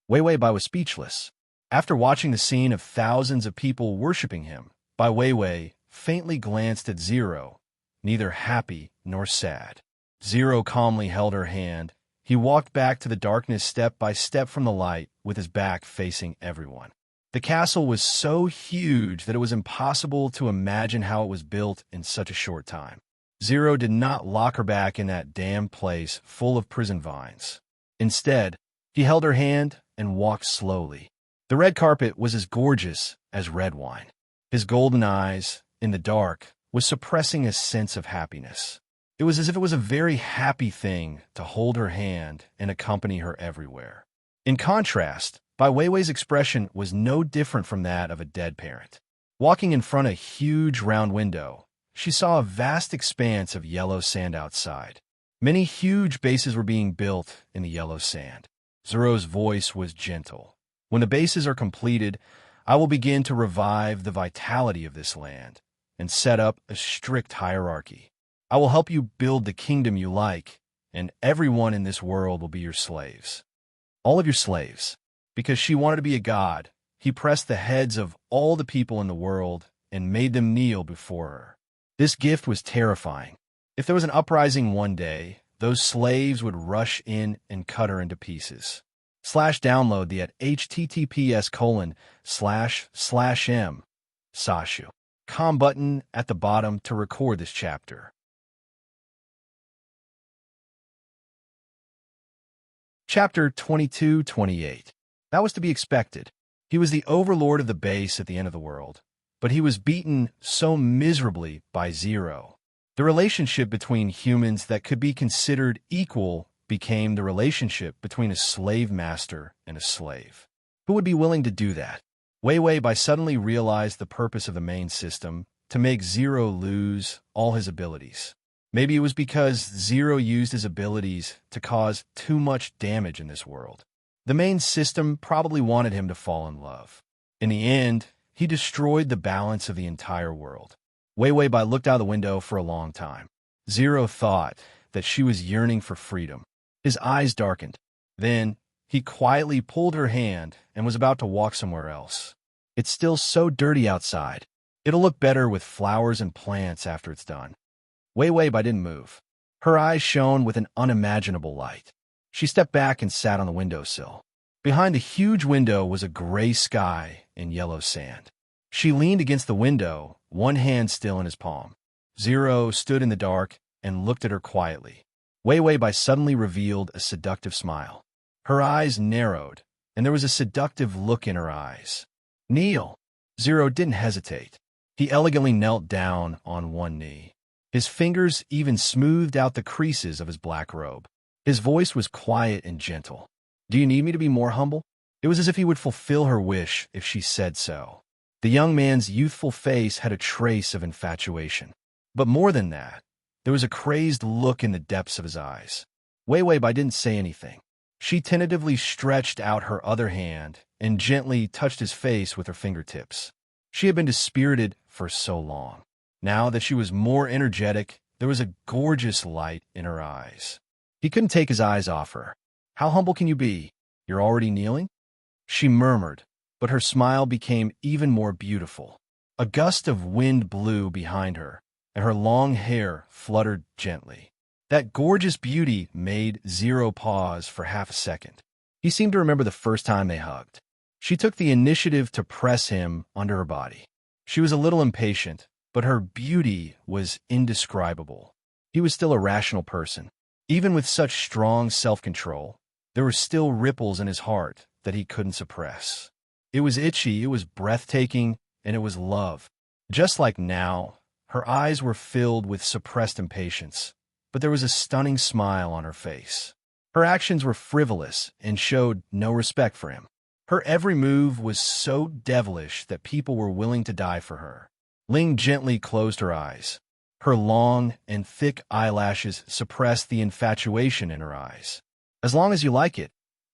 [SPEAKER 1] Wei Wei Bai was speechless. After watching the scene of thousands of people worshipping him, Bai Weiwei faintly glanced at Zero, neither happy nor sad. Zero calmly held her hand. He walked back to the darkness step by step from the light, with his back facing everyone. The castle was so huge that it was impossible to imagine how it was built in such a short time. Zero did not lock her back in that damn place full of prison vines. Instead, he held her hand and walked slowly. The red carpet was as gorgeous as red wine. His golden eyes, in the dark, was suppressing a sense of happiness. It was as if it was a very happy thing to hold her hand and accompany her everywhere. In contrast, Bai Weiwei's expression was no different from that of a dead parent. Walking in front of a huge round window, she saw a vast expanse of yellow sand outside. Many huge bases were being built in the yellow sand. Zero's voice was gentle. When the bases are completed, I will begin to revive the vitality of this land and set up a strict hierarchy. I will help you build the kingdom you like, and everyone in this world will be your slaves. All of your slaves. Because she wanted to be a god, he pressed the heads of all the people in the world and made them kneel before her. This gift was terrifying. If there was an uprising one day, those slaves would rush in and cut her into pieces. Download the at https://m Sashu. Com button at the bottom to record this chapter. Chapter 22-28. That was to be expected. He was the overlord of the base at the end of the world, but he was beaten so miserably by Zero. The relationship between humans that could be considered equal became the relationship between a slave master and a slave. Who would be willing to do that? Wei Wei Bai suddenly realized the purpose of the main system, to make Zero lose all his abilities. Maybe it was because Zero used his abilities to cause too much damage in this world. The main system probably wanted him to fall in love. In the end, he destroyed the balance of the entire world. Wei Wei Bai looked out the window for a long time. Zero thought that she was yearning for freedom. His eyes darkened. Then, he quietly pulled her hand and was about to walk somewhere else. It's still so dirty outside. It'll look better with flowers and plants after it's done. Wei Wei Bai didn't move. Her eyes shone with an unimaginable light. She stepped back and sat on the windowsill. Behind the huge window was a gray sky and yellow sand. She leaned against the window, one hand still in his palm. Zero stood in the dark and looked at her quietly. Wei Wei Bai suddenly revealed a seductive smile. Her eyes narrowed, and there was a seductive look in her eyes. Kneel. Zero didn't hesitate. He elegantly knelt down on one knee. His fingers even smoothed out the creases of his black robe. His voice was quiet and gentle. Do you need me to be more humble? It was as if he would fulfill her wish if she said so. The young man's youthful face had a trace of infatuation. But more than that, there was a crazed look in the depths of his eyes. Wei Wei Bai didn't say anything. She tentatively stretched out her other hand and gently touched his face with her fingertips. She had been dispirited for so long. Now that she was more energetic, there was a gorgeous light in her eyes. He couldn't take his eyes off her. How humble can you be? You're already kneeling? She murmured, but her smile became even more beautiful. A gust of wind blew behind her, and her long hair fluttered gently. That gorgeous beauty made Zero pause for half a second. He seemed to remember the first time they hugged. She took the initiative to press him under her body. She was a little impatient, but her beauty was indescribable. He was still a rational person. Even with such strong self-control, there were still ripples in his heart that he couldn't suppress. It was itchy, it was breathtaking, and it was love. Just like now, her eyes were filled with suppressed impatience, but there was a stunning smile on her face. Her actions were frivolous and showed no respect for him. Her every move was so devilish that people were willing to die for her. Ling gently closed her eyes. Her long and thick eyelashes suppressed the infatuation in her eyes. As long as you like it,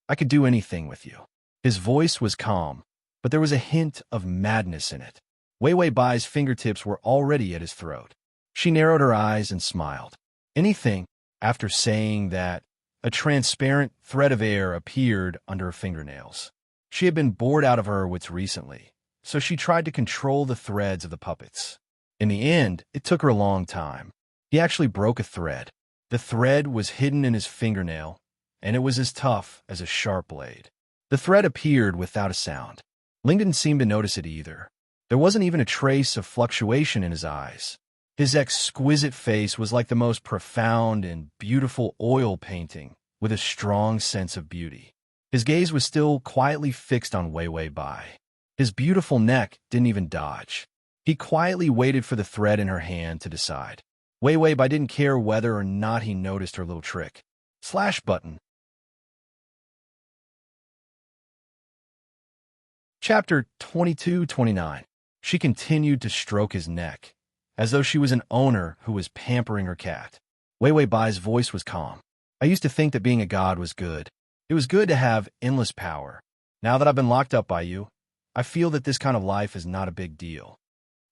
[SPEAKER 1] I could do anything with you. His voice was calm, but there was a hint of madness in it. Wei Wei Bai's fingertips were already at his throat. She narrowed her eyes and smiled. Anything, after saying that, a transparent thread of air appeared under her fingernails. She had been bored out of her wits recently, so she tried to control the threads of the puppets. In the end, it took her a long time. He actually broke a thread. The thread was hidden in his fingernail, and it was as tough as a sharp blade. The thread appeared without a sound. Ling didn't seem to notice it either. There wasn't even a trace of fluctuation in his eyes. His exquisite face was like the most profound and beautiful oil painting, with a strong sense of beauty. His gaze was still quietly fixed on Wei Wei Bai. His beautiful neck didn't even dodge. He quietly waited for the thread in her hand to decide. Wei Wei Bai didn't care whether or not he noticed her little trick. Slash button. Chapter 22-29. She continued to stroke his neck, as though she was an owner who was pampering her cat. Wei Wei Bai's voice was calm. I used to think that being a god was good. It was good to have endless power. Now that I've been locked up by you, I feel that this kind of life is not a big deal.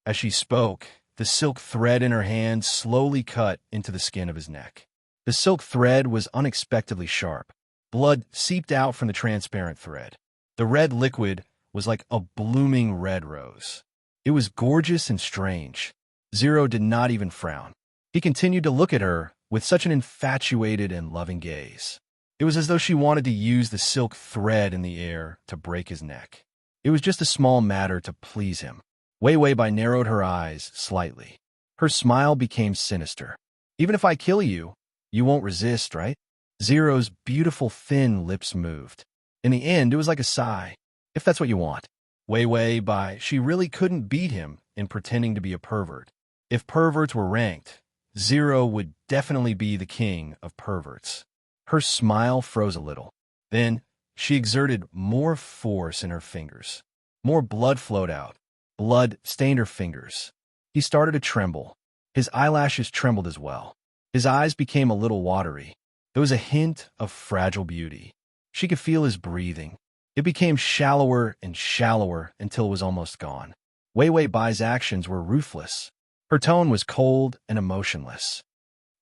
[SPEAKER 1] As she spoke, the silk thread in her hand slowly cut into the skin of his neck. The silk thread was unexpectedly sharp. Blood seeped out from the transparent thread. The red liquid was like a blooming red rose. It was gorgeous and strange. Zero did not even frown. He continued to look at her with such an infatuated and loving gaze. It was as though she wanted to use the silk thread in the air to break his neck. It was just a small matter to please him. Wei Wei Bai narrowed her eyes slightly. Her smile became sinister. Even if I kill you, you won't resist, right? Zero's beautiful thin lips moved. In the end, it was like a sigh. If that's what you want. Wei Wei Bai, she really couldn't beat him in pretending to be a pervert. If perverts were ranked, Zero would definitely be the king of perverts. Her smile froze a little. Then, she exerted more force in her fingers. More blood flowed out. Blood stained her fingers. He started to tremble. His eyelashes trembled as well. His eyes became a little watery. There was a hint of fragile beauty. She could feel his breathing. It became shallower and shallower until it was almost gone. Wei Wei Bai's actions were ruthless. Her tone was cold and emotionless.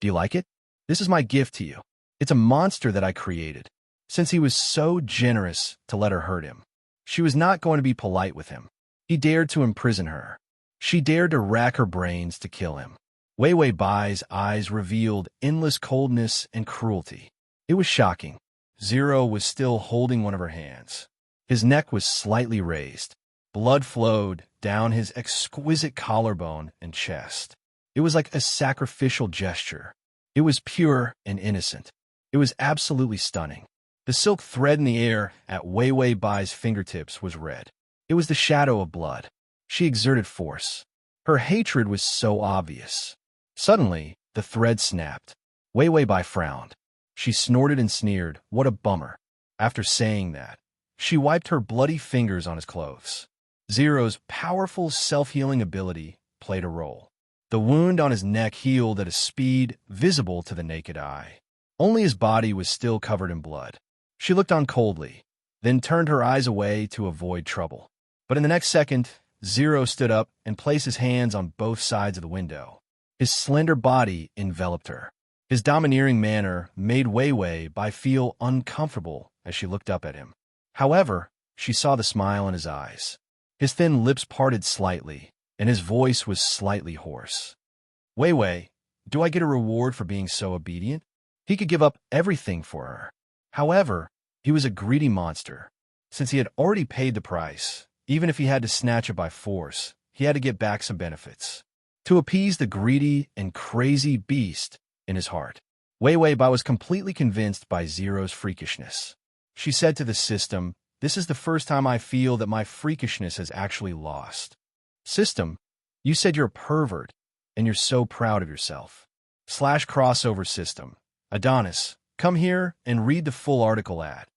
[SPEAKER 1] Do you like it? This is my gift to you. It's a monster that I created. Since he was so generous to let her hurt him, she was not going to be polite with him. He dared to imprison her. She dared to rack her brains to kill him. Wei Wei Bai's eyes revealed endless coldness and cruelty. It was shocking. Zero was still holding one of her hands. His neck was slightly raised. Blood flowed down his exquisite collarbone and chest. It was like a sacrificial gesture. It was pure and innocent. It was absolutely stunning. The silk thread in the air at Wei Wei Bai's fingertips was red. It was the shadow of blood. She exerted force. Her hatred was so obvious. Suddenly, the thread snapped. Wei Wei Bai frowned. She snorted and sneered, "What a bummer." After saying that, she wiped her bloody fingers on his clothes. Zero's powerful self-healing ability played a role. The wound on his neck healed at a speed visible to the naked eye. Only his body was still covered in blood. She looked on coldly, then turned her eyes away to avoid trouble. But in the next second, Zero stood up and placed his hands on both sides of the window. His slender body enveloped her. His domineering manner made Wei Wei Bai feel uncomfortable as she looked up at him. However, she saw the smile in his eyes. His thin lips parted slightly, and his voice was slightly hoarse. "Wei Wei, do I get a reward for being so obedient?" He could give up everything for her. However, he was a greedy monster. Since he had already paid the price, even if he had to snatch it by force, he had to get back some benefits. To appease the greedy and crazy beast in his heart, Wei Wei Bai was completely convinced by Zero's freakishness. She said to the system, "This is the first time I feel that my freakishness has actually lost." System, you said you're a pervert, and you're so proud of yourself. /crossover system. Adonis, come here and read the full article at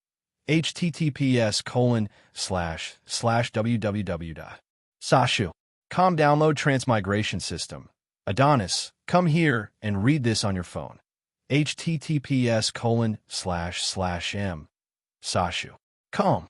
[SPEAKER 1] https://www.sashu.com. Download Transmigration system. Adonis, come here and read this on your phone. https://m. Sashu.com.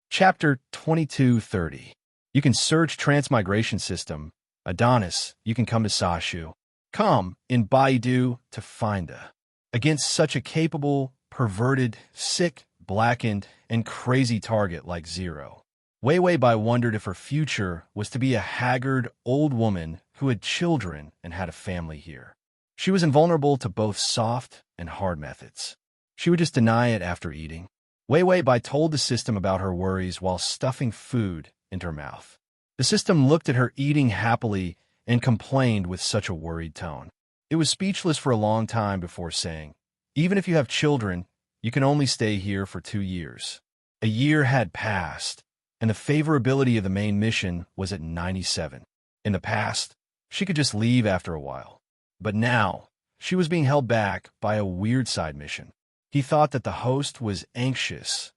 [SPEAKER 1] Chapter 2230. You can search Transmigration system. Adonis, you can come to Sashu.com in Baidu to find the. Against such a capable, perverted, sick, blackened, and crazy target like Zero, Wei Wei Bai wondered if her future was to be a haggard, old woman who had children and had a family here. She was invulnerable to both soft and hard methods. She would just deny it after eating. Wei Wei Bai told the system about her worries while stuffing food into her mouth. The system looked at her eating happily and complained with such a worried tone. It was speechless for a long time before saying, "Even if you have children, you can only stay here for 2 years." A year had passed, and the favorability of the main mission was at 97. In the past, she could just leave after a while. But now, she was being held back by a weird side mission. He thought that the host was anxious.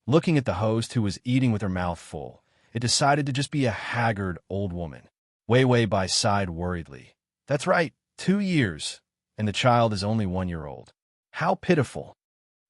[SPEAKER 1] Looking at the host who was eating with her mouth full, it decided to just be a haggard old woman. Wei Wei Bai sighed worriedly. "That's right, 2 years, and the child is only 1 year old. How pitiful."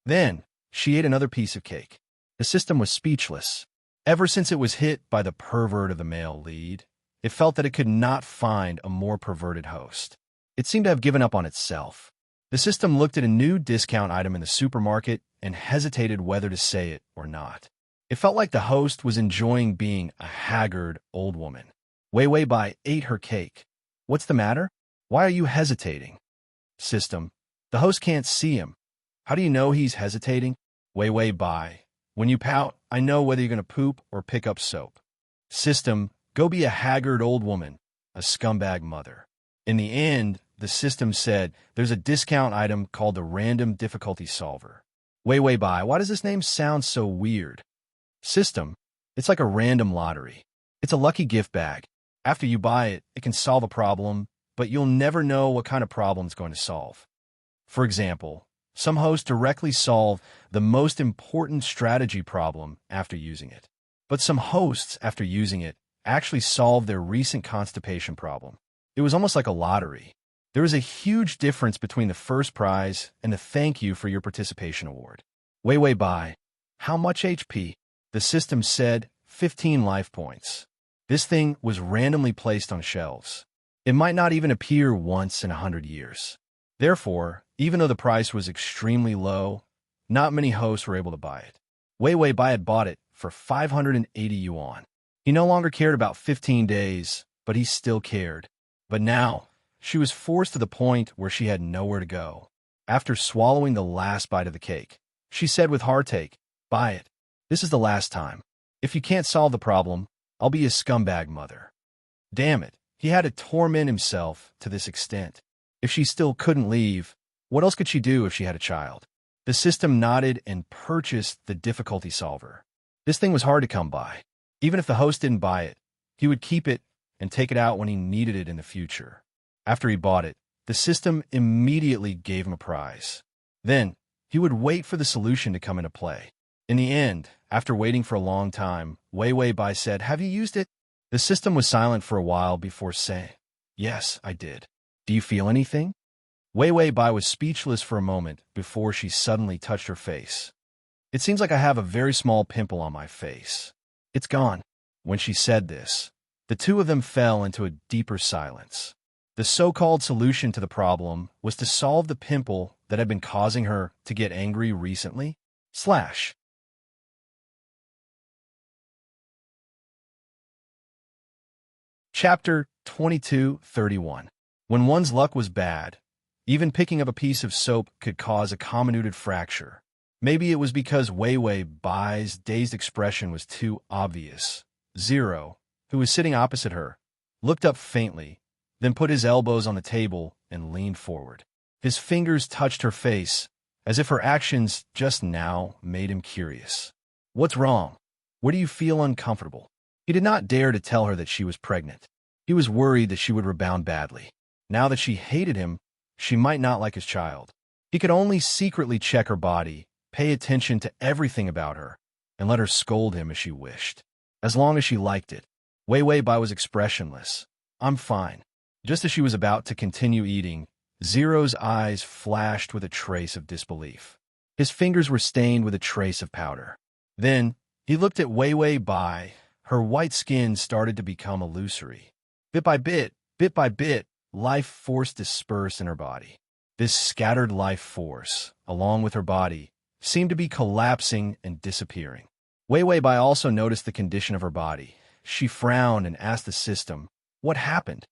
[SPEAKER 1] Then, she ate another piece of cake. The system was speechless. Ever since it was hit by the pervert of the male lead, it felt that it could not find a more perverted host. It seemed to have given up on itself. The system looked at a new discount item in the supermarket and hesitated whether to say it or not. It felt like the host was enjoying being a haggard old woman. Wei Wei Bai ate her cake. "What's the matter? Why are you hesitating?" System, the host can't see him. "How do you know he's hesitating?" Wei Wei Bai, "When you pout, I know whether you're going to poop or pick up soap." System, go be a haggard old woman, a scumbag mother. In the end, the system said, "There's a discount item called the Random Difficulty Solver." Wei Wei Bai, why does this name sound so weird? System, it's like a random lottery. It's a lucky gift bag. After you buy it, it can solve a problem, but you'll never know what kind of problem it's going to solve. For example, some hosts directly solve the most important strategy problem after using it. But some hosts, after using it, actually solve their recent constipation problem. It was almost like a lottery. There is a huge difference between the first prize and the thank you for your participation award. Wei Wei Bai, how much HP? The system said 15 life points. This thing was randomly placed on shelves. It might not even appear once in 100 years. Therefore, even though the price was extremely low, not many hosts were able to buy it. Wei Wei Bai had bought it for 580 yuan. He no longer cared about 15 days, but he still cared. But now, she was forced to the point where she had nowhere to go. After swallowing the last bite of the cake, she said with heartache, Buy it. This is the last time. If you can't solve the problem, I'll be a scumbag mother. Damn it, he had to torment himself to this extent. If she still couldn't leave, what else could she do if she had a child? The system nodded and purchased the difficulty solver. This thing was hard to come by. Even if the host didn't buy it, he would keep it and take it out when he needed it in the future. After he bought it, the system immediately gave him a prize. Then, he would wait for the solution to come into play. In the end, after waiting for a long time, Wei Bai said, "Have you used it?" The system was silent for a while before saying, "Yes, I did. Do you feel anything?" Wei Bai was speechless for a moment before she suddenly touched her face. "It seems like I have a very small pimple on my face. It's gone." When she said this, the two of them fell into a deeper silence. The so-called solution to the problem was to solve the pimple that had been causing her to get angry recently. Chapter 22:31. When one's luck was bad, even picking up a piece of soap could cause a comminuted fracture. Maybe it was because Wei Bai's dazed expression was too obvious. Zero, who was sitting opposite her, looked up faintly, then put his elbows on the table and leaned forward. His fingers touched her face, as if her actions just now made him curious. "What's wrong? Where do you feel uncomfortable?" He did not dare to tell her that she was pregnant. He was worried that she would rebound badly. Now that she hated him, she might not like his child. He could only secretly check her body, pay attention to everything about her, and let her scold him as she wished. As long as she liked it. Wei Bai was expressionless. "I'm fine." Just as she was about to continue eating, Zero's eyes flashed with a trace of disbelief. His fingers were stained with a trace of powder. Then, he looked at Wei Bai. Her white skin started to become illusory. Bit by bit, life force dispersed in her body. This scattered life force, along with her body, seemed to be collapsing and disappearing. Wei Bai also noticed the condition of her body. She frowned and asked the system, "What happened?"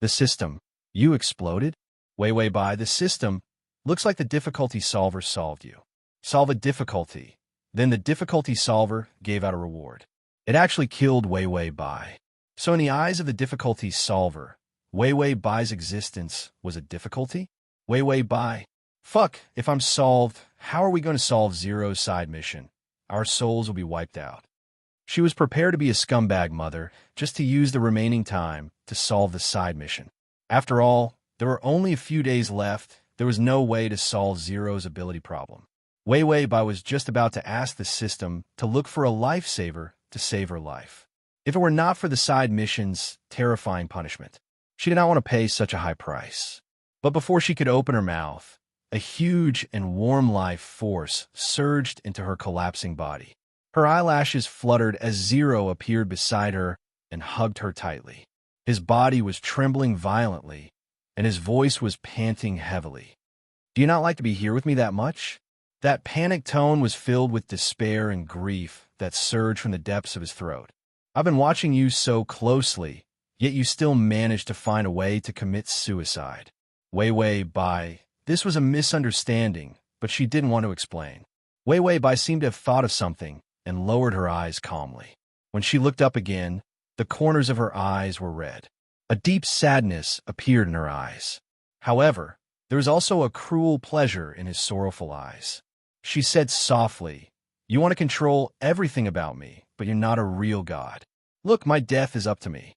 [SPEAKER 1] The system, "You exploded?" Wei Bai, "The system, looks like the difficulty solver solved you. Solve a difficulty." Then the difficulty solver gave out a reward. It actually killed Wei Bai. So in the eyes of the difficulty solver, Wei Bai's existence was a difficulty? Wei Bai, "Fuck, if I'm solved, how are we going to solve Zero's side mission? Our souls will be wiped out." She was prepared to be a scumbag mother just to use the remaining time to solve the side mission. After all, there were only a few days left. There was no way to solve Zero's ability problem. Wei Bai was just about to ask the system to look for a lifesaver to save her life. If it were not for the side mission's terrifying punishment, she did not want to pay such a high price. But before she could open her mouth, a huge and warm life force surged into her collapsing body. Her eyelashes fluttered as Zero appeared beside her and hugged her tightly. His body was trembling violently, and his voice was panting heavily. "Do you not like to be here with me that much?" That panicked tone was filled with despair and grief that surged from the depths of his throat. "I've been watching you so closely, yet you still managed to find a way to commit suicide." Wei Bai, this was a misunderstanding, but she didn't want to explain. Wei Bai seemed to have thought of something and lowered her eyes calmly. When she looked up again, the corners of her eyes were red. A deep sadness appeared in her eyes. However, there was also a cruel pleasure in his sorrowful eyes. She said softly, "You want to control everything about me, but you're not a real god. Look, my death is up to me."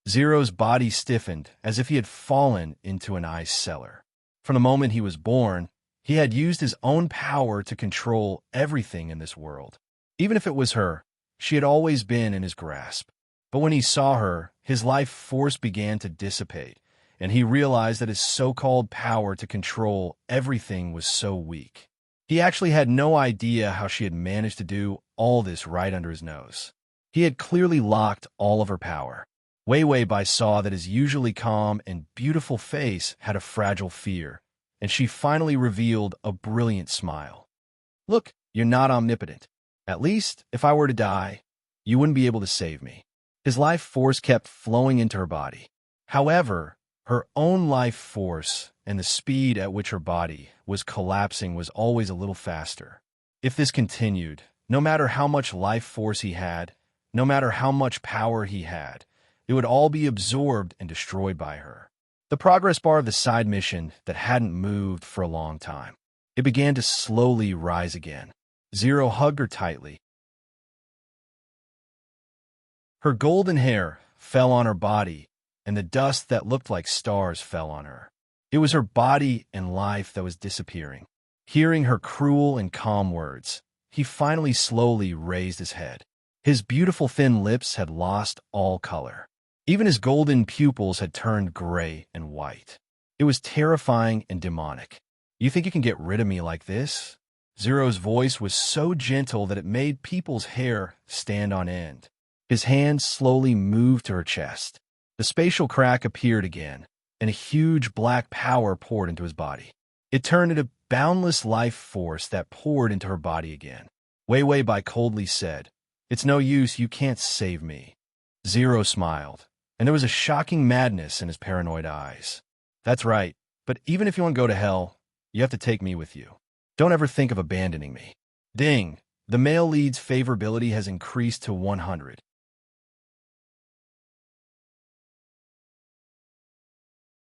[SPEAKER 1] Zero's body stiffened as if he had fallen into an ice cellar. From the moment he was born, he had used his own power to control everything in this world. Even if it was her, she had always been in his grasp. But when he saw her, his life force began to dissipate, and he realized that his so-called power to control everything was so weak. He actually had no idea how she had managed to do all this right under his nose. He had clearly locked all of her power. Wei Bai saw that his usually calm and beautiful face had a fragile fear, and she finally revealed a brilliant smile. "Look, you're not omnipotent. At least, if I were to die, you wouldn't be able to save me." His life force kept flowing into her body. However, her own life force and the speed at which her body was collapsing was always a little faster. If this continued, No matter how much life force he had, no matter how much power he had, it would all be absorbed and destroyed by her. The progress bar of the side mission that hadn't moved for a long time. It began to slowly rise again. Zero hugged her tightly. Her golden hair fell on her body, and the dust that looked like stars fell on her. It was her body and life that was disappearing. Hearing her cruel and calm words, he finally slowly raised his head. His beautiful thin lips had lost all color. Even his golden pupils had turned gray and white. It was terrifying and demonic. You think you can get rid of me like this? Zero's voice was so gentle that it made people's hair stand on end. His hand slowly moved to her chest. The spatial crack appeared again, and a huge black power poured into his body. It turned into boundless life force that poured into her body again. Wei Wei Bai coldly said, "It's no use, you can't save me." Zero smiled, and there was a shocking madness in his paranoid eyes. "That's right, but even if you want to go to hell, you have to take me with you. Don't ever think of abandoning me." Ding! The male lead's favorability has increased to 100.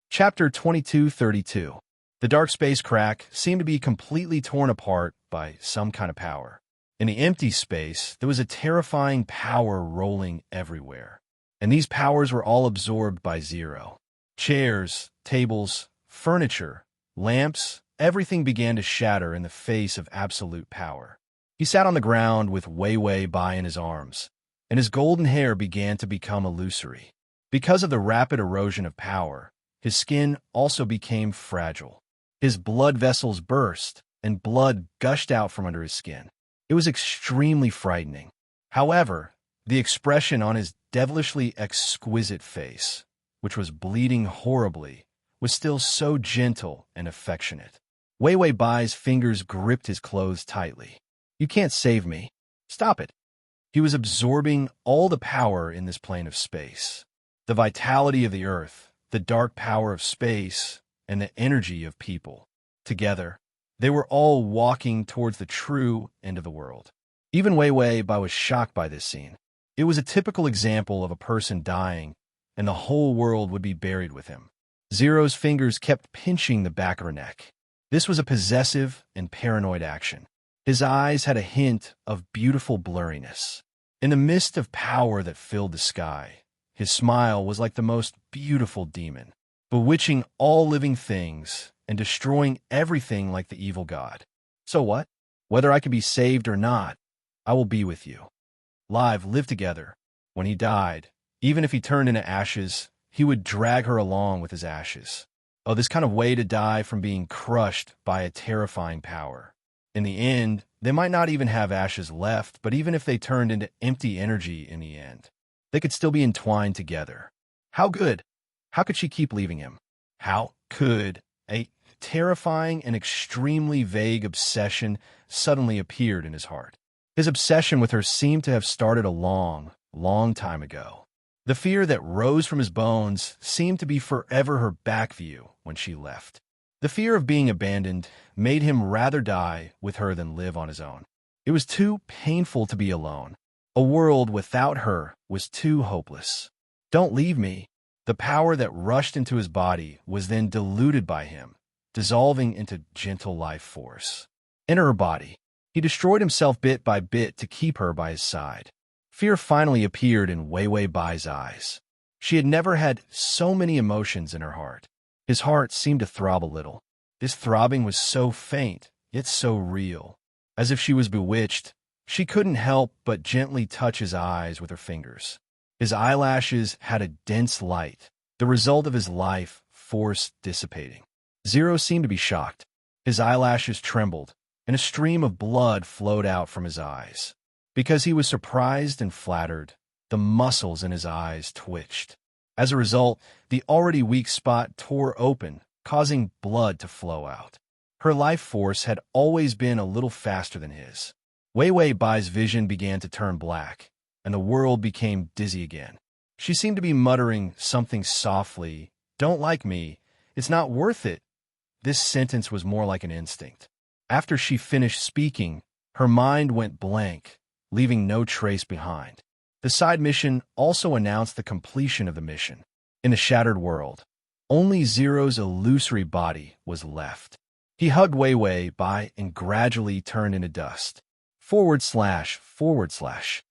[SPEAKER 1] Chapter 2232. The dark space crack seemed to be completely torn apart by some kind of power. In the empty space, there was a terrifying power rolling everywhere. And these powers were all absorbed by Zero. Chairs, tables, furniture, lamps, everything began to shatter in the face of absolute power. He sat on the ground with Wei Wei Bai in his arms, and his golden hair began to become illusory. Because of the rapid erosion of power, his skin also became fragile. His blood vessels burst, and blood gushed out from under his skin. It was extremely frightening. However, the expression on his devilishly exquisite face, which was bleeding horribly, was still so gentle and affectionate. Wei Wei Bai's fingers gripped his clothes tightly. "You can't save me. Stop it." He was absorbing all the power in this plane of space. The vitality of the earth, the dark power of space, and the energy of people. Together, they were all walking towards the true end of the world. Even Wei Wei Bai was shocked by this scene. It was a typical example of a person dying, and the whole world would be buried with him. Zero's fingers kept pinching the back of her neck. This was a possessive and paranoid action. His eyes had a hint of beautiful blurriness. In the mist of power that filled the sky, his smile was like the most beautiful demon, bewitching all living things and destroying everything like the evil god. "So what? Whether I can be saved or not, I will be with you. Live together." When he died, even if he turned into ashes, he would drag her along with his ashes. Oh, this kind of way to die from being crushed by a terrifying power. In the end, they might not even have ashes left, but even if they turned into empty energy in the end, they could still be entwined together. How good? How could she keep leaving him? How could a terrifying and extremely vague obsession suddenly appeared in his heart? His obsession with her seemed to have started a long, long time ago. The fear that rose from his bones seemed to be forever her back view when she left. The fear of being abandoned made him rather die with her than live on his own. It was too painful to be alone. A world without her was too hopeless. "Don't leave me." The power that rushed into his body was then diluted by him, dissolving into gentle life force. Enter her body. He destroyed himself bit by bit to keep her by his side. Fear finally appeared in Wei Wei Bai's eyes. She had never had so many emotions in her heart. His heart seemed to throb a little. This throbbing was so faint, yet so real. As if she was bewitched, she couldn't help but gently touch his eyes with her fingers. His eyelashes had a dense light, the result of his life force dissipating. Zero seemed to be shocked. His eyelashes trembled, and a stream of blood flowed out from his eyes. Because he was surprised and flattered, the muscles in his eyes twitched. As a result, the already weak spot tore open, causing blood to flow out. Her life force had always been a little faster than his. Wei Wei Bai's vision began to turn black, and the world became dizzy again. She seemed to be muttering something softly. "Don't like me. It's not worth it." This sentence was more like an instinct. After she finished speaking, Her mind went blank, leaving no trace behind. The side mission also announced the completion of the mission. In the shattered world, only Zero's illusory body was left. He hugged Wei Wei Bai and gradually turned into dust. //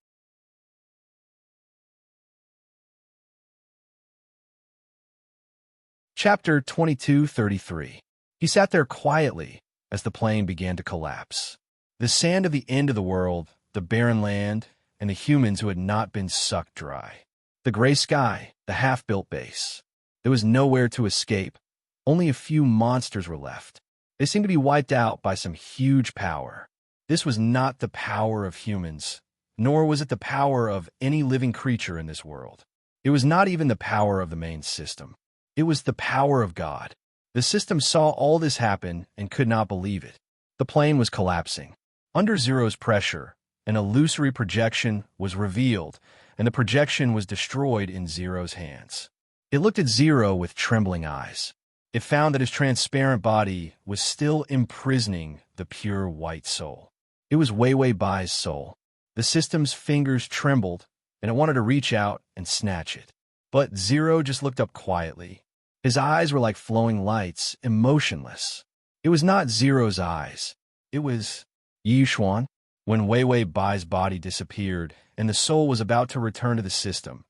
[SPEAKER 1] Chapter 2233. He sat there quietly as the plane began to collapse. The sand of the end of the world, the barren land, and the humans who had not been sucked dry. The gray sky, the half-built base. There was nowhere to escape. Only a few monsters were left. They seemed to be wiped out by some huge power. This was not the power of humans, nor was it the power of any living creature in this world. It was not even the power of the main system. It was the power of God. The system saw all this happen and could not believe it. The plane was collapsing. Under Zero's pressure, an illusory projection was revealed, and the projection was destroyed in Zero's hands. It looked at Zero with trembling eyes. It found that his transparent body was still imprisoning the pure white soul. It was Wei Wei Bai's soul. The system's fingers trembled, and it wanted to reach out and snatch it. But Zero just looked up quietly. His eyes were like flowing lights, emotionless. It was not Zero's eyes. It was Yi Xuan. When Wei Wei Bai's body disappeared and the soul was about to return to the system,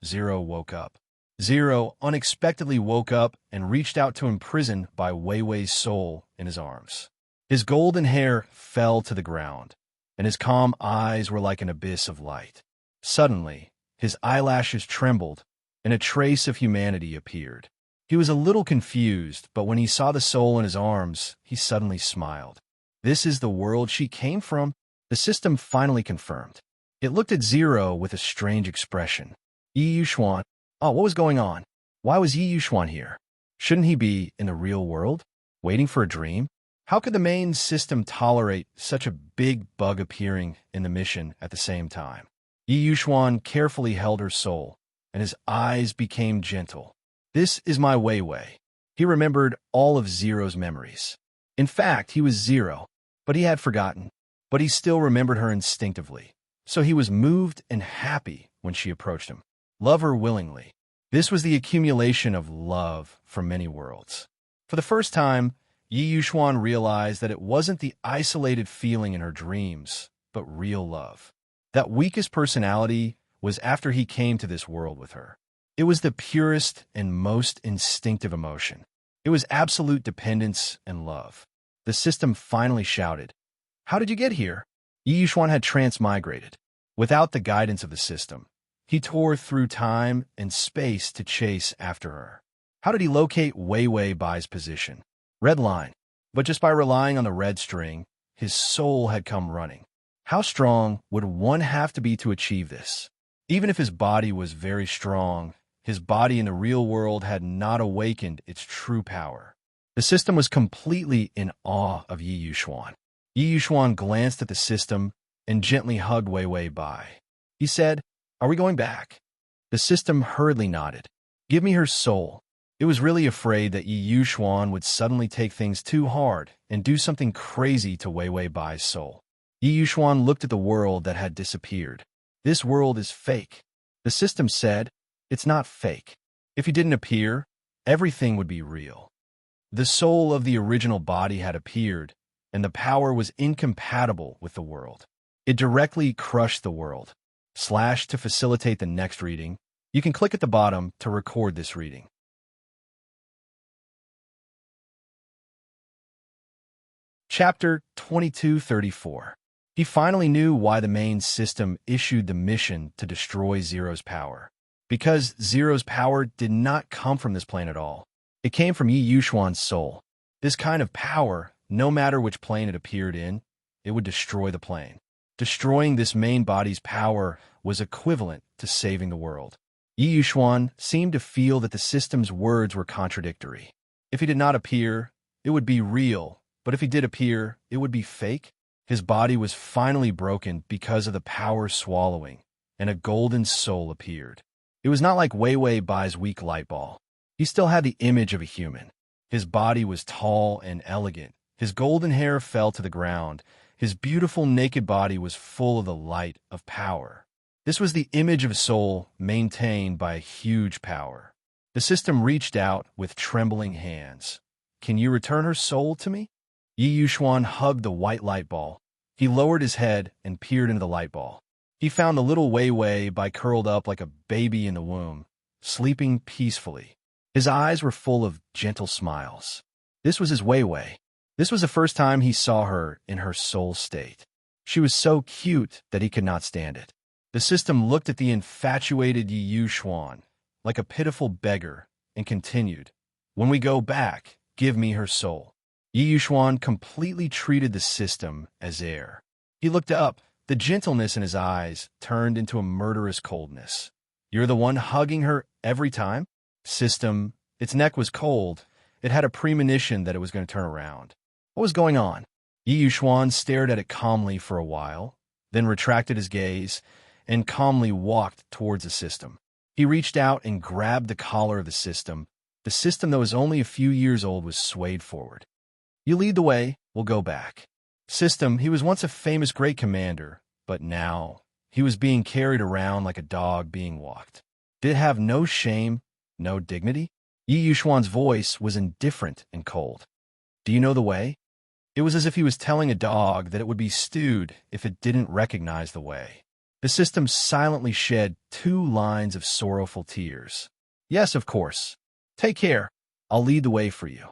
[SPEAKER 1] Zero woke up. Zero unexpectedly woke up and reached out to imprison by Wei Wei's soul in his arms. His golden hair fell to the ground, and his calm eyes were like an abyss of light. Suddenly, his eyelashes trembled, and a trace of humanity appeared. He was a little confused, but when he saw the soul in his arms, he suddenly smiled. This is the world she came from, the system finally confirmed. It looked at Zero with a strange expression. Yi Xuan. Oh, what was going on? Why was Yi Xuan here? Shouldn't he be in the real world, waiting for a dream? How could the main system tolerate such a big bug appearing in the mission at the same time? Yi Xuan carefully held her soul, and his eyes became gentle. This is my Wei Wei. He remembered all of Zero's memories. In fact, he was Zero, but he had forgotten. But he still remembered her instinctively. So he was moved and happy when she approached him. Love her willingly. This was the accumulation of love from many worlds. For the first time, Yi Xuan realized that it wasn't the isolated feeling in her dreams, but real love. That weakest personality was after he came to this world with her. It was the purest and most instinctive emotion. It was absolute dependence and love. The system finally shouted, "How did you get here?" Yi Xuan had transmigrated. Without the guidance of the system, he tore through time and space to chase after her. How did he locate Wei Wei Bai's position? Red line. But just by relying on the red string, his soul had come running. How strong would one have to be to achieve this? Even if his body was very strong, his body in the real world had not awakened its true power. The system was completely in awe of Yi Xuan. Yi Xuan glanced at the system and gently hugged Wei Wei Bai. He said, "Are we going back?" The system hurriedly nodded. "Give me her soul." It was really afraid that Yi Xuan would suddenly take things too hard and do something crazy to Wei Wei Bai's soul. Yi Xuan looked at the world that had disappeared. This world is fake. The system said, "It's not fake. If he didn't appear, everything would be real." The soul of the original body had appeared, and the power was incompatible with the world. It directly crushed the world. / to facilitate the next reading, you can click at the bottom to record this reading. Chapter 2234. He finally knew why the main system issued the mission to destroy Zero's power. Because Zero's power did not come from this plane at all. It came from Yi Xuan's soul. This kind of power, no matter which plane it appeared in, it would destroy the plane. Destroying this main body's power was equivalent to saving the world. Yi Xuan seemed to feel that the system's words were contradictory. If he did not appear, it would be real, but if he did appear, it would be fake. His body was finally broken because of the power swallowing, and a golden soul appeared. It was not like Wei Wei Bai's weak light ball. He still had the image of a human. His body was tall and elegant. His golden hair fell to the ground, His beautiful naked body was full of the light of power. This was the image of a soul maintained by a huge power. The system reached out with trembling hands. Can you return her soul to me? Yi Yuxuan hugged the white light ball. He lowered his head and peered into the light ball. He found the little Wei Wei Bai curled up like a baby in the womb, sleeping peacefully. His eyes were full of gentle smiles. This was his Wei Wei. This was the first time he saw her in her soul state. She was so cute that he could not stand it. The system looked at the infatuated Yi Yuxuan like a pitiful beggar and continued, "When we go back, give me her soul." Yi Yuxuan completely treated the system as air. He looked up. The gentleness in his eyes turned into a murderous coldness. "You're the one hugging her every time?" System, its neck was cold. It had a premonition that it was going to turn around. What was going on? Yi Yuxuan stared at it calmly for a while, then retracted his gaze and calmly walked towards the system. He reached out and grabbed the collar of the system. The system that was only a few years old was swayed forward. "You lead the way, we'll go back." System, he was once a famous great commander, but now he was being carried around like a dog being walked. Did it have no shame, no dignity? Yi Yuxuan's voice was indifferent and cold. "Do you know the way?" It was as if he was telling a dog that it would be stewed if it didn't recognize the way. The system silently shed 2 lines of sorrowful tears. "Yes, of course. Take care. I'll lead the way for you."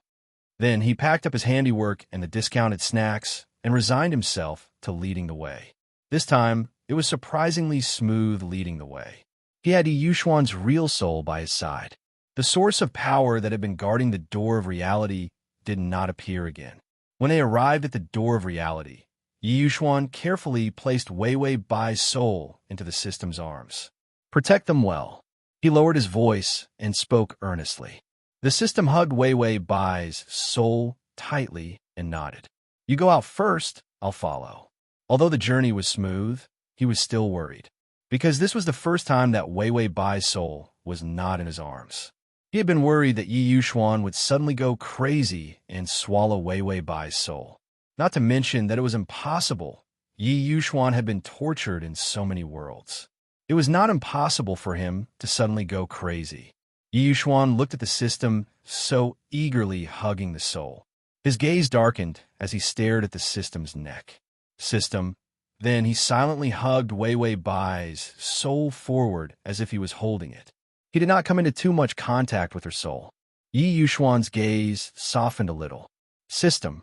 [SPEAKER 1] Then he packed up his handiwork and the discounted snacks and resigned himself to leading the way. This time, it was surprisingly smooth leading the way. He had Yi Yuxuan's real soul by his side. The source of power that had been guarding the door of reality did not appear again. When they arrived at the door of reality, Yi Yuxuan carefully placed Wei Wei Bai's soul into the system's arms. "Protect them well." He lowered his voice and spoke earnestly. The system hugged Wei Wei Bai's soul tightly and nodded. "You go out first, I'll follow." Although the journey was smooth, he was still worried, because this was the first time that Wei Wei Bai's soul was not in his arms. He had been worried that Yi Yuxuan would suddenly go crazy and swallow Wei Wei Bai's soul. Not to mention that it was impossible. Yi Yuxuan had been tortured in so many worlds. It was not impossible for him to suddenly go crazy. Yi Yuxuan looked at the system, so eagerly hugging the soul. His gaze darkened as he stared at the system's neck. System. Then he silently hugged Wei Wei Bai's soul forward as if he was holding it. He did not come into too much contact with her soul. Yi Yuxuan's gaze softened a little. System.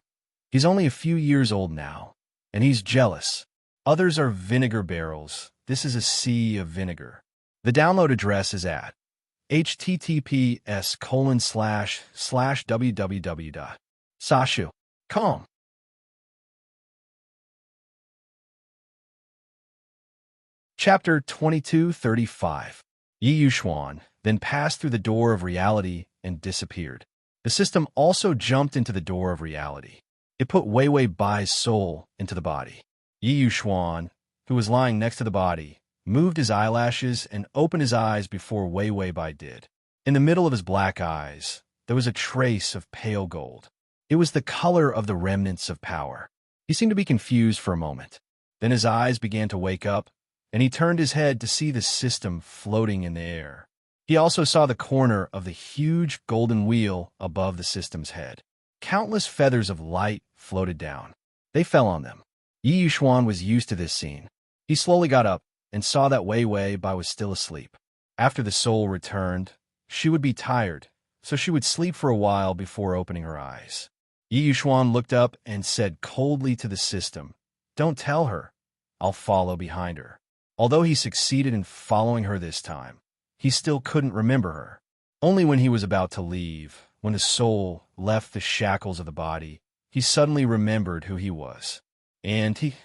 [SPEAKER 1] He's only a few years old now, and he's jealous. Others are vinegar barrels. This is a sea of vinegar. The download address is at https://www.sashu.com. Chapter 2235. Yi Yuxuan then passed through the door of reality and disappeared. The system also jumped into the door of reality. It put Wei Wei Bai's soul into the body. Yi Yuxuan, who was lying next to the body, moved his eyelashes and opened his eyes before Wei Wei Bai did. In the middle of his black eyes, there was a trace of pale gold. It was the color of the remnants of power. He seemed to be confused for a moment. Then his eyes began to wake up, and he turned his head to see the system floating in the air. He also saw the corner of the huge golden wheel above the system's head. Countless feathers of light floated down. They fell on them. Yi Yuxuan was used to this scene. He slowly got up and saw that Wei Wei Bai was still asleep. After the soul returned, she would be tired, so she would sleep for a while before opening her eyes. Yi Yuxuan looked up and said coldly to the system, "Don't tell her. I'll follow behind her." Although he succeeded in following her this time, he still couldn't remember her. Only when he was about to leave, when the soul left the shackles of the body, he suddenly remembered who he was. And he,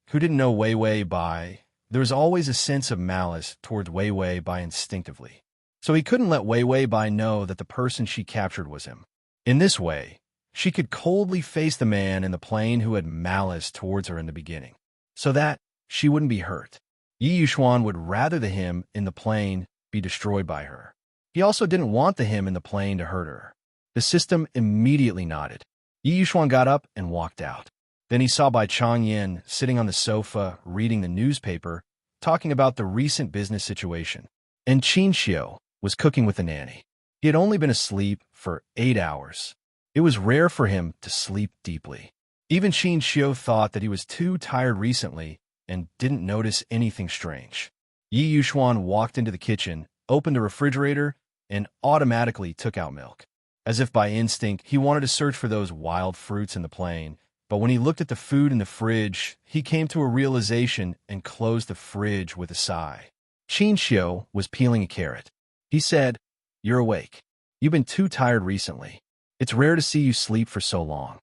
[SPEAKER 1] who didn't know Wei Wei Bai, there was always a sense of malice toward Wei Wei Bai instinctively. So he couldn't let Wei Wei Bai know that the person she captured was him. In this way, she could coldly face the man in the plane who had malice towards her in the beginning, so that she wouldn't be hurt. Yi Yuxuan would rather the him in the plane be destroyed by her. He also didn't want the him in the plane to hurt her. The system immediately nodded. Yi Yuxuan got up and walked out. Then he saw Bai Changyin sitting on the sofa, reading the newspaper, talking about the recent business situation. And Qin Xiu was cooking with the nanny. He had only been asleep for 8 hours. It was rare for him to sleep deeply. Even Qin Xiu thought that he was too tired recently and didn't notice anything strange. Yi Yuxuan walked into the kitchen, opened the refrigerator, and automatically took out milk. As if by instinct, he wanted to search for those wild fruits in the plain, but when he looked at the food in the fridge, he came to a realization and closed the fridge with a sigh. Qin Xiu was peeling a carrot. He said, "You're awake. You've been too tired recently. It's rare to see you sleep for so long."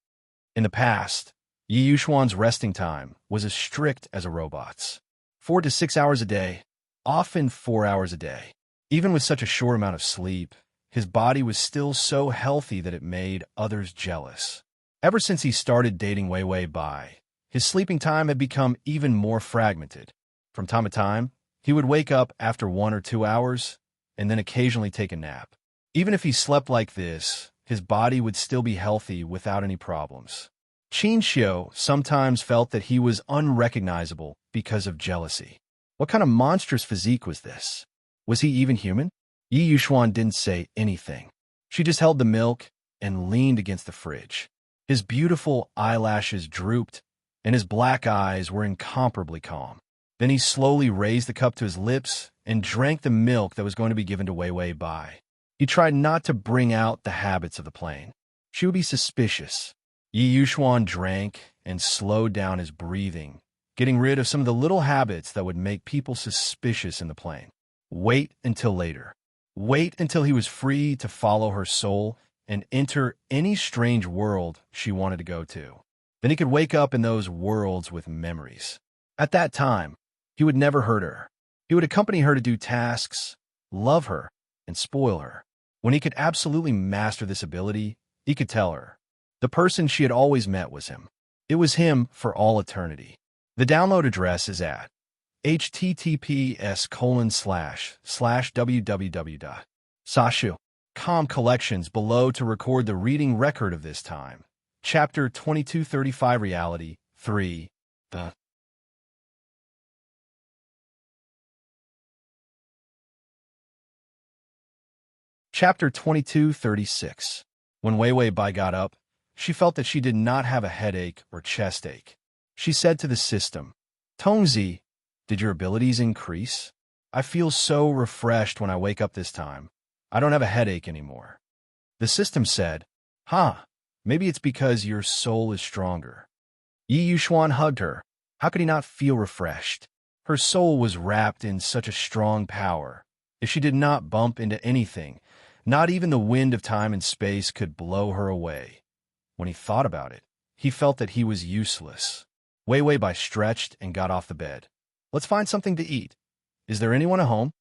[SPEAKER 1] In the past, Yi Yuxuan's resting time was as strict as a robot's. 4 to 6 hours a day, often 4 hours a day. Even with such a short amount of sleep, his body was still so healthy that it made others jealous. Ever since he started dating Wei Wei Bai, his sleeping time had become even more fragmented. From time to time, he would wake up after 1 or 2 hours and then occasionally take a nap. Even if he slept like this, his body would still be healthy without any problems. Qin Xiu sometimes felt that he was unrecognizable because of jealousy. What kind of monstrous physique was this? Was he even human? Yi Yuxuan didn't say anything. She just held the milk and leaned against the fridge. His beautiful eyelashes drooped, and his black eyes were incomparably calm. Then he slowly raised the cup to his lips and drank the milk that was going to be given to Wei Wei Bai. He tried not to bring out the habits of the plain. She would be suspicious. Yi Yuxuan drank and slowed down his breathing, getting rid of some of the little habits that would make people suspicious in the plain. Wait until later. Wait until he was free to follow her soul and enter any strange world she wanted to go to. Then he could wake up in those worlds with memories. At that time, he would never hurt her. He would accompany her to do tasks, love her, and spoil her. When he could absolutely master this ability, he could tell her. The person she had always met was him. It was him for all eternity. The download address is at https://www.sashu.com collections below to record the reading record of this time. Chapter 2235 Reality 3. The Chapter 2236. When Wei Wei Bai got up, she felt that she did not have a headache or chest ache. She said to the system, "Tongzi, did your abilities increase? I feel so refreshed when I wake up this time. I don't have a headache anymore." The system said, maybe it's because your soul is stronger." Yi Yuxuan hugged her. How could he not feel refreshed? Her soul was wrapped in such a strong power. If she did not bump into anything, not even the wind of time and space could blow her away. When he thought about it, he felt that he was useless. Wei Wei Bai stretched and got off the bed. "Let's find something to eat. Is there anyone at home?"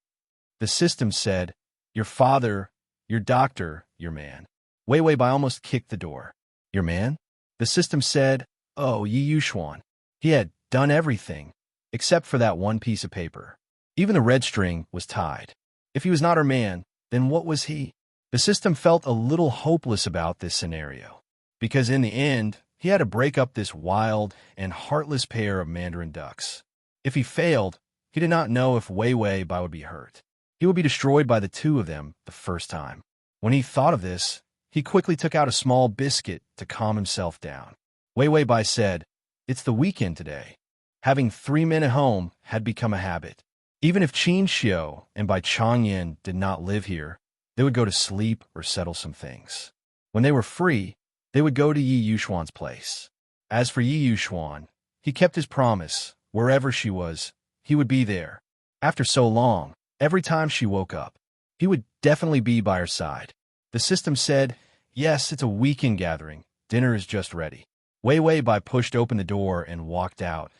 [SPEAKER 1] The system said, "Your father, your doctor, your man." Wei Wei Bai almost kicked the door. "Your man?" The system said, "Oh, Yi Yuxuan." He had done everything, except for that one piece of paper. Even the red string was tied. If he was not her man, then what was he? The system felt a little hopeless about this scenario, because in the end, he had to break up this wild and heartless pair of mandarin ducks. If he failed, he did not know if Wei Wei Bai would be hurt. He would be destroyed by the two of them the first time. When he thought of this, he quickly took out a small biscuit to calm himself down. Wei Wei Bai said, "It's the weekend today." Having 3 men at home had become a habit. Even if Qin Xiu and Bai Changyin did not live here, they would go to sleep or settle some things. When they were free, they would go to Yi Yuxuan's place. As for Yi Yuxuan, he kept his promise. Wherever she was, he would be there. After so long, every time she woke up, he would definitely be by her side. The system said, "Yes, it's a weekend gathering. Dinner is just ready." Wei Wei Bai pushed open the door and walked out,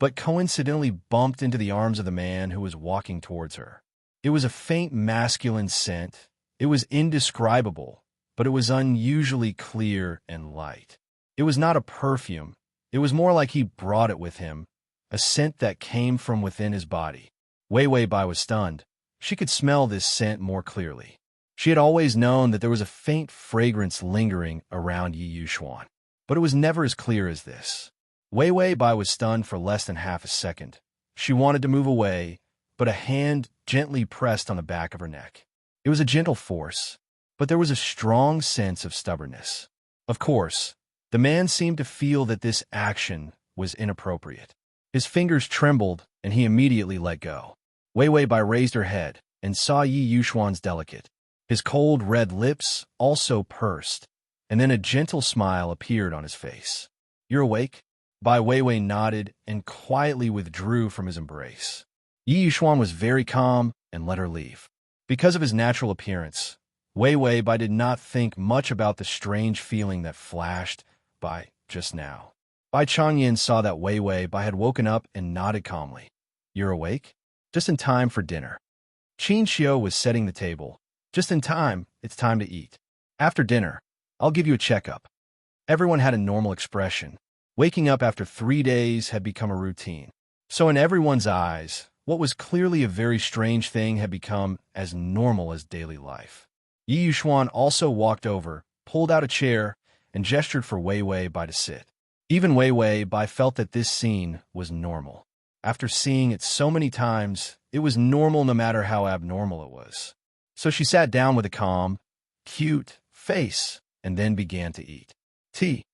[SPEAKER 1] but coincidentally bumped into the arms of the man who was walking towards her. It was a faint masculine scent. It was indescribable, but it was unusually clear and light. It was not a perfume. It was more like he brought it with him, a scent that came from within his body. Wei Wei Bai was stunned. She could smell this scent more clearly. She had always known that there was a faint fragrance lingering around Yi Yuxuan, but it was never as clear as this. Wei Wei Bai was stunned for less than half a second. She wanted to move away, but a hand gently pressed on the back of her neck. It was a gentle force, but there was a strong sense of stubbornness. Of course, the man seemed to feel that this action was inappropriate. His fingers trembled, and he immediately let go. Wei Wei Bai raised her head and saw Yi Yuxuan's delicate. His cold red lips also pursed, and then a gentle smile appeared on his face. "You're awake?" Bai Weiwei nodded and quietly withdrew from his embrace. Yi Yuxuan was very calm and let her leave. Because of his natural appearance, Wei Wei Bai did not think much about the strange feeling that flashed by just now. Bai Changyin saw that Wei Wei Bai had woken up and nodded calmly. "You're awake? Just in time for dinner." Qin Xiu was setting the table. "Just in time, it's time to eat. After dinner, I'll give you a checkup." Everyone had a normal expression. Waking up after 3 days had become a routine. So in everyone's eyes, what was clearly a very strange thing had become as normal as daily life. Yi Yuxuan also walked over, pulled out a chair, and gestured for Wei Wei Bai to sit. Even Wei Wei Bai felt that this scene was normal. After seeing it so many times, it was normal no matter how abnormal it was. So she sat down with a calm, cute face and then began to eat. Tea.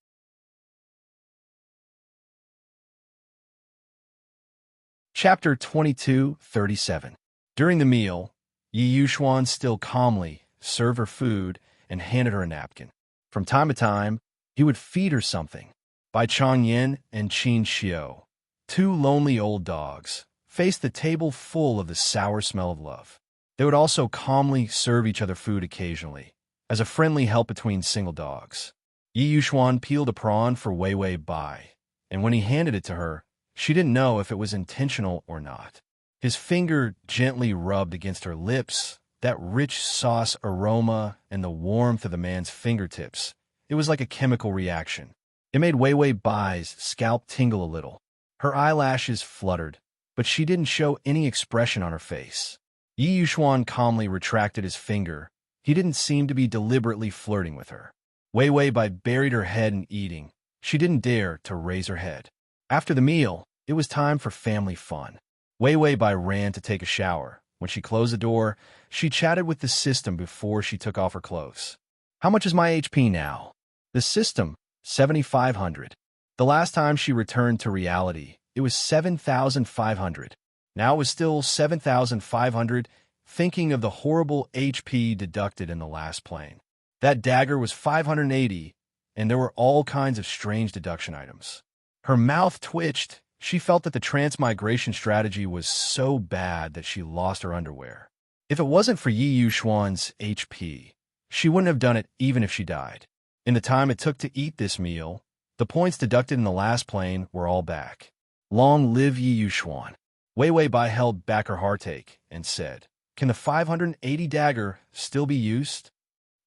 [SPEAKER 1] Chapter 22:37. During the meal, Yi Yuxuan still calmly served her food and handed her a napkin. From time to time, he would feed her something. Bai Changyin and Qin Xiu, 2 lonely old dogs, faced the table full of the sour smell of love. They would also calmly serve each other food occasionally, as a friendly help between single dogs. Yi Yuxuan peeled a prawn for Wei Wei Bai, and when he handed it to her, she didn't know if it was intentional or not. His finger gently rubbed against her lips, that rich sauce aroma and the warmth of the man's fingertips. It was like a chemical reaction. It made Wei Wei Bai's scalp tingle a little. Her eyelashes fluttered, but she didn't show any expression on her face. Yi Yuxuan calmly retracted his finger. He didn't seem to be deliberately flirting with her. Wei Wei Bai buried her head in eating. She didn't dare to raise her head. After the meal, it was time for family fun. Wei Wei Bai ran to take a shower. When she closed the door, she chatted with the system before she took off her clothes. "How much is my HP now?" The system, 7,500. The last time she returned to reality, it was 7,500. Now it was still 7,500, thinking of the horrible HP deducted in the last plane. That dagger was 580, and there were all kinds of strange deduction items. Her mouth twitched. She felt that the transmigration strategy was so bad that she lost her underwear. If it wasn't for Yi Yuxuan's HP, she wouldn't have done it even if she died. In the time it took to eat this meal, the points deducted in the last plane were all back. Long live Yi Yuxuan. Wei Wei Bai held back her heartache and said, "Can the 580 dagger still be used?"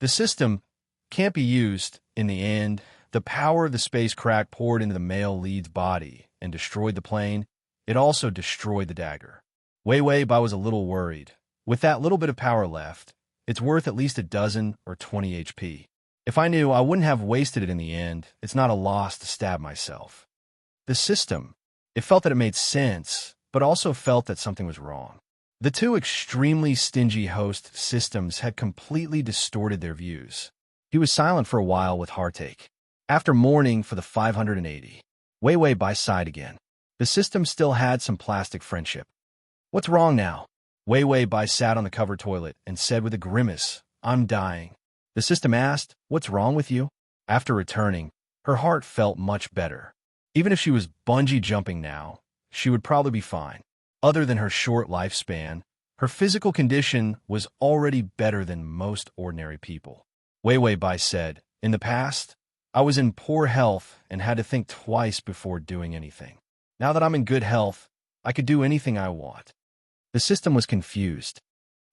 [SPEAKER 1] The system can't be used. In the end, the power of the space crack poured into the male lead's body and destroyed the plane. It also destroyed the dagger. Wei Wei Bai was a little worried. With that little bit of power left, it's worth at least a dozen or 20 HP. If I knew, I wouldn't have wasted it in the end. It's not a loss to stab myself. The system, it felt that it made sense, but also felt that something was wrong. The 2 extremely stingy host systems had completely distorted their views. He was silent for a while with heartache. After mourning for the 580, Wei Wei Bai sighed again. The system still had some plastic friendship. "What's wrong now?" Wei Wei Bai sat on the covered toilet and said with a grimace, "I'm dying." The system asked, "What's wrong with you?" After returning, her heart felt much better. Even if she was bungee jumping now, she would probably be fine. Other than her short lifespan, her physical condition was already better than most ordinary people. Wei Wei Bai said, "In the past, I was in poor health and had to think twice before doing anything. Now that I'm in good health, I could do anything I want." The system was confused.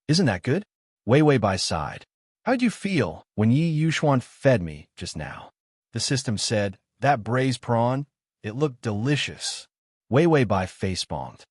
[SPEAKER 1] "Isn't that good?" Wei Wei Bai sighed. "How'd you feel when Yi Yuxuan fed me just now?" The system said, "That braised prawn, it looked delicious." Wei Wei Bai face-bombed.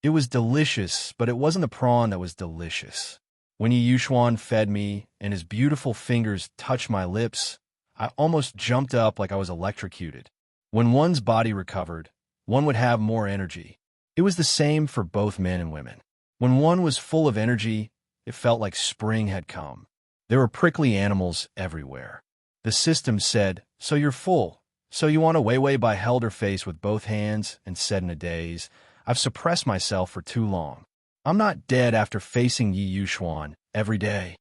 [SPEAKER 1] It was delicious, but it wasn't the prawn that was delicious. When Yi Yuxuan fed me and his beautiful fingers touched my lips, I almost jumped up like I was electrocuted. When one's body recovered, one would have more energy. It was the same for both men and women. When one was full of energy, it felt like spring had come. There were prickly animals everywhere. The system said, "So you're full. So you want to Wei Bai held her face with both hands and said in a daze, "I've suppressed myself for too long. I'm not dead after facing Yi Yuxuan every day."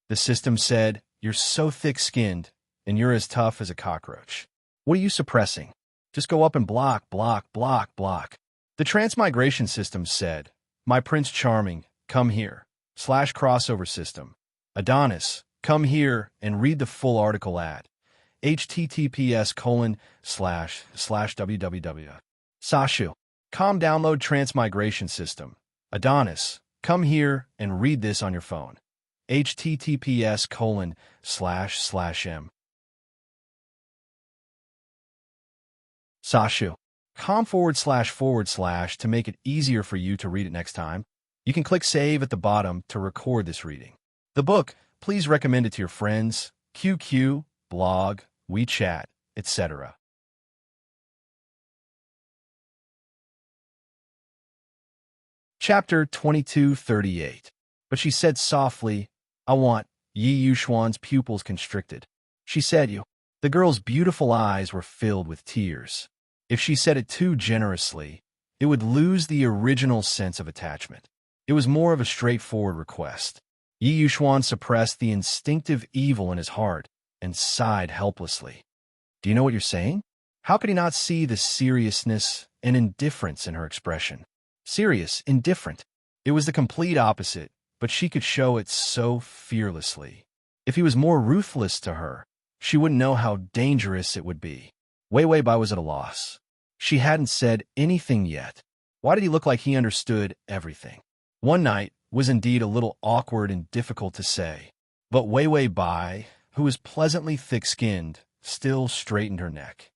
[SPEAKER 1] The system said, "You're so thick-skinned, and you're as tough as a cockroach. What are you suppressing? Just go up and block, block, block, block." The Transmigration system said, "My Prince Charming, come here. /crossover system. Adonis, come here and read the full article at https://www. Sashu, com download Transmigration system. Adonis, come here and read this on your phone. https://m. Sashu, com // to make it easier for you to read it next time. You can click save at the bottom to record this reading. The book, please recommend it to your friends, QQ, blog, WeChat, etc. Chapter 2238. But she said softly, "I want." Yi Yuxuan's pupils constricted. She said you. The girl's beautiful eyes were filled with tears. If she said it too generously, it would lose the original sense of attachment. It was more of a straightforward request. Yi Yuxuan suppressed the instinctive evil in his heart and sighed helplessly. "Do you know what you're saying?" How could he not see the seriousness and indifference in her expression? Serious, indifferent. It was the complete opposite, but she could show it so fearlessly. If he was more ruthless to her, she wouldn't know how dangerous it would be. Wei Bai was at a loss. She hadn't said anything yet. Why did he look like he understood everything? One night was indeed a little awkward and difficult to say, but Wei Bai, who was pleasantly thick-skinned, still straightened her neck.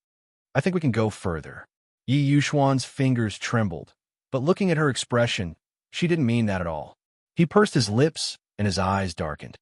[SPEAKER 1] "I think we can go further." Yi Yuxuan's fingers trembled, but looking at her expression, she didn't mean that at all. He pursed his lips and his eyes darkened.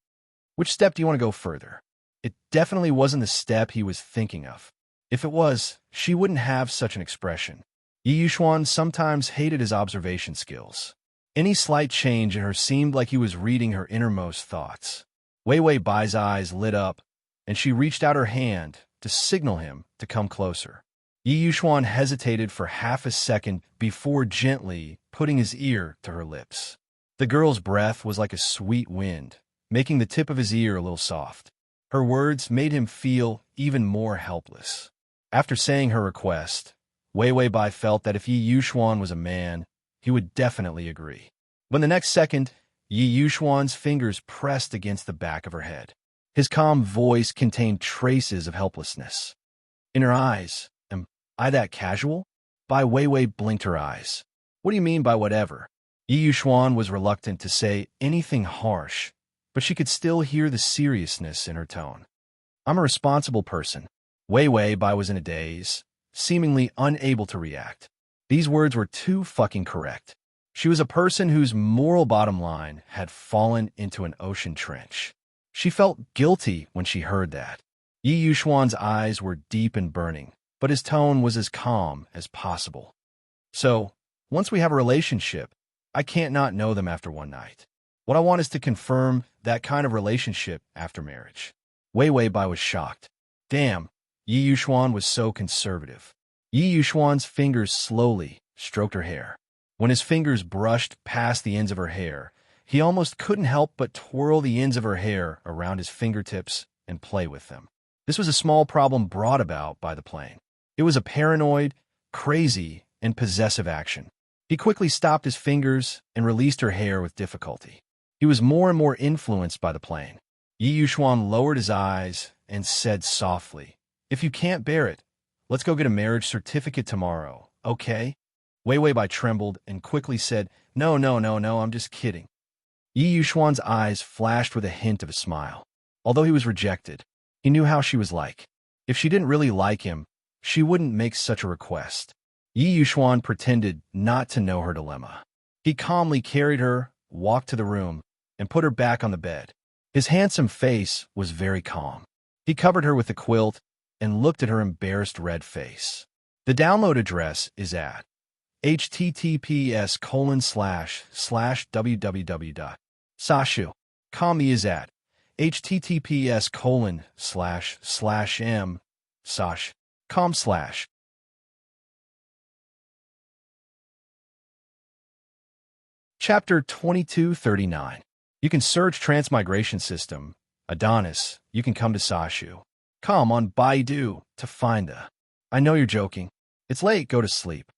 [SPEAKER 1] "Which step do you want to go further?" It definitely wasn't the step he was thinking of. If it was, she wouldn't have such an expression. Yi Yuxuan sometimes hated his observation skills. Any slight change in her seemed like he was reading her innermost thoughts. Wei Bai's eyes lit up, and she reached out her hand to signal him to come closer. Yi Yuxuan hesitated for half a second before gently putting his ear to her lips. The girl's breath was like a sweet wind, making the tip of his ear a little soft. Her words made him feel even more helpless. After saying her request, Wei Bai felt that if Yi Yuxuan was a man, he would definitely agree. When the next second, Yi Yuxuan's fingers pressed against the back of her head. His calm voice contained traces of helplessness. In her eyes, "Am I that casual?" Bai Wei blinked her eyes. "What do you mean by whatever?" Yi Yuxuan was reluctant to say anything harsh, but she could still hear the seriousness in her tone. "I'm a responsible person." Wei Bai was in a daze, seemingly unable to react. These words were too fucking correct. She was a person whose moral bottom line had fallen into an ocean trench. She felt guilty when she heard that. Yi Yuxuan's eyes were deep and burning, but his tone was as calm as possible. "So, once we have a relationship, I can't not know them after one night. What I want is to confirm that kind of relationship after marriage." Wei Bai was shocked. Damn, Yi Yuxuan was so conservative. Yi Yuxuan's fingers slowly stroked her hair. When his fingers brushed past the ends of her hair, he almost couldn't help but twirl the ends of her hair around his fingertips and play with them. This was a small problem brought about by the plane. It was a paranoid, crazy, and possessive action. He quickly stopped his fingers and released her hair with difficulty. He was more and more influenced by the plane. Yi Yuxuan lowered his eyes and said softly, "If you can't bear it, let's go get a marriage certificate tomorrow, okay?" Wei Bai trembled and quickly said, No, I'm just kidding." Yi Yuxuan's eyes flashed with a hint of a smile. Although he was rejected, he knew how she was like. If she didn't really like him, she wouldn't make such a request. Yi Yuxuan pretended not to know her dilemma. He calmly carried her, walked to the room, and put her back on the bed. His handsome face was very calm. He covered her with the quilt and looked at her embarrassed red face. The download address is at https://www.sashu.com is at https://m/sash.com/. Chapter 2239. You can search Transmigration System, Adonis. You can come to Sashu. Come on Baidu to find the. I know you're joking. It's late, go to sleep.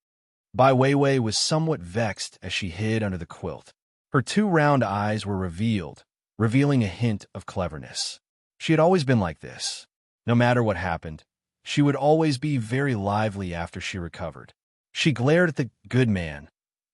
[SPEAKER 1] Bai Weiwei was somewhat vexed as she hid under the quilt. Her two round eyes were revealed, revealing a hint of cleverness. She had always been like this. No matter what happened, she would always be very lively after she recovered. She glared at the good man,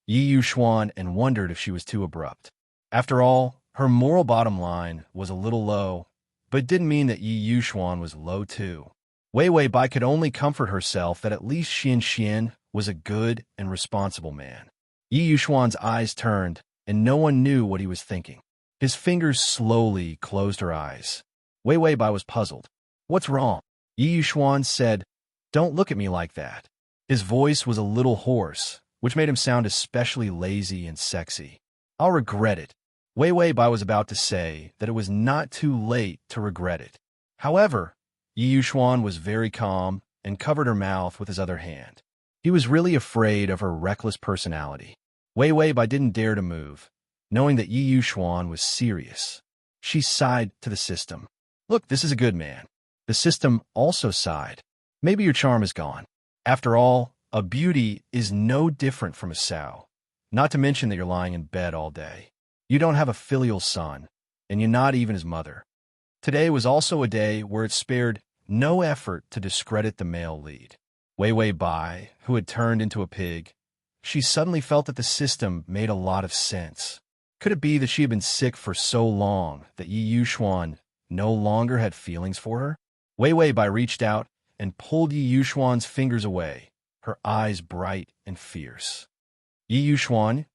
[SPEAKER 1] Yi Yuxuan, and wondered if she was too abrupt. After all, her moral bottom line was a little low, but it didn't mean that Yi Yuxuan was low too. Wei Bai could only comfort herself that at least Xian was a good and responsible man. Yi Yuxuan's eyes turned, and no one knew what he was thinking. His fingers slowly closed her eyes. Wei Bai was puzzled. What's wrong? Yi Yuxuan said, Don't look at me like that. His voice was a little hoarse, which made him sound especially lazy and sexy. I'll regret it. Wei Bai was about to say that it was not too late to regret it. However, Yi Yuxuan was very calm and covered her mouth with his other hand. He was really afraid of her reckless personality. Wei Bai didn't dare to move, knowing that Yi Yuxuan was serious. She sighed to the system. Look, this is a good man. The system also sighed. Maybe your charm is gone. After all, a beauty is no different from a sow. Not to mention that you're lying in bed all day. You don't have a filial son, and you're not even his mother. Today was also a day where it spared no effort to discredit the male lead. Wei Bai, who had turned into a pig, she suddenly felt that the system made a lot of sense. Could it be that she had been sick for so long that Yi Yuxuan no longer had feelings for her? Wei Bai reached out and pulled Yi Yuxuan's fingers away, her eyes bright and fierce. Yi Yuxuan,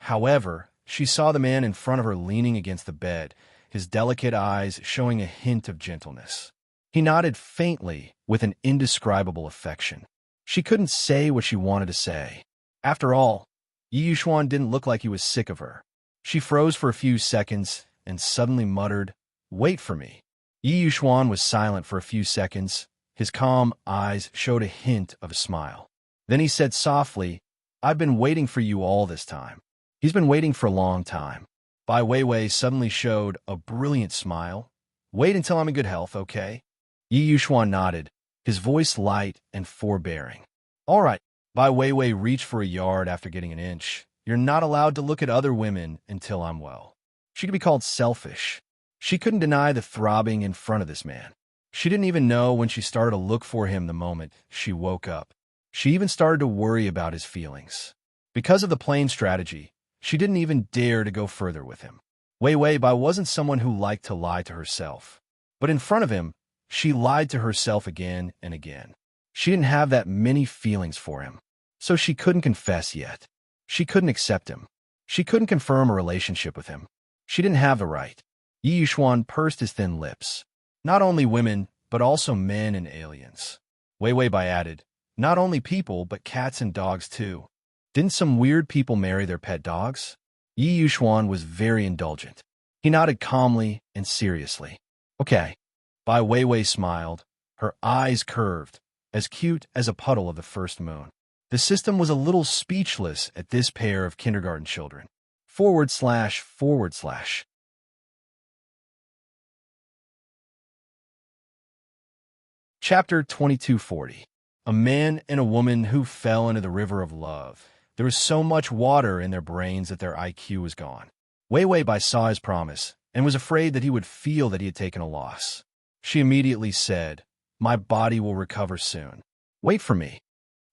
[SPEAKER 1] however, she saw the man in front of her leaning against the bed, his delicate eyes showing a hint of gentleness. He nodded faintly with an indescribable affection. She couldn't say what she wanted to say. After all, Yi Yuxuan didn't look like he was sick of her. She froze for a few seconds and suddenly muttered, Wait for me. Yi Yuxuan was silent for a few seconds. His calm eyes showed a hint of a smile. Then he said softly, I've been waiting for you all this time. He's been waiting for a long time. Bai Weiwei suddenly showed a brilliant smile. Wait until I'm in good health, okay? Yi Yuxuan nodded, his voice light and forbearing. All right. Bai Weiwei reached for a yard after getting an inch. You're not allowed to look at other women until I'm well. She could be called selfish. She couldn't deny the throbbing in front of this man. She didn't even know when she started to look for him the moment she woke up. She even started to worry about his feelings. Because of the plain strategy, she didn't even dare to go further with him. Wei Bai wasn't someone who liked to lie to herself. But in front of him, she lied to herself again and again. She didn't have that many feelings for him. So she couldn't confess yet. She couldn't accept him. She couldn't confirm a relationship with him. She didn't have the right. Yi Yuxuan pursed his thin lips. Not only women, but also men and aliens. Wei Bai added, not only people, but cats and dogs too. Didn't some weird people marry their pet dogs? Yi Yuxuan was very indulgent. He nodded calmly and seriously. Okay. Bai Weiwei smiled, her eyes curved, as cute as a puddle of the first moon. The system was a little speechless at this pair of kindergarten children. / Chapter 2240. A man and a woman who fell into the river of love. There was so much water in their brains that their IQ was gone. Wei Bai saw his promise and was afraid that he would feel that he had taken a loss. She immediately said, My body will recover soon. Wait for me.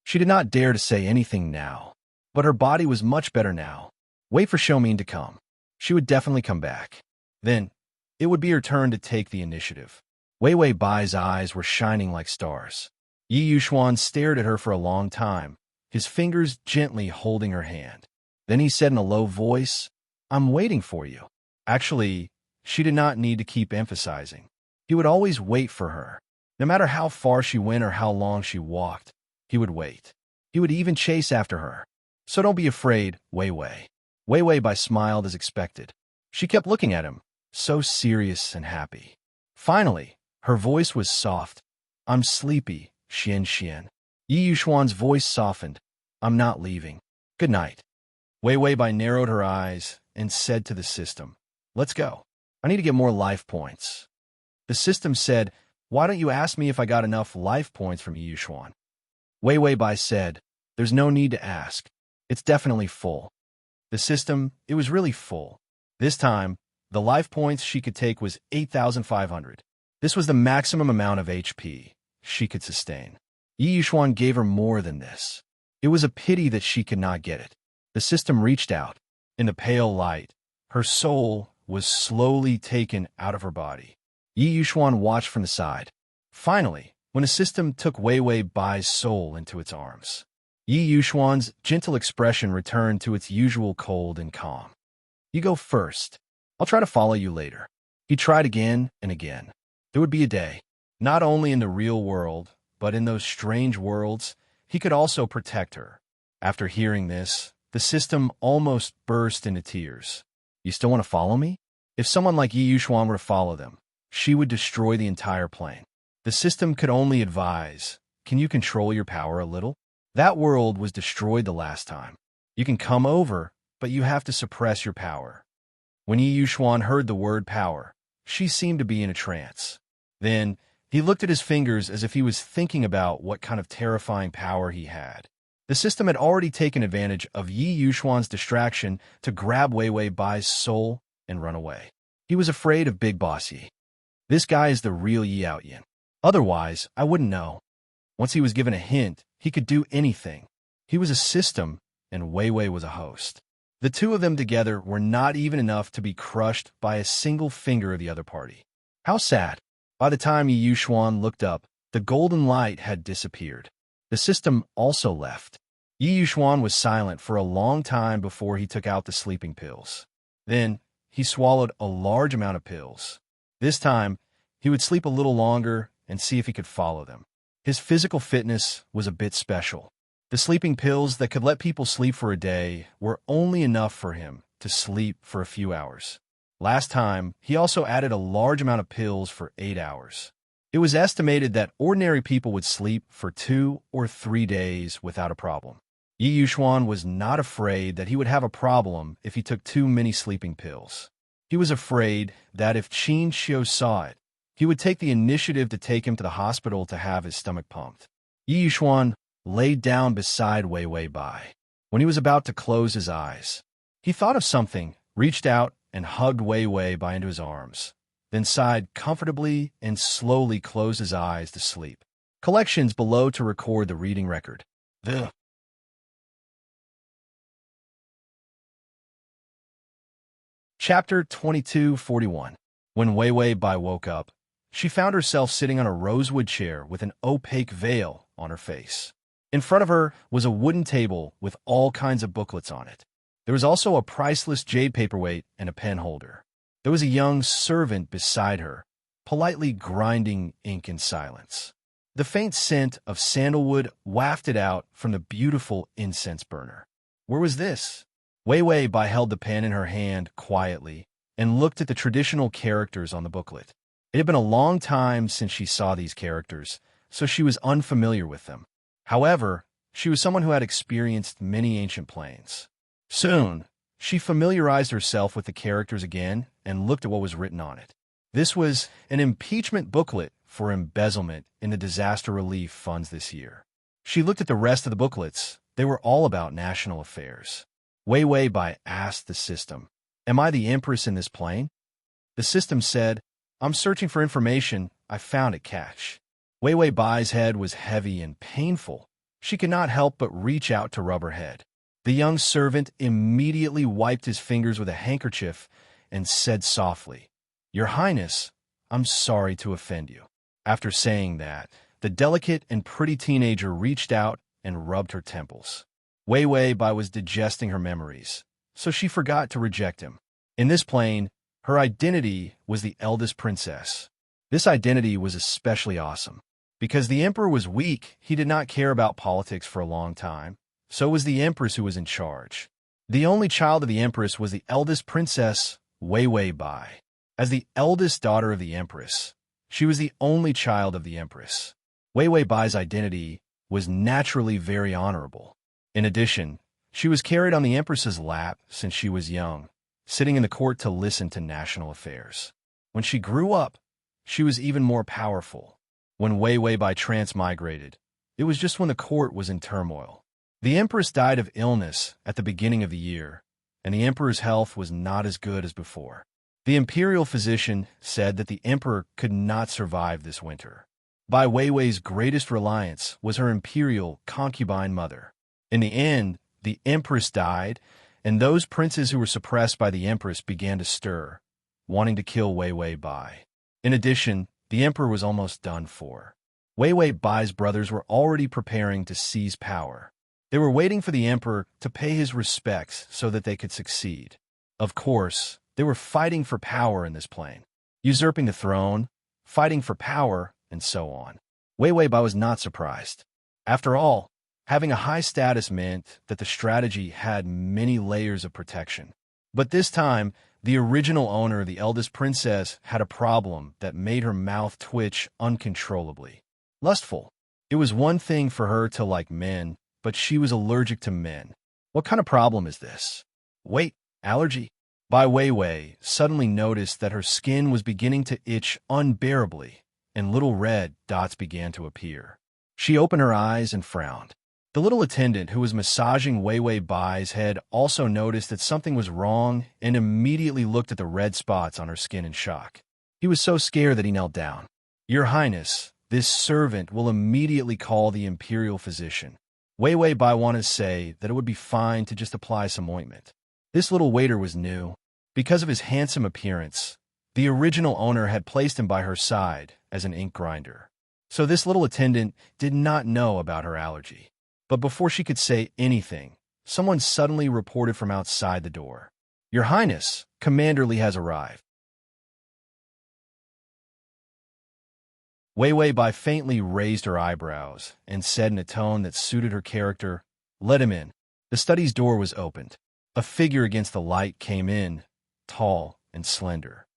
[SPEAKER 1] She did not dare to say anything now, but her body was much better now. Wait for Xiaoming to come. She would definitely come back. Then, it would be her turn to take the initiative. Wei Bai's eyes were shining like stars. Yi Yuxuan stared at her for a long time, his fingers gently holding her hand. Then he said in a low voice, I'm waiting for you. Actually, she did not need to keep emphasizing. He would always wait for her. No matter how far she went or how long she walked, he would wait. He would even chase after her. So don't be afraid, Wei Wei. Wei Wei Bai smiled as expected. She kept looking at him, so serious and happy. Finally, her voice was soft. I'm sleepy, Xian Xian. Yi Yuxuan's voice softened. I'm not leaving. Good night. Wei Wei Bai narrowed her eyes and said to the system, Let's go. I need to get more life points. The system said, Why don't you ask me if I got enough life points from Yi Yuxuan? Wei Wei Bai said, There's no need to ask. It's definitely full. The system, it was really full. This time, the life points she could take was 8,500. This was the maximum amount of HP she could sustain. Yi Yuxuan gave her more than this. It was a pity that she could not get it. The system reached out. In the pale light, her soul was slowly taken out of her body. Yi Yuxuan watched from the side. Finally, when the system took Wei Wei Bai's soul into its arms, Yi Yuxuan's gentle expression returned to its usual cold and calm. You go first. I'll try to follow you later. He tried again and again. There would be a day, not only in the real world, but in those strange worlds, he could also protect her. After hearing this, the system almost burst into tears. You still want to follow me? If someone like Yi Yuxuan were to follow them, she would destroy the entire plane. The system could only advise, Can you control your power a little? That world was destroyed the last time. You can come over, but you have to suppress your power. When Yi Yuxuan heard the word power, she seemed to be in a trance. Then, he looked at his fingers as if he was thinking about what kind of terrifying power he had. The system had already taken advantage of Yi Yuxuan's distraction to grab Wei Wei Bai's soul and run away. He was afraid of Big Boss Yi. This guy is the real Yi Outyin. Otherwise, I wouldn't know. Once he was given a hint, he could do anything. He was a system, and Wei Wei was a host. The two of them together were not even enough to be crushed by a single finger of the other party. How sad. By the time Yi Yuxuan looked up, the golden light had disappeared. The system also left. Yi Yuxuan was silent for a long time before he took out the sleeping pills. Then, he swallowed a large amount of pills. This time, he would sleep a little longer and see if he could follow them. His physical fitness was a bit special. The sleeping pills that could let people sleep for a day were only enough for him to sleep for a few hours. Last time, he also added a large amount of pills for 8 hours. It was estimated that ordinary people would sleep for 2 or 3 days without a problem. Yi Yuxuan was not afraid that he would have a problem if he took too many sleeping pills. He was afraid that if Qin Xiu saw it, he would take the initiative to take him to the hospital to have his stomach pumped. Yi Yuxuan laid down beside Wei Wei Bai. When he was about to close his eyes, he thought of something, reached out, and hugged Wei Wei Bai into his arms, then sighed comfortably and slowly closed his eyes to sleep. Collections below to record the reading record. Chapter 2241. When Wei Wei Bai woke up, she found herself sitting on a rosewood chair with an opaque veil on her face. In front of her was a wooden table with all kinds of booklets on it. There was also a priceless jade paperweight and a pen holder. There was a young servant beside her, politely grinding ink in silence. The faint scent of sandalwood wafted out from the beautiful incense burner. Where was this? Wei Wei Bai held the pen in her hand quietly and looked at the traditional characters on the booklet. It had been a long time since she saw these characters, so she was unfamiliar with them. However, she was someone who had experienced many ancient planes. Soon, she familiarized herself with the characters again and looked at what was written on it. This was an impeachment booklet for embezzlement in the disaster relief funds this year. She looked at the rest of the booklets. They were all about national affairs. Wei Wei Bai asked the system, Am I the empress in this plane? The system said, I'm searching for information. I found it, catch. Wei Wei Bai's head was heavy and painful. She could not help but reach out to rub her head. The young servant immediately wiped his fingers with a handkerchief and said softly, Your Highness, I'm sorry to offend you. After saying that, the delicate and pretty teenager reached out and rubbed her temples. Wei Wei Bai was digesting her memories, so she forgot to reject him. In this plane, her identity was the eldest princess. This identity was especially awesome, Because the emperor was weak, he did not care about politics for a long time. So was the empress who was in charge. The only child of the empress was the eldest princess, Wei Wei Bai. As the eldest daughter of the empress, she was the only child of the empress. Wei Wei Bai's identity was naturally very honorable. In addition, she was carried on the empress's lap since she was young, sitting in the court to listen to national affairs. When she grew up, she was even more powerful. When Wei Wei Bai transmigrated, it was just when the court was in turmoil. The empress died of illness at the beginning of the year, and the emperor's health was not as good as before. The imperial physician said that the emperor could not survive this winter. Bai Weiwei's greatest reliance was her imperial concubine mother. In the end, the empress died, and those princes who were suppressed by the empress began to stir, wanting to kill Wei Wei Bai. In addition, the emperor was almost done for. Wei Wei Bai's brothers were already preparing to seize power. They were waiting for the emperor to pay his respects so that they could succeed. Of course, they were fighting for power in this plane, usurping the throne, fighting for power, and so on. Wei Wei Bai was not surprised. After all, having a high status meant that the strategy had many layers of protection. But this time, the original owner, the eldest princess, had a problem that made her mouth twitch uncontrollably. Lustful. It was one thing for her to like men, but she was allergic to men. What kind of problem is this? Wait, allergy? Bai Weiwei suddenly noticed that her skin was beginning to itch unbearably, and little red dots began to appear. She opened her eyes and frowned. The little attendant who was massaging Wei Wei Bai's head also noticed that something was wrong and immediately looked at the red spots on her skin in shock. He was so scared that he knelt down. "Your Highness, this servant will immediately call the imperial physician." Wei Wei Bai wanted to say that it would be fine to just apply some ointment. This little waiter was new. Because of his handsome appearance, the original owner had placed him by her side as an ink grinder. So this little attendant did not know about her allergy. But before she could say anything, someone suddenly reported from outside the door. "Your Highness, Commander Li has arrived." Wei Wei Bai faintly raised her eyebrows and said in a tone that suited her character, "Let him in." The study's door was opened. A figure against the light came in, tall and slender.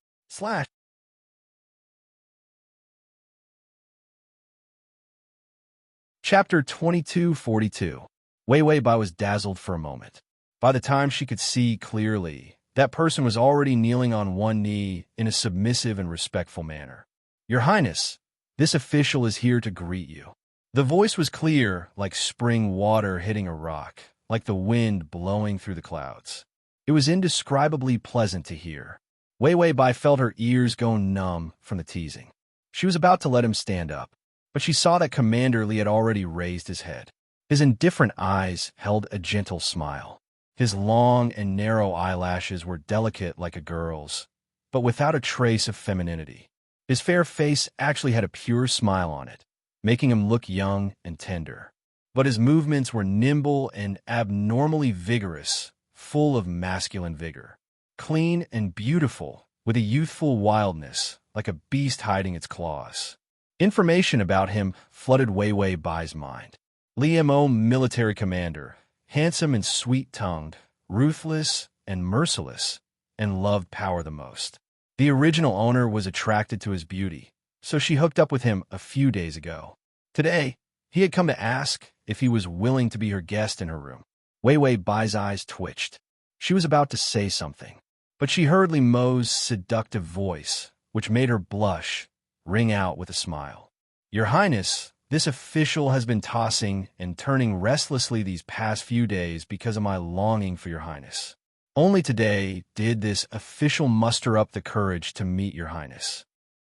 [SPEAKER 1] Chapter 2242. Wei Wei Bai was dazzled for a moment. By the time she could see clearly, that person was already kneeling on one knee in a submissive and respectful manner. "Your Highness, this official is here to greet you." The voice was clear, like spring water hitting a rock, like the wind blowing through the clouds. It was indescribably pleasant to hear. Wei Wei Bai felt her ears go numb from the teasing. She was about to let him stand up, but she saw that Commander Li had already raised his head. His indifferent eyes held a gentle smile. His long and narrow eyelashes were delicate like a girl's, but without a trace of femininity. His fair face actually had a pure smile on it, making him look young and tender. But his movements were nimble and abnormally vigorous, full of masculine vigor. Clean and beautiful, with a youthful wildness, like a beast hiding its claws. Information about him flooded Wei Wei Bai's mind. Li Mo, military commander, handsome and sweet-tongued, ruthless and merciless, and loved power the most. The original owner was attracted to his beauty, so she hooked up with him a few days ago. Today, he had come to ask if he was willing to be her guest in her room. Wei Wei Bai's eyes twitched. She was about to say something, but she heard Li Mo's seductive voice, which made her blush, ring out with a smile. "Your Highness, this official has been tossing and turning restlessly these past few days because of my longing for your Highness. Only today did this official muster up the courage to meet your Highness."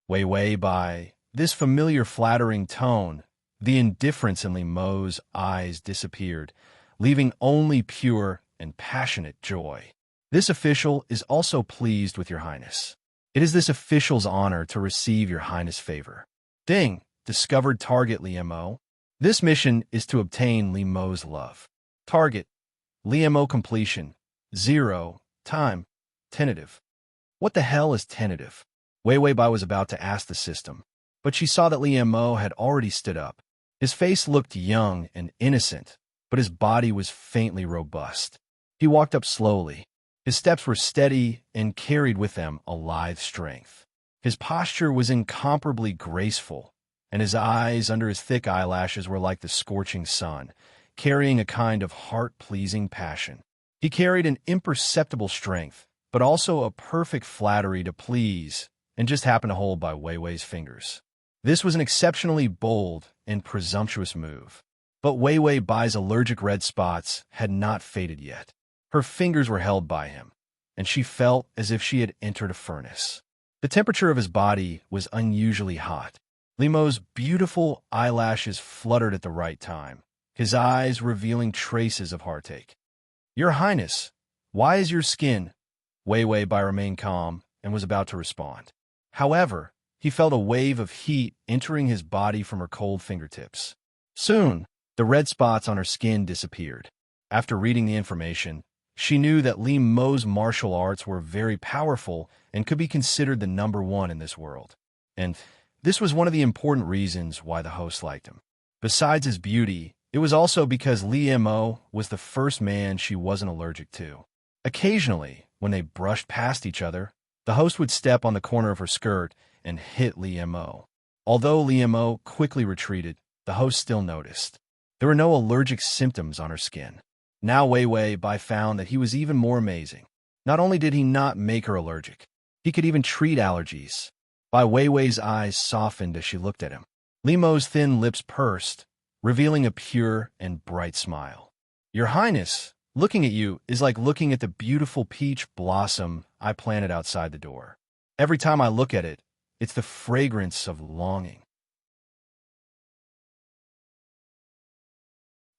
[SPEAKER 1] Wei Wei Bai, this familiar flattering tone, the indifference in Li Mo's eyes disappeared, leaving only pure and passionate joy. "This official is also pleased with your Highness. It is this official's honor to receive your Highness' favor." Ding! Discovered target Li Mo. This mission is to obtain Li Mo's love. Target: Li Mo completion. 0. Time: tentative. What the hell is tentative? Wei Wei Bai was about to ask the system, but she saw that Li Mo had already stood up. His face looked young and innocent, but his body was faintly robust. He walked up slowly. His steps were steady and carried with them a lithe strength. His posture was incomparably graceful, and his eyes under his thick eyelashes were like the scorching sun, carrying a kind of heart-pleasing passion. He carried an imperceptible strength, but also a perfect flattery to please, and just happened to hold by Wei Wei's fingers. This was an exceptionally bold and presumptuous move, but Wei Wei Bai's allergic red spots had not faded yet. Her fingers were held by him, and she felt as if she had entered a furnace. The temperature of his body was unusually hot. Li Mo's beautiful eyelashes fluttered at the right time, his eyes revealing traces of heartache. "Your Highness, why is your skin?" Wei Wei Bai remained calm and was about to respond. However, he felt a wave of heat entering his body from her cold fingertips. Soon, the red spots on her skin disappeared. After reading the information, she knew that Li Mo's martial arts were very powerful and could be considered the #1 in this world. And this was one of the important reasons why the host liked him. Besides his beauty, it was also because Li Mo was the first man she wasn't allergic to. Occasionally, when they brushed past each other, the host would step on the corner of her skirt and hit Li Mo. Although Li Mo quickly retreated, the host still noticed. There were no allergic symptoms on her skin. Now Wei Wei Bai found that he was even more amazing. Not only did he not make her allergic, he could even treat allergies. Bai Wei Wei's eyes softened as she looked at him. Li Mo's thin lips pursed, revealing a pure and bright smile. "Your Highness, looking at you is like looking at the beautiful peach blossom I planted outside the door. Every time I look at it, it's the fragrance of longing."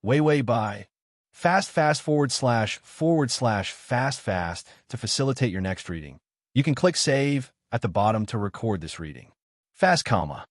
[SPEAKER 1] Wei Wei Bai. Fast ////fast to facilitate your next reading. You can click Save at the bottom to record this reading. Fast comma.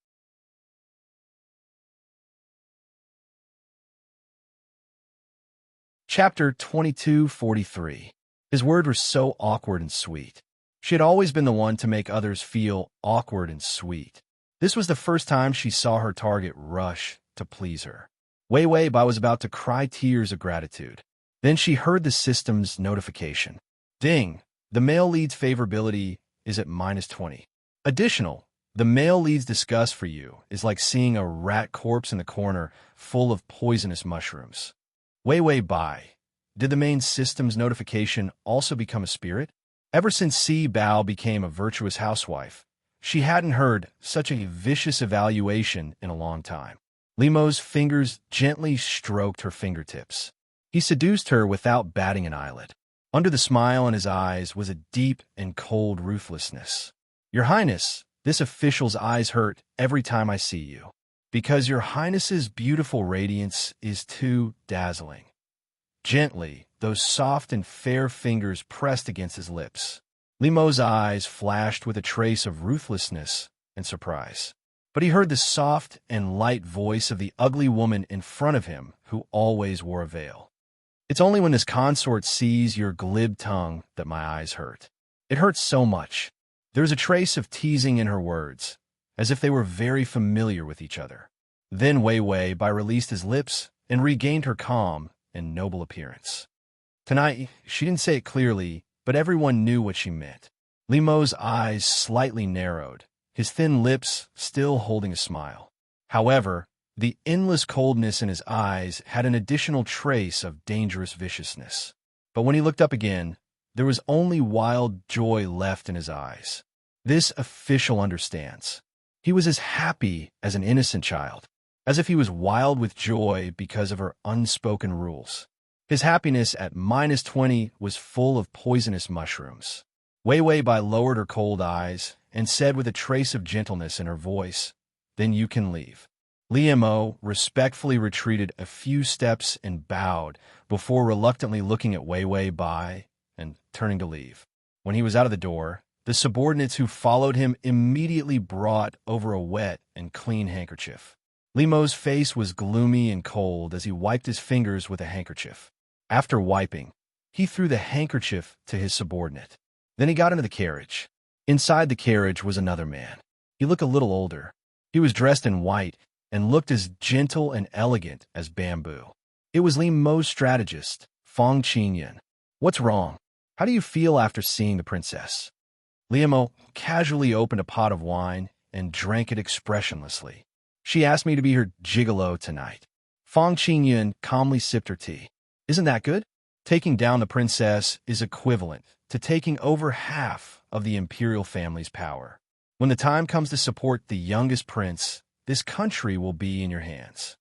[SPEAKER 1] Chapter 2243. His words were so awkward and sweet. She had always been the one to make others feel awkward and sweet. This was the first time she saw her target rush to please her. Wei Wei Bai was about to cry tears of gratitude. Then she heard the system's notification. Ding! The male lead's favorability is at -20. Additional, the male lead's disgust for you is like seeing a rat corpse in the corner full of poisonous mushrooms. Wei Wei Bai. Did the main system's notification also become a spirit? Ever since Si Bao became a virtuous housewife, she hadn't heard such a vicious evaluation in a long time. Li Mo's fingers gently stroked her fingertips. He seduced her without batting an eyelid. Under the smile in his eyes was a deep and cold ruthlessness. "Your Highness, this official's eyes hurt every time I see you, because your Highness's beautiful radiance is too dazzling." Gently, those soft and fair fingers pressed against his lips. Li Mo's eyes flashed with a trace of ruthlessness and surprise. But he heard the soft and light voice of the ugly woman in front of him who always wore a veil. "It's only when this consort sees your glib tongue that my eyes hurt. It hurts so much." There was a trace of teasing in her words, as if they were very familiar with each other. Then Wei Wei Bai released his lips and regained her calm and noble appearance. Tonight, she didn't say it clearly, but everyone knew what she meant. Li Mo's eyes slightly narrowed, his thin lips still holding a smile. However, the endless coldness in his eyes had an additional trace of dangerous viciousness. But when he looked up again, there was only wild joy left in his eyes. This official understands. He was as happy as an innocent child, as if he was wild with joy because of her unspoken rules. His happiness at -20 was full of poisonous mushrooms. Wei Wei Bai lowered her cold eyes and said with a trace of gentleness in her voice, "Then you can leave." Li Mo respectfully retreated a few steps and bowed before reluctantly looking at Wei Wei Bai and turning to leave. When he was out of the door, the subordinates who followed him immediately brought over a wet and clean handkerchief. Li Mo's face was gloomy and cold as he wiped his fingers with a handkerchief. After wiping, he threw the handkerchief to his subordinate. Then he got into the carriage. Inside the carriage was another man. He looked a little older. He was dressed in white and looked as gentle and elegant as bamboo. It was Li Mo's strategist, Fong Qinyan. What's wrong? How do you feel after seeing the princess? Li Mo casually opened a pot of wine and drank it expressionlessly. She asked me to be her gigolo tonight. Fong Qinyan calmly sipped her tea. Isn't that good? Taking down the princess is equivalent to taking over half of the imperial family's power. When the time comes to support the youngest prince, this country will be in your hands.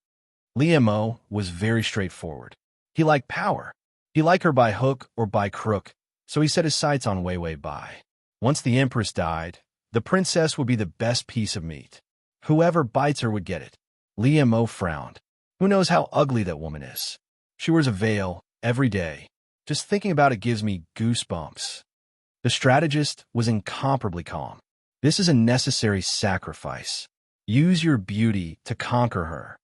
[SPEAKER 1] Li Mo was very straightforward. He liked power. He liked her by hook or by crook, so he set his sights on Wei Wei Bai. Once the empress died, the princess would be the best piece of meat. Whoever bites her would get it. Li Mo frowned. Who knows how ugly that woman is? She wears a veil every day. Just thinking about it gives me goosebumps. The strategist was incomparably calm. This is a necessary sacrifice. Use your beauty to conquer her.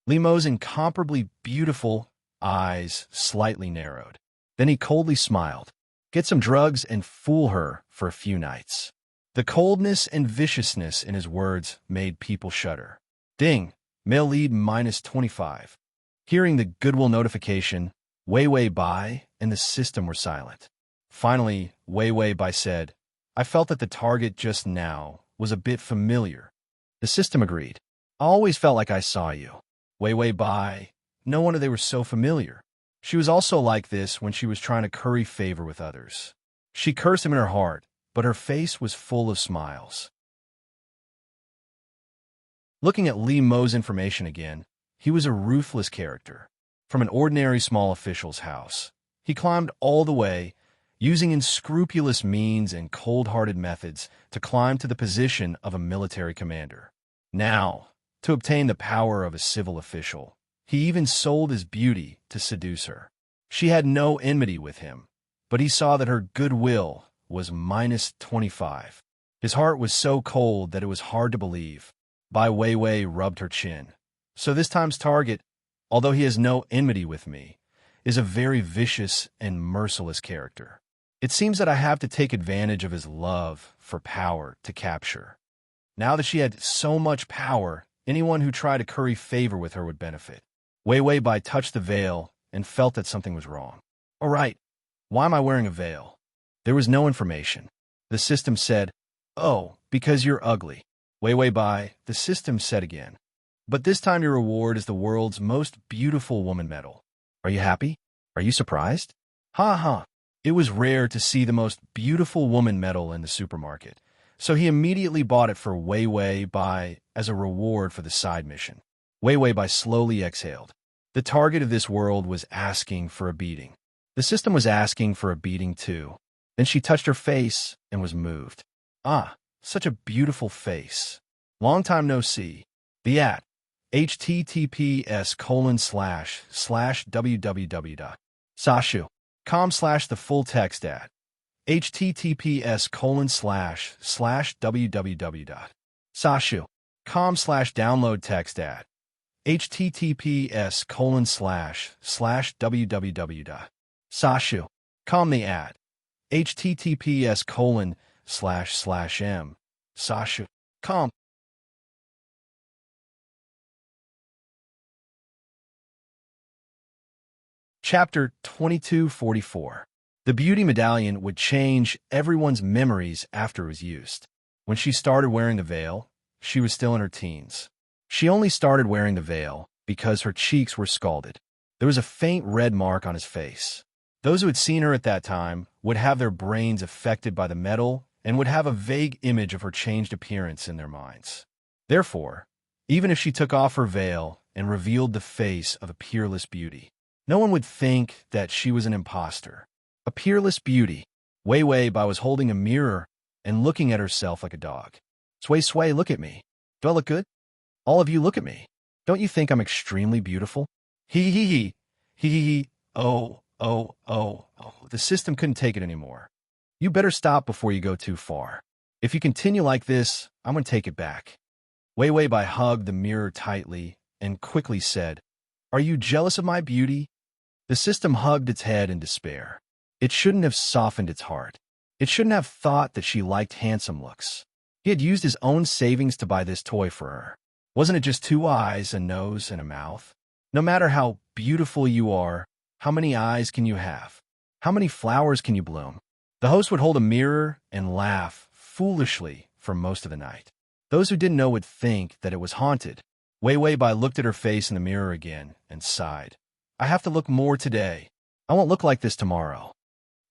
[SPEAKER 1] Li Mo's incomparably beautiful eyes slightly narrowed. Then he coldly smiled. Get some drugs and fool her for a few nights. The coldness and viciousness in his words made people shudder. Ding! Male lead -25. Hearing the goodwill notification, Wei Wei Bai and the system were silent. Finally, Wei Wei Bai said, I felt that the target just now was a bit familiar. The system agreed. I always felt like I saw you. Wei Wei Bai. No wonder they were so familiar. She was also like this when she was trying to curry favor with others. She cursed him in her heart, but her face was full of smiles. Looking at Li Mo's information again, he was a ruthless character. From an ordinary small official's house, he climbed all the way, using unscrupulous means and cold-hearted methods to climb to the position of a military commander. Now, to obtain the power of a civil official, he even sold his beauty to seduce her. She had no enmity with him, but he saw that her goodwill was -25. His heart was so cold that it was hard to believe. Bai Weiwei rubbed her chin. So this time's target, although he has no enmity with me, is a very vicious and merciless character. It seems that I have to take advantage of his love for power to capture. Now that she had so much power, anyone who tried to curry favor with her would benefit. Wei Wei Bai touched the veil and felt that something was wrong. All right, why am I wearing a veil? There was no information. The system said, oh, because you're ugly. Wei Wei Bai, the system said again. But this time your reward is the world's most beautiful woman medal. Are you happy? Are you surprised? Ha ha. It was rare to see the most beautiful woman medal in the supermarket, so he immediately bought it for Wei Wei Bai as a reward for the side mission. Wei Wei Bai slowly exhaled. The target of this world was asking for a beating. The system was asking for a beating too. Then she touched her face and was moved. Ah, such a beautiful face. Long time no see. The at https://www.sashu.com/ the full text at https://www.sashu.com/ download text at https://www.sashu.com the at https://m sashu.com. Chapter 2244. The beauty medallion would change everyone's memories after it was used. When she started wearing the veil, she was still in her teens. She only started wearing the veil because her cheeks were scalded. There was a faint red mark on his face. Those who had seen her at that time would have their brains affected by the metal and would have a vague image of her changed appearance in their minds. Therefore, even if she took off her veil and revealed the face of a peerless beauty, no one would think that she was an imposter. A peerless beauty. Wei Wei Bai was holding a mirror and looking at herself like a dog. Sway, sway, look at me. Do I look good? All of you look at me. Don't you think I'm extremely beautiful? Hee hee hee. Hee hee hee. Oh, oh, oh, oh. The system couldn't take it anymore. You better stop before you go too far. If you continue like this, I'm going to take it back. Wei Wei Bai hugged the mirror tightly and quickly said, Are you jealous of my beauty? The system hugged its head in despair. It shouldn't have softened its heart. It shouldn't have thought that she liked handsome looks. He had used his own savings to buy this toy for her. Wasn't it just 2 eyes, a nose, and a mouth? No matter how beautiful you are, how many eyes can you have? How many flowers can you bloom? The host would hold a mirror and laugh foolishly for most of the night. Those who didn't know would think that it was haunted. Wei Wei Bai looked at her face in the mirror again and sighed. I have to look more today. I won't look like this tomorrow.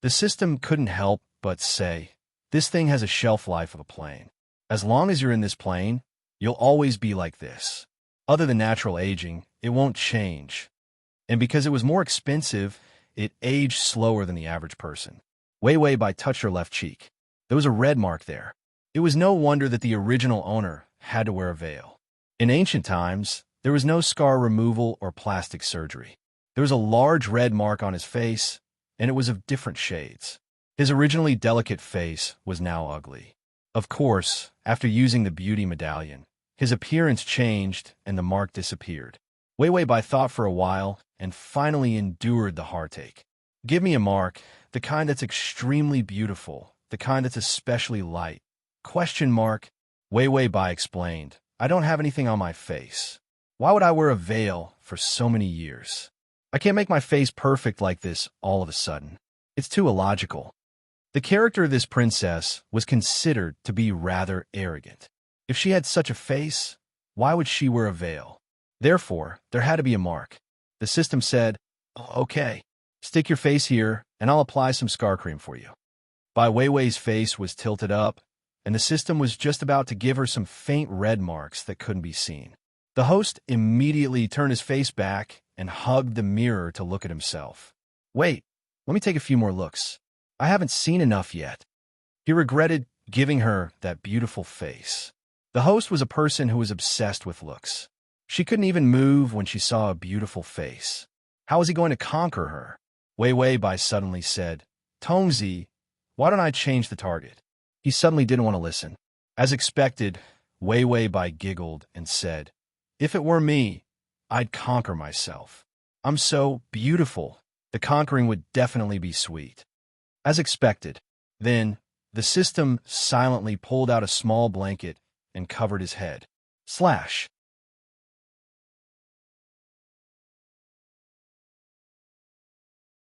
[SPEAKER 1] The system couldn't help but say, this thing has a shelf life of a plane. As long as you're in this plane, you'll always be like this. Other than natural aging, it won't change. And because it was more expensive, it aged slower than the average person. Wei Wei Bai touched her left cheek. There was a red mark there. It was no wonder that the original owner had to wear a veil. In ancient times, there was no scar removal or plastic surgery. There was a large red mark on his face, and it was of different shades. His originally delicate face was now ugly. Of course, after using the beauty medallion, his appearance changed and the mark disappeared. Wei Wei Bai thought for a while and finally endured the heartache. Give me a mark, the kind that's extremely beautiful, the kind that's especially light. Question mark. Wei Wei Bai explained, I don't have anything on my face. Why would I wear a veil for so many years? I can't make my face perfect like this all of a sudden. It's too illogical. The character of this princess was considered to be rather arrogant. If she had such a face, why would she wear a veil? Therefore, there had to be a mark. The system said, okay, stick your face here and I'll apply some scar cream for you. Bai Weiwei's face was tilted up, and the system was just about to give her some faint red marks that couldn't be seen. The host immediately turned his face back and hugged the mirror to look at himself. Wait, let me take a few more looks. I haven't seen enough yet. He regretted giving her that beautiful face. The host was a person who was obsessed with looks. She couldn't even move when she saw a beautiful face. How was he going to conquer her? Wei Wei Bai suddenly said, Tongzi, why don't I change the target? He suddenly didn't want to listen. As expected, Wei Wei Bai giggled and said, if it were me, I'd conquer myself. I'm so beautiful. The conquering would definitely be sweet. As expected, then, the system silently pulled out a small blanket and covered his head. Slash.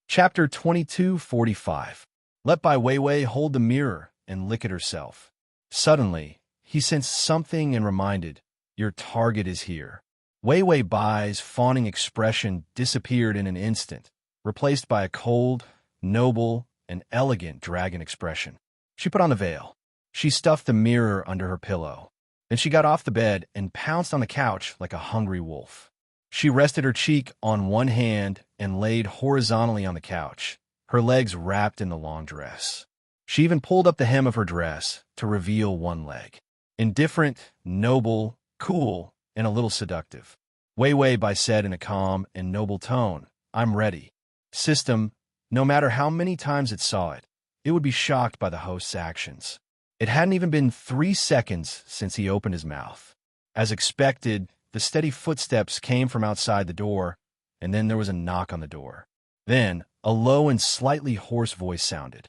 [SPEAKER 1] Chapter 2245. Let Bai Weiwei hold the mirror and lick at herself. Suddenly, he sensed something and reminded, your target is here. Weiwei Bai's fawning expression disappeared in an instant, replaced by a cold, noble, and elegant dragon expression. She put on the veil. She stuffed the mirror under her pillow. Then she got off the bed and pounced on the couch like a hungry wolf. She rested her cheek on one hand and laid horizontally on the couch, her legs wrapped in the long dress. She even pulled up the hem of her dress to reveal one leg. Indifferent, noble, cool, and a little seductive. Wei Wei Bai said in a calm and noble tone, I'm ready. System, no matter how many times it saw it, it would be shocked by the host's actions. It hadn't even been 3 seconds since he opened his mouth. As expected, the steady footsteps came from outside the door, and then there was a knock on the door. Then, a low and slightly hoarse voice sounded.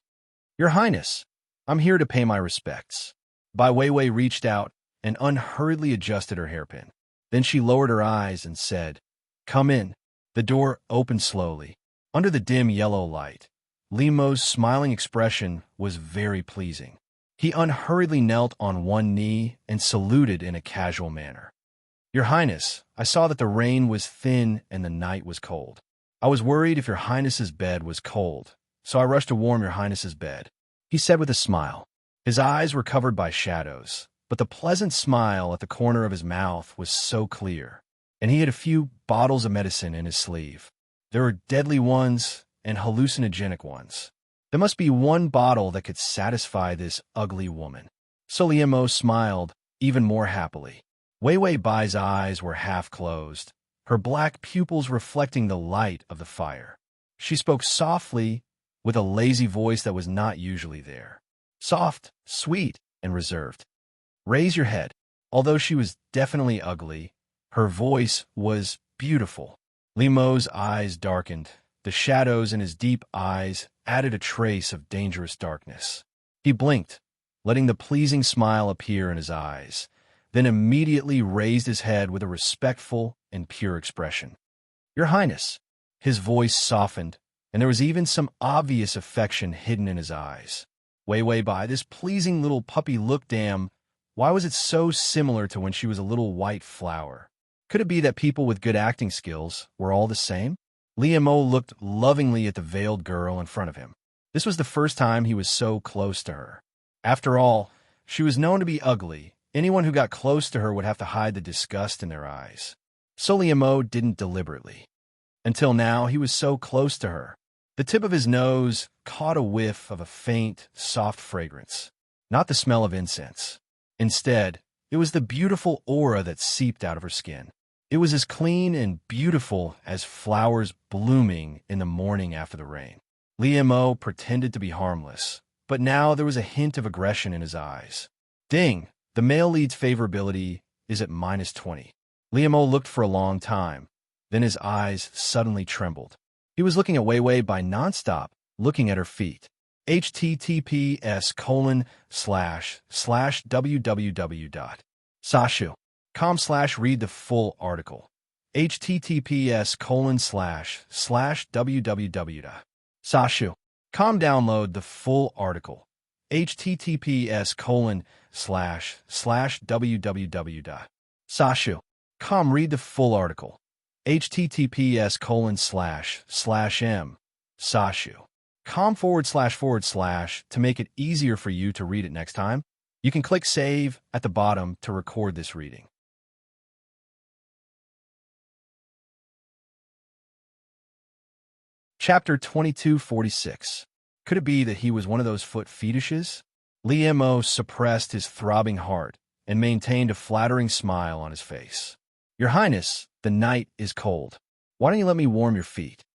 [SPEAKER 1] Your Highness, I'm here to pay my respects. Bai Weiwei reached out and unhurriedly adjusted her hairpin. Then she lowered her eyes and said, Come in. The door opened slowly. Under the dim yellow light, Limo's smiling expression was very pleasing. He unhurriedly knelt on one knee and saluted in a casual manner. Your Highness, I saw that the rain was thin and the night was cold. I was worried if your Highness's bed was cold, so I rushed to warm your Highness's bed, he said with a smile. His eyes were covered by shadows, but the pleasant smile at the corner of his mouth was so clear, and he had a few bottles of medicine in his sleeve. There were deadly ones and hallucinogenic ones. There must be one bottle that could satisfy this ugly woman. Soliemo smiled even more happily. Wei Wei Bai's eyes were half closed, her black pupils reflecting the light of the fire. She spoke softly, with a lazy voice that was not usually there. Soft, sweet, and reserved. Raise your head. Although she was definitely ugly, her voice was beautiful. Limo's eyes darkened. The shadows in his deep eyes added a trace of dangerous darkness. He blinked, letting the pleasing smile appear in his eyes, then immediately raised his head with a respectful and pure expression. "Your Highness." His voice softened, and there was even some obvious affection hidden in his eyes. Wei Bai, this pleasing little puppy looked damn. Why was it so similar to when she was a little white flower? Could it be that people with good acting skills were all the same? Liam O looked lovingly at the veiled girl in front of him. This was the first time he was so close to her. After all, she was known to be ugly. Anyone who got close to her would have to hide the disgust in their eyes. So Liam O didn't deliberately. Until now, he was so close to her. The tip of his nose caught a whiff of a faint, soft fragrance. Not the smell of incense. Instead, it was the beautiful aura that seeped out of her skin. It was as clean and beautiful as flowers blooming in the morning after the rain. Liam O pretended to be harmless, but now there was a hint of aggression in his eyes. Ding! The male lead's favorability is at -20. Liam O looked for a long time. Then his eyes suddenly trembled. He was looking at Wei Bai nonstop, looking at her feet. https://www.sashu.com/read the full article. https://www.sashu.com download the full article. https://www.sashu.com read the full article. https://m.sashu.com// to make it easier for you to read it next time. You can click Save at the bottom to record this reading. Chapter 2246. Could it be that he was one of those foot fetishes? Liam O suppressed his throbbing heart and maintained a flattering smile on his face. "Your Highness, the night is cold. Why don't you let me warm your feet?"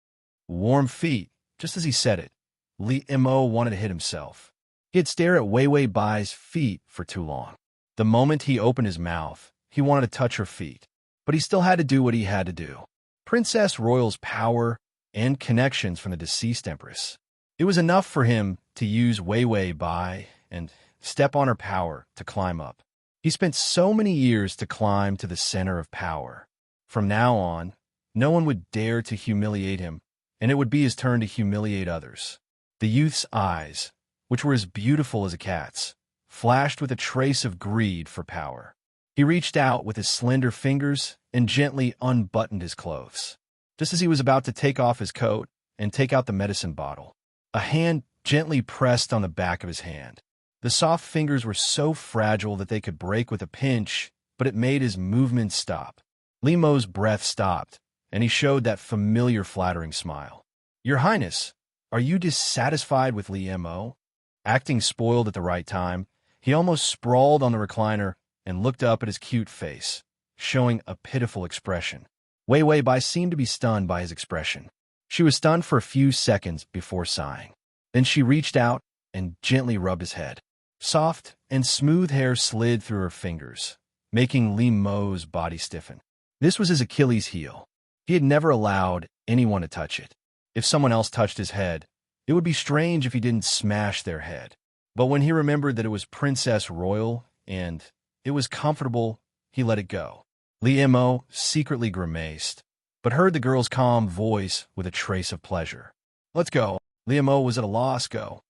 [SPEAKER 1] Warm feet. Just as he said it, Liam O wanted to hit himself. He had stared at Wei Bai's feet for too long. The moment he opened his mouth, he wanted to touch her feet. But he still had to do what he had to do. Princess Royal's power and connections from the deceased empress. It was enough for him to use Wei Bai and step on her power to climb up. He spent so many years to climb to the center of power. From now on, no one would dare to humiliate him, and it would be his turn to humiliate others. The youth's eyes, which were as beautiful as a cat's, flashed with a trace of greed for power. He reached out with his slender fingers and gently unbuttoned his clothes. Just as he was about to take off his coat and take out the medicine bottle, a hand gently pressed on the back of his hand. The soft fingers were so fragile that they could break with a pinch, but it made his movement stop. Limo's breath stopped, and he showed that familiar flattering smile. "Your Highness, are you dissatisfied with Liam O?" Acting spoiled at the right time, he almost sprawled on the recliner and looked up at his cute face, showing a pitiful expression. Wei Bai seemed to be stunned by his expression. She was stunned for a few seconds before sighing. Then she reached out and gently rubbed his head. Soft and smooth hair slid through her fingers, making Li Mo's body stiffen. This was his Achilles heel. He had never allowed anyone to touch it. If someone else touched his head, it would be strange if he didn't smash their head. But when he remembered that it was Princess Royal and it was comfortable, he let it go. Liam O secretly grimaced, but heard the girl's calm voice with a trace of pleasure. "Let's go." Liam O was at a loss. Go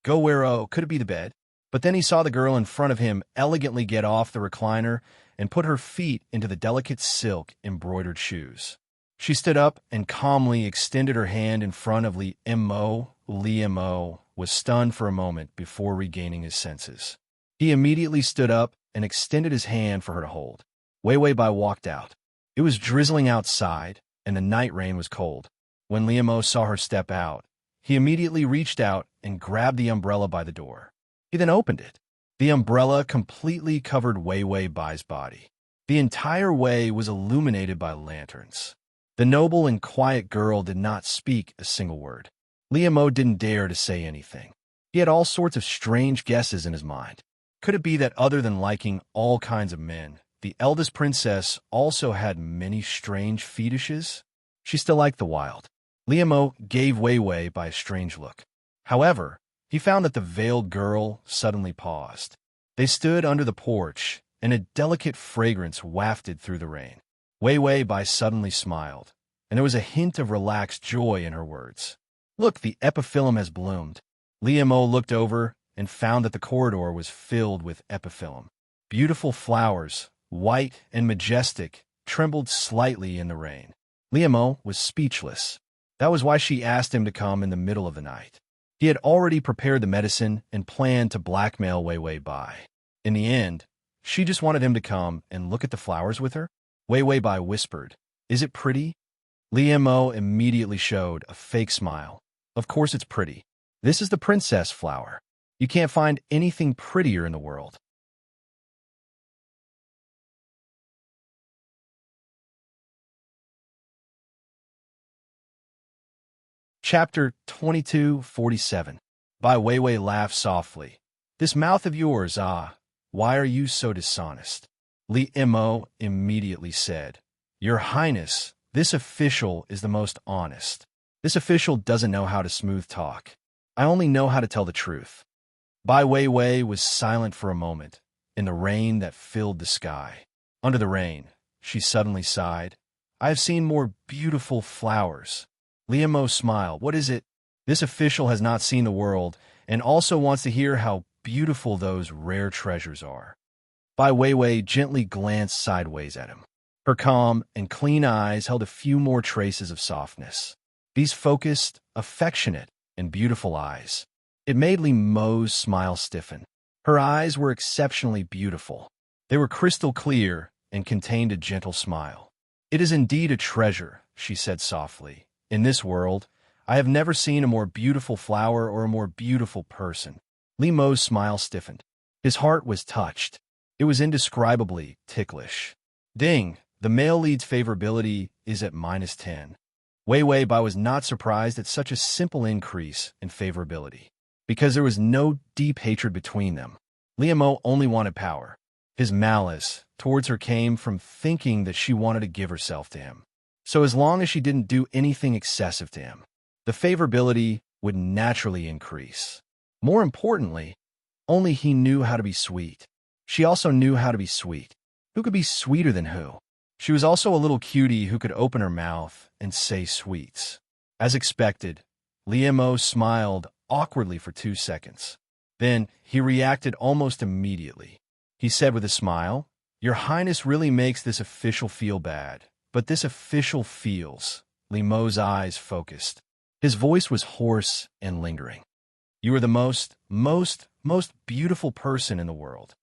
[SPEAKER 1] where, oh, could it be the bed? But then he saw the girl in front of him elegantly get off the recliner and put her feet into the delicate silk embroidered shoes. She stood up and calmly extended her hand in front of Liam O. Liam O was stunned for a moment before regaining his senses. He immediately stood up and extended his hand for her to hold. Wei Bai walked out. It was drizzling outside, and the night rain was cold. When Liam O saw her step out, he immediately reached out and grabbed the umbrella by the door. He then opened it. The umbrella completely covered Wei Bai's body. The entire way was illuminated by lanterns. The noble and quiet girl did not speak a single word. Liam O didn't dare to say anything. He had all sorts of strange guesses in his mind. Could it be that other than liking all kinds of men, the eldest princess also had many strange fetishes? She still liked the wild. Liam O gave Wei Bai a strange look. However, he found that the veiled girl suddenly paused. They stood under the porch, and a delicate fragrance wafted through the rain. Wei Wei Bai suddenly smiled, and there was a hint of relaxed joy in her words. Look, the epiphyllum has bloomed. Li Mo looked over and found that the corridor was filled with epiphyllum. Beautiful flowers, white and majestic, trembled slightly in the rain. Li Mo was speechless. That was why she asked him to come in the middle of the night. He had already prepared the medicine and planned to blackmail Wei Wei Bai. In the end, she just wanted him to come and look at the flowers with her. Wei Wei Bai whispered, "Is it pretty?" Li Mo immediately showed a fake smile. Of course it's pretty. This is the princess flower. You can't find anything prettier in the world. Chapter 2247. Bai Weiwei laughed softly. This mouth of yours, why are you so dishonest? Li Mo immediately said, Your Highness, this official is the most honest. This official doesn't know how to smooth talk. I only know how to tell the truth. Bai Weiwei was silent for a moment, in the rain that filled the sky. Under the rain, she suddenly sighed. I have seen more beautiful flowers. Li Mo smiled. What is it? This official has not seen the world and also wants to hear how beautiful those rare treasures are. Bai Weiwei gently glanced sideways at him. Her calm and clean eyes held a few more traces of softness. These focused, affectionate, and beautiful eyes. It made Li Mo's smile stiffen. Her eyes were exceptionally beautiful. They were crystal clear and contained a gentle smile. It is indeed a treasure, she said softly. In this world, I have never seen a more beautiful flower or a more beautiful person. Li Mo's smile stiffened. His heart was touched. It was indescribably ticklish. Ding, the male lead's favorability is at -10. Wei Wei Bai was not surprised at such a simple increase in favorability, because there was no deep hatred between them. Li Mo only wanted power. His malice towards her came from thinking that she wanted to give herself to him. So as long as she didn't do anything excessive to him, the favorability would naturally increase. More importantly, only he knew how to be sweet. She also knew how to be sweet. Who could be sweeter than who? She was also a little cutie who could open her mouth and say sweets. As expected, Li Mo smiled awkwardly for 2 seconds. Then he reacted almost immediately. He said with a smile, Your Highness really makes this official feel bad. But this official feels. Li Mo's eyes focused. His voice was hoarse and lingering. You are the most beautiful person in the world.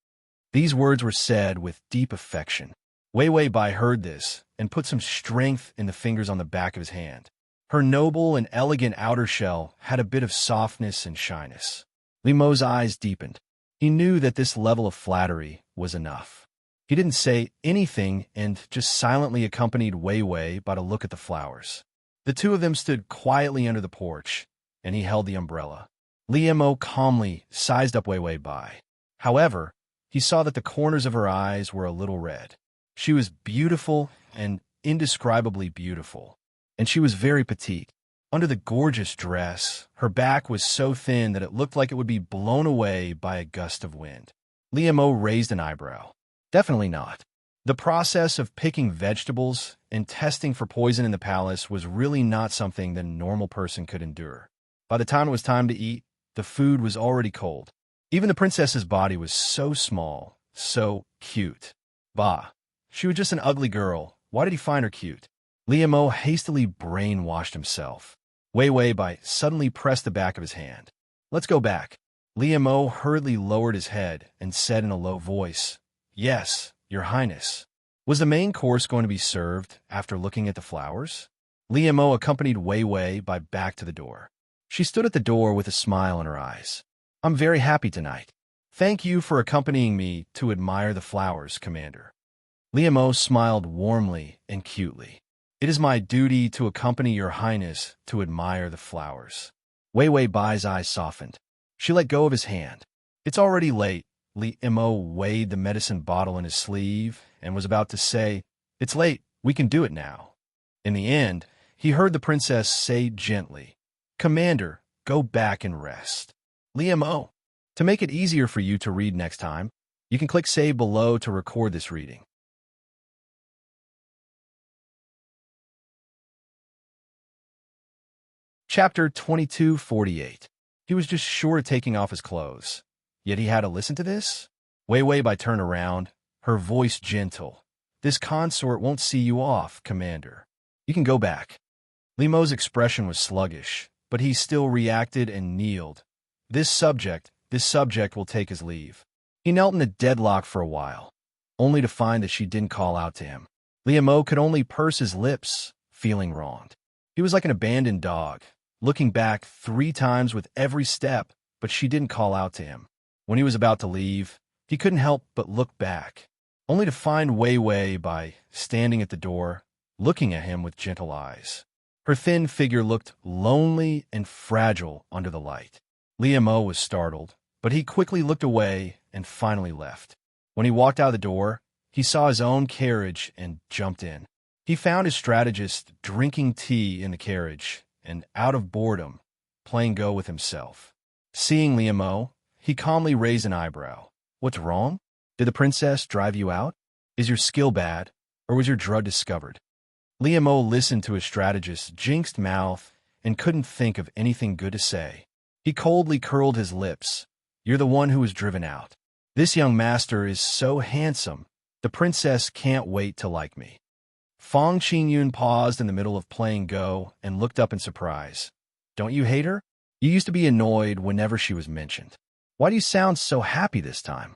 [SPEAKER 1] These words were said with deep affection. Wei Wei Bai heard this and put some strength in the fingers on the back of his hand. Her noble and elegant outer shell had a bit of softness and shyness. Li Mo's eyes deepened. He knew that this level of flattery was enough. He didn't say anything and just silently accompanied Wei Wei Bai to look at the flowers. The two of them stood quietly under the porch, and he held the umbrella. Li Mo calmly sized up Wei Wei Bai. However, he saw that the corners of her eyes were a little red. She was beautiful and indescribably beautiful, and she was very petite. Under the gorgeous dress, her back was so thin that it looked like it would be blown away by a gust of wind. Li Mo raised an eyebrow. Definitely not. The process of picking vegetables and testing for poison in the palace was really not something that a normal person could endure. By the time it was time to eat, the food was already cold. Even the princess's body was so small, so cute. Bah, she was just an ugly girl. Why did he find her cute? Li Mo hastily brainwashed himself. Wei Wei Bai suddenly pressed the back of his hand. Let's go back. Li Mo hurriedly lowered his head and said in a low voice, Yes, Your Highness. Was the main course going to be served after looking at the flowers? Li Mo accompanied Wei Wei Bai back to the door. She stood at the door with a smile in her eyes. I'm very happy tonight. Thank you for accompanying me to admire the flowers, Commander. Li Mo smiled warmly and cutely. It is my duty to accompany Your Highness to admire the flowers. Wei Wei Bai's eyes softened. She let go of his hand. It's already late. Li Mo weighed the medicine bottle in his sleeve and was about to say, It's late, we can do it now. In the end, he heard the princess say gently, Commander, go back and rest. Liam. To make it easier for you to read next time, you can click save below to record this reading. Chapter 2248. He was just short of taking off his clothes. Yet he had to listen to this? Wei Wei by turn around, her voice gentle. This consort won't see you off, Commander. You can go back. Liam's expression was sluggish, but he still reacted and kneeled. This subject will take his leave. He knelt in a deadlock for a while, only to find that she didn't call out to him. Liam could only purse his lips, feeling wronged. He was like an abandoned dog, looking back 3 times with every step, but she didn't call out to him. When he was about to leave, he couldn't help but look back, only to find Wei Wei by standing at the door, looking at him with gentle eyes. Her thin figure looked lonely and fragile under the light. Liam was startled, but he quickly looked away and finally left. When he walked out the door, he saw his own carriage and jumped in. He found his strategist drinking tea in the carriage and, out of boredom, playing Go with himself. Seeing Liam, he calmly raised an eyebrow. What's wrong? Did the princess drive you out? Is your skill bad, or was your drug discovered? Liam listened to his strategist's jinxed mouth and couldn't think of anything good to say. He coldly curled his lips. You're the one who was driven out. This young master is so handsome. The princess can't wait to like me. Fong Qingyun paused in the middle of playing Go and looked up in surprise. Don't you hate her? You used to be annoyed whenever she was mentioned. Why do you sound so happy this time?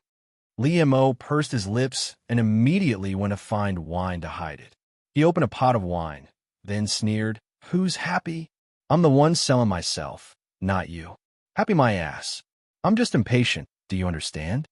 [SPEAKER 1] Liam pursed his lips and immediately went to find wine to hide it. He opened a pot of wine, then sneered, Who's happy? I'm the one selling myself, not you. Happy my ass. I'm just impatient, do you understand?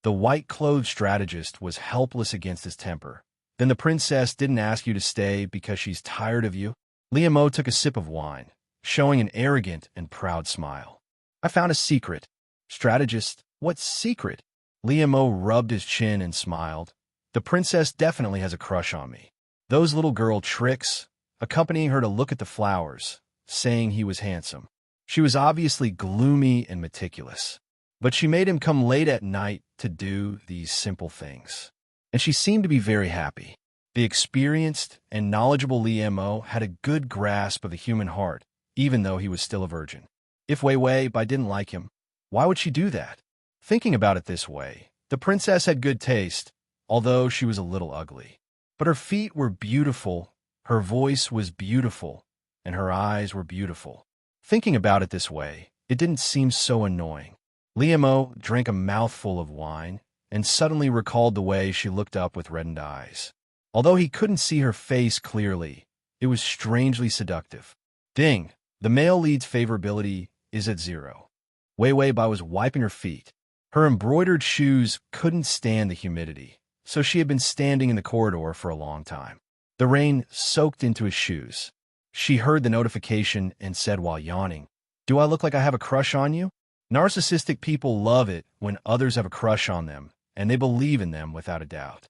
[SPEAKER 1] The white-clothed strategist was helpless against his temper. Then the princess didn't ask you to stay because she's tired of you? Liam took a sip of wine, showing an arrogant and proud smile. I found a secret. Strategist, what secret? Liam rubbed his chin and smiled. The princess definitely has a crush on me. Those little girl tricks, accompanying her to look at the flowers, saying he was handsome. She was obviously gloomy and meticulous, but she made him come late at night to do these simple things. And she seemed to be very happy. The experienced and knowledgeable Liam had a good grasp of the human heart, even though he was still a virgin. If Wei Wei didn't like him, why would she do that? Thinking about it this way, the princess had good taste, although she was a little ugly. But her feet were beautiful, her voice was beautiful, and her eyes were beautiful. Thinking about it this way, it didn't seem so annoying. Liam drank a mouthful of wine and suddenly recalled the way she looked up with reddened eyes. Although he couldn't see her face clearly, it was strangely seductive. Ding! The male lead's favorability is at 0. Wei Wei was wiping her feet. Her embroidered shoes couldn't stand the humidity, so she had been standing in the corridor for a long time. The rain soaked into his shoes. She heard the notification and said while yawning, Do I look like I have a crush on you? Narcissistic people love it when others have a crush on them, and they believe in them without a doubt.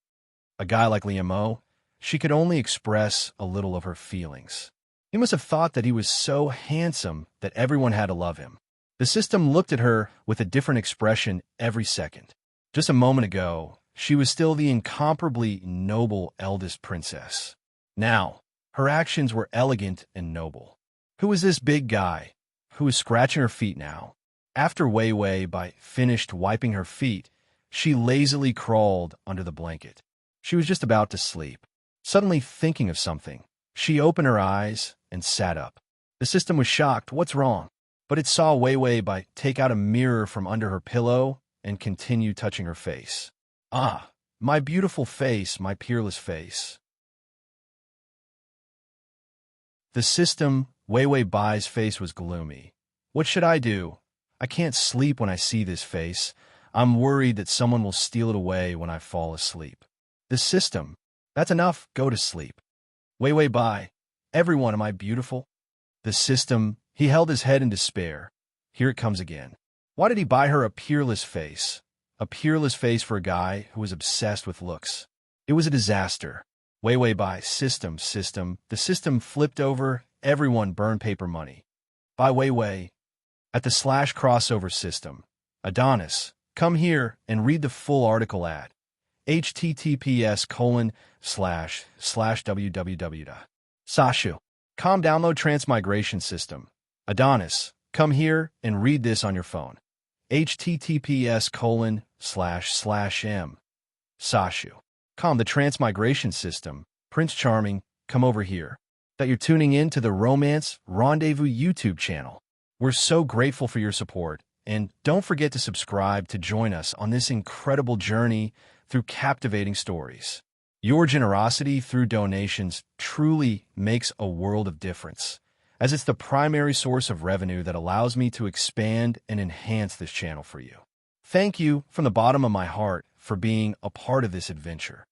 [SPEAKER 1] A guy like Liam, she could only express a little of her feelings. He must have thought that he was so handsome that everyone had to love him. The system looked at her with a different expression every second. Just a moment ago, she was still the incomparably noble eldest princess. Now, her actions were elegant and noble. Who was this big guy who was scratching her feet now? After Wei Wei finished wiping her feet, she lazily crawled under the blanket. She was just about to sleep. Suddenly thinking of something, she opened her eyes and sat up. The system was shocked. What's wrong? But it saw Wei Wei take out a mirror from under her pillow and continue touching her face. Ah, my beautiful face, my peerless face. The system, Wei Wei's face was gloomy. What should I do? I can't sleep when I see this face. I'm worried that someone will steal it away when I fall asleep. The system, that's enough, go to sleep. Wei Wei, everyone, am I beautiful? The system, he held his head in despair. Here it comes again. Why did he buy her a peerless face? A peerless face for a guy who was obsessed with looks. It was a disaster. Wei Wei, system. The system flipped over. Everyone burned paper money. By Wei Wei, At the slash crossover system, Adonis, come here and read the full article at https://www. Sashu. Com download Transmigration system. Adonis, come here and read this on your phone. https://m. Sashu. Com the Transmigration system. Prince Charming, come over here. That you're tuning in to the Romance Rendezvous YouTube channel. We're so grateful for your support, and don't forget to subscribe to join us on this incredible journey through captivating stories. Your generosity through donations truly makes a world of difference, as it's the primary source of revenue that allows me to expand and enhance this channel for you. Thank you from the bottom of my heart for being a part of this adventure.